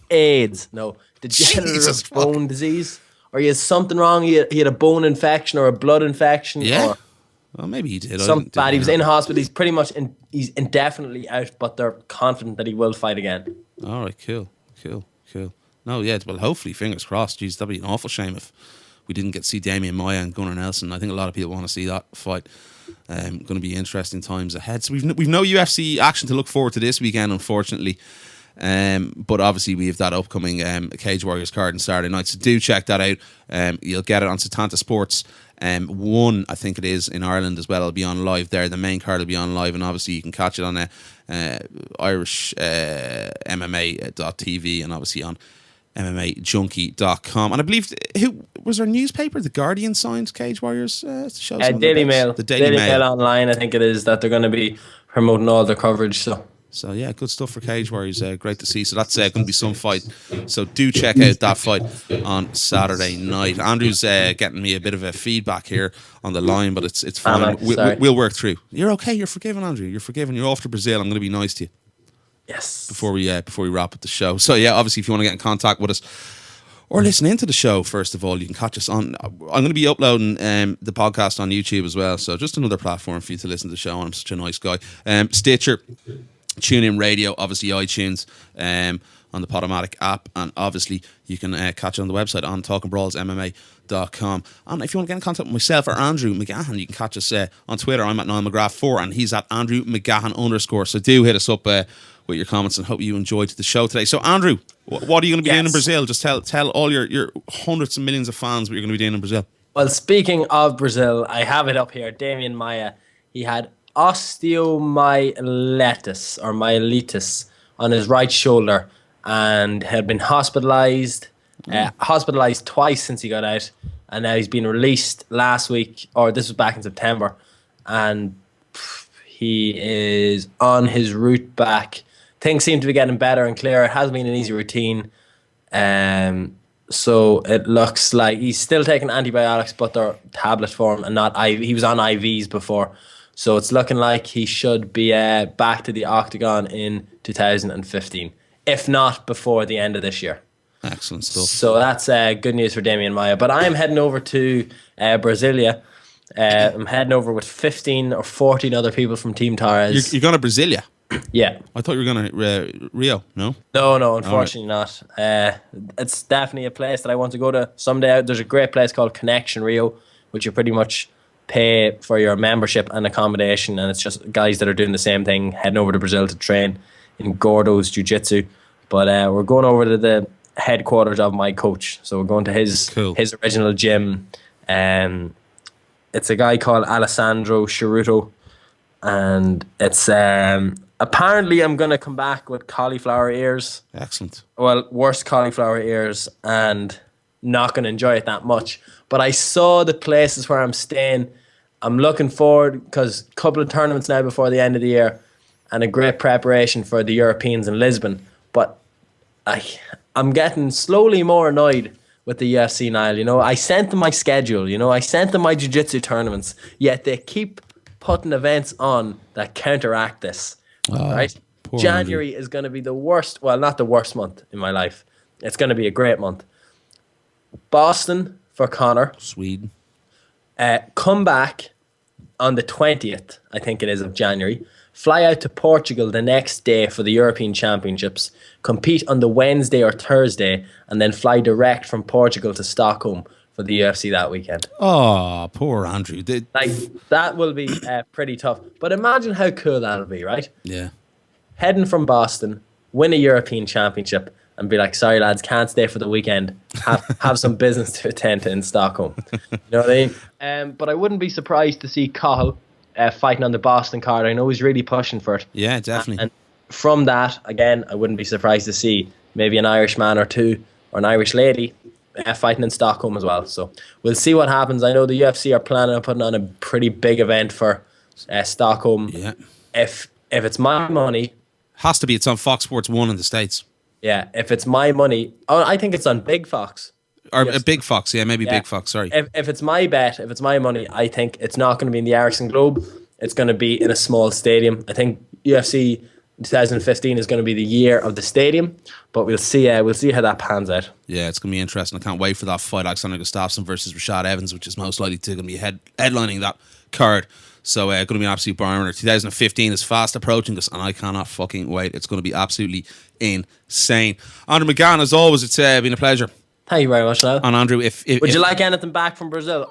AIDS. No, degenerative bone disease. Or he has something wrong. He had a bone infection or a blood infection. Yeah. Well, maybe he did. Something bad. He was in hospital. He's pretty much he's indefinitely out, but they're confident that he will fight again. All right, cool. No, yeah, well, hopefully, fingers crossed. Jeez, that'd be an awful shame if we didn't get to see Damian Maia and Gunnar Nelson. I think a lot of people want to see that fight. Going to be interesting times ahead. So we've no UFC action to look forward to this weekend, unfortunately. But obviously we have that upcoming Cage Warriors card on Saturday night, so do check that out. You'll get it on Setanta Sports 1, I think it is, in Ireland as well. It'll be on live there. The main card will be on live, and obviously you can catch it on Irish MMA.tv and obviously on MMAjunkie.com. And I believe, who was our newspaper? The Guardian signed Cage Warriors shows. Daily Mail. The Daily Mail online, I think it is, that they're going to be promoting all their coverage. So yeah, good stuff for Cage Warriors. Great to see. So that's going to be some fight. So do check out that fight on Saturday night. Andrew's getting me a bit of a feedback here on the line, but it's fine. We'll work through. You're okay. You're forgiven, Andrew. You're forgiven. You're off to Brazil. I'm going to be nice to you. Yes. Before we wrap up the show. So yeah, obviously if you want to get in contact with us or listen into the show, first of all, you can catch us on. I'm going to be uploading the podcast on YouTube as well. So just another platform for you to listen to the show on. I'm such a nice guy. Stitcher, TuneIn Radio, obviously iTunes, on the Podomatic app, and obviously you can catch it on the website on talkingbrawlsmma.com. And if you want to get in contact with myself or Andrew McGahon, you can catch us on Twitter. I'm at Niall McGrath 4 and he's at Andrew McGahon _. So do hit us up with your comments, and hope you enjoyed the show today. So Andrew, what are you going to be doing in Brazil? Just tell all your hundreds of millions of fans what you're going to be doing in Brazil. Well, speaking of Brazil, I have it up here. Damian Maia, he had osteomyelitis on his right shoulder and had been hospitalized twice since he got out, and now he's been released last week, or this was back in September, and he is on his route back. Things seem to be getting better and clearer. It hasn't been an easy routine, so it looks like he's still taking antibiotics, but they're tablet form and not IV. He was on IVs before. So it's looking like he should be back to the octagon in 2015, if not before the end of this year. Excellent stuff. So that's good news for Damian Maia. But I'm heading over to Brasilia I'm heading over with 15 or 14 other people from Team Torres. You're going to Brasilia? Yeah. I thought you were going to Rio, no? No, unfortunately not. It's definitely a place that I want to go to someday. There's a great place called Connection Rio, which you pretty much pay for your membership and accommodation, and it's just guys that are doing the same thing, heading over to Brazil to train in Gordo's Jiu-Jitsu. But we're going over to the headquarters of my coach, so we're going to his original gym. It's a guy called Alessandro Charuto, and it's apparently I'm going to come back with cauliflower ears. Excellent. Well, worse cauliflower ears, and not going to enjoy it that much. But I saw the places where I'm staying. I'm looking forward, because a couple of tournaments now before the end of the year, and a great preparation for the Europeans in Lisbon. But I'm getting slowly more annoyed with the UFC, Niall. You know, I sent them my schedule. You know, I sent them my jiu-jitsu tournaments, yet they keep putting events on that counteract this. Right? January Andrew is going to be the worst. Well, not the worst month in my life. It's going to be a great month. Boston for Conor. Sweden. Come back on the 20th, I think it is, of January. Fly out to Portugal the next day for the European Championships. Compete on the Wednesday or Thursday, and then fly direct from Portugal to Stockholm for the UFC that weekend. Oh, poor Andrew. That will be pretty tough. But imagine how cool that'll be, right? Yeah. Heading from Boston, win a European Championship, and be like, sorry lads, can't stay for the weekend. Have some business to attend to in Stockholm. You know what I mean? But I wouldn't be surprised to see Cahill fighting on the Boston card. I know he's really pushing for it. Yeah, definitely. And from that, again, I wouldn't be surprised to see maybe an Irishman or two, or an Irish lady, fighting in Stockholm as well. So we'll see what happens. I know the UFC are planning on putting on a pretty big event for Stockholm. Yeah. If it's my money... Has to be. It's on Fox Sports 1 in the States. Yeah, if it's my money... Oh, I think it's on Big Fox. Or Big Fox, yeah, maybe Big Fox, sorry. If it's my bet, if it's my money, I think it's not going to be in the Ericsson Globe. It's going to be in a small stadium. I think UFC 2015 is going to be the year of the stadium, but we'll see how that pans out. Yeah, it's going to be interesting. I can't wait for that fight, Alexander Gustafsson versus Rashad Evans, which is most likely to be headlining that card. So going to be an absolute barn. 2015 is fast approaching us, and I cannot fucking wait. It's going to be absolutely insane. Andrew McGahon, as always, it's been a pleasure. Thank you very much, Niall. And Andrew, would you like anything back from Brazil?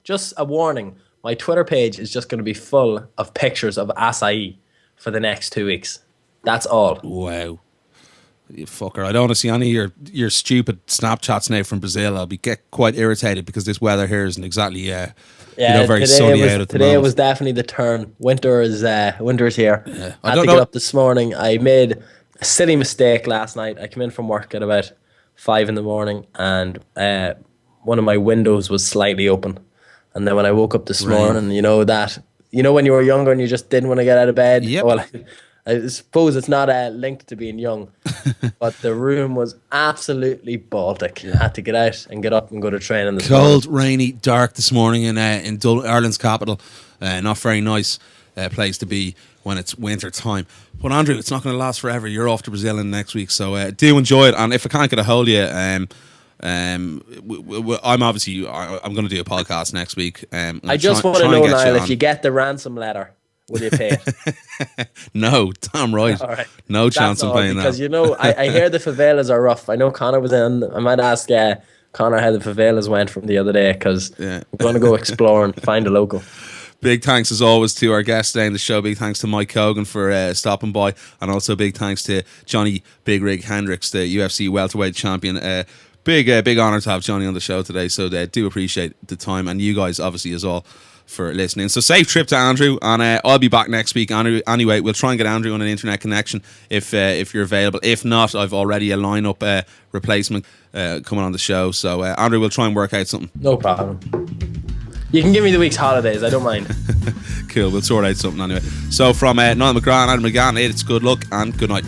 Just a warning. My Twitter page is just going to be full of pictures of acai for the next 2 weeks. That's all. Wow. You fucker. I don't want to see any of your stupid Snapchats now from Brazil. I'll get quite irritated because this weather here isn't exactly very sunny out at the moment. Today was definitely the turn. Winter is here. Yeah. I had to get up this morning. I made a silly mistake last night. I came in from work at about 5 a.m, and one of my windows was slightly open. And then when I woke up this morning, you know when you were younger and you just didn't want to get out of bed? Yep. Well, I suppose it's not linked to being young, but the room was absolutely Baltic. I had to get out and get up and go to training this morning. Cold, rainy, dark this morning in Ireland's capital. Not very nice place to be when it's winter time. But Andrew, it's not going to last forever. You're off to Brazil in next week, so do enjoy it. And if I can't get a hold of you, I'm going to do a podcast next week. I just want to know, Niall, if you get the ransom letter, will you pay it? No, damn right. All right. No chance I'm paying because, that. I hear the favelas are rough. I know Conor was in. I might ask Conor how the favelas went from the other day, because I'm going to go explore and find a local. Big thanks as always to our guest today on the show. Big thanks to Mike Kogan for stopping by, and also big thanks to Johny Big Rig Hendricks, the UFC welterweight champion. Big honour to have Johnny on the show today, so do appreciate the time, and you guys obviously as all for listening. So safe trip to Andrew, and I'll be back next week. Andrew, anyway, we'll try and get Andrew on an internet connection if you're available. If not, I've already a lineup replacement coming on the show. So Andrew, we'll try and work out something. No problem. You can give me the week's holidays, I don't mind. Cool, we'll sort out something anyway. So from Niall McGrath Andrew McGahon, it's good luck and good night.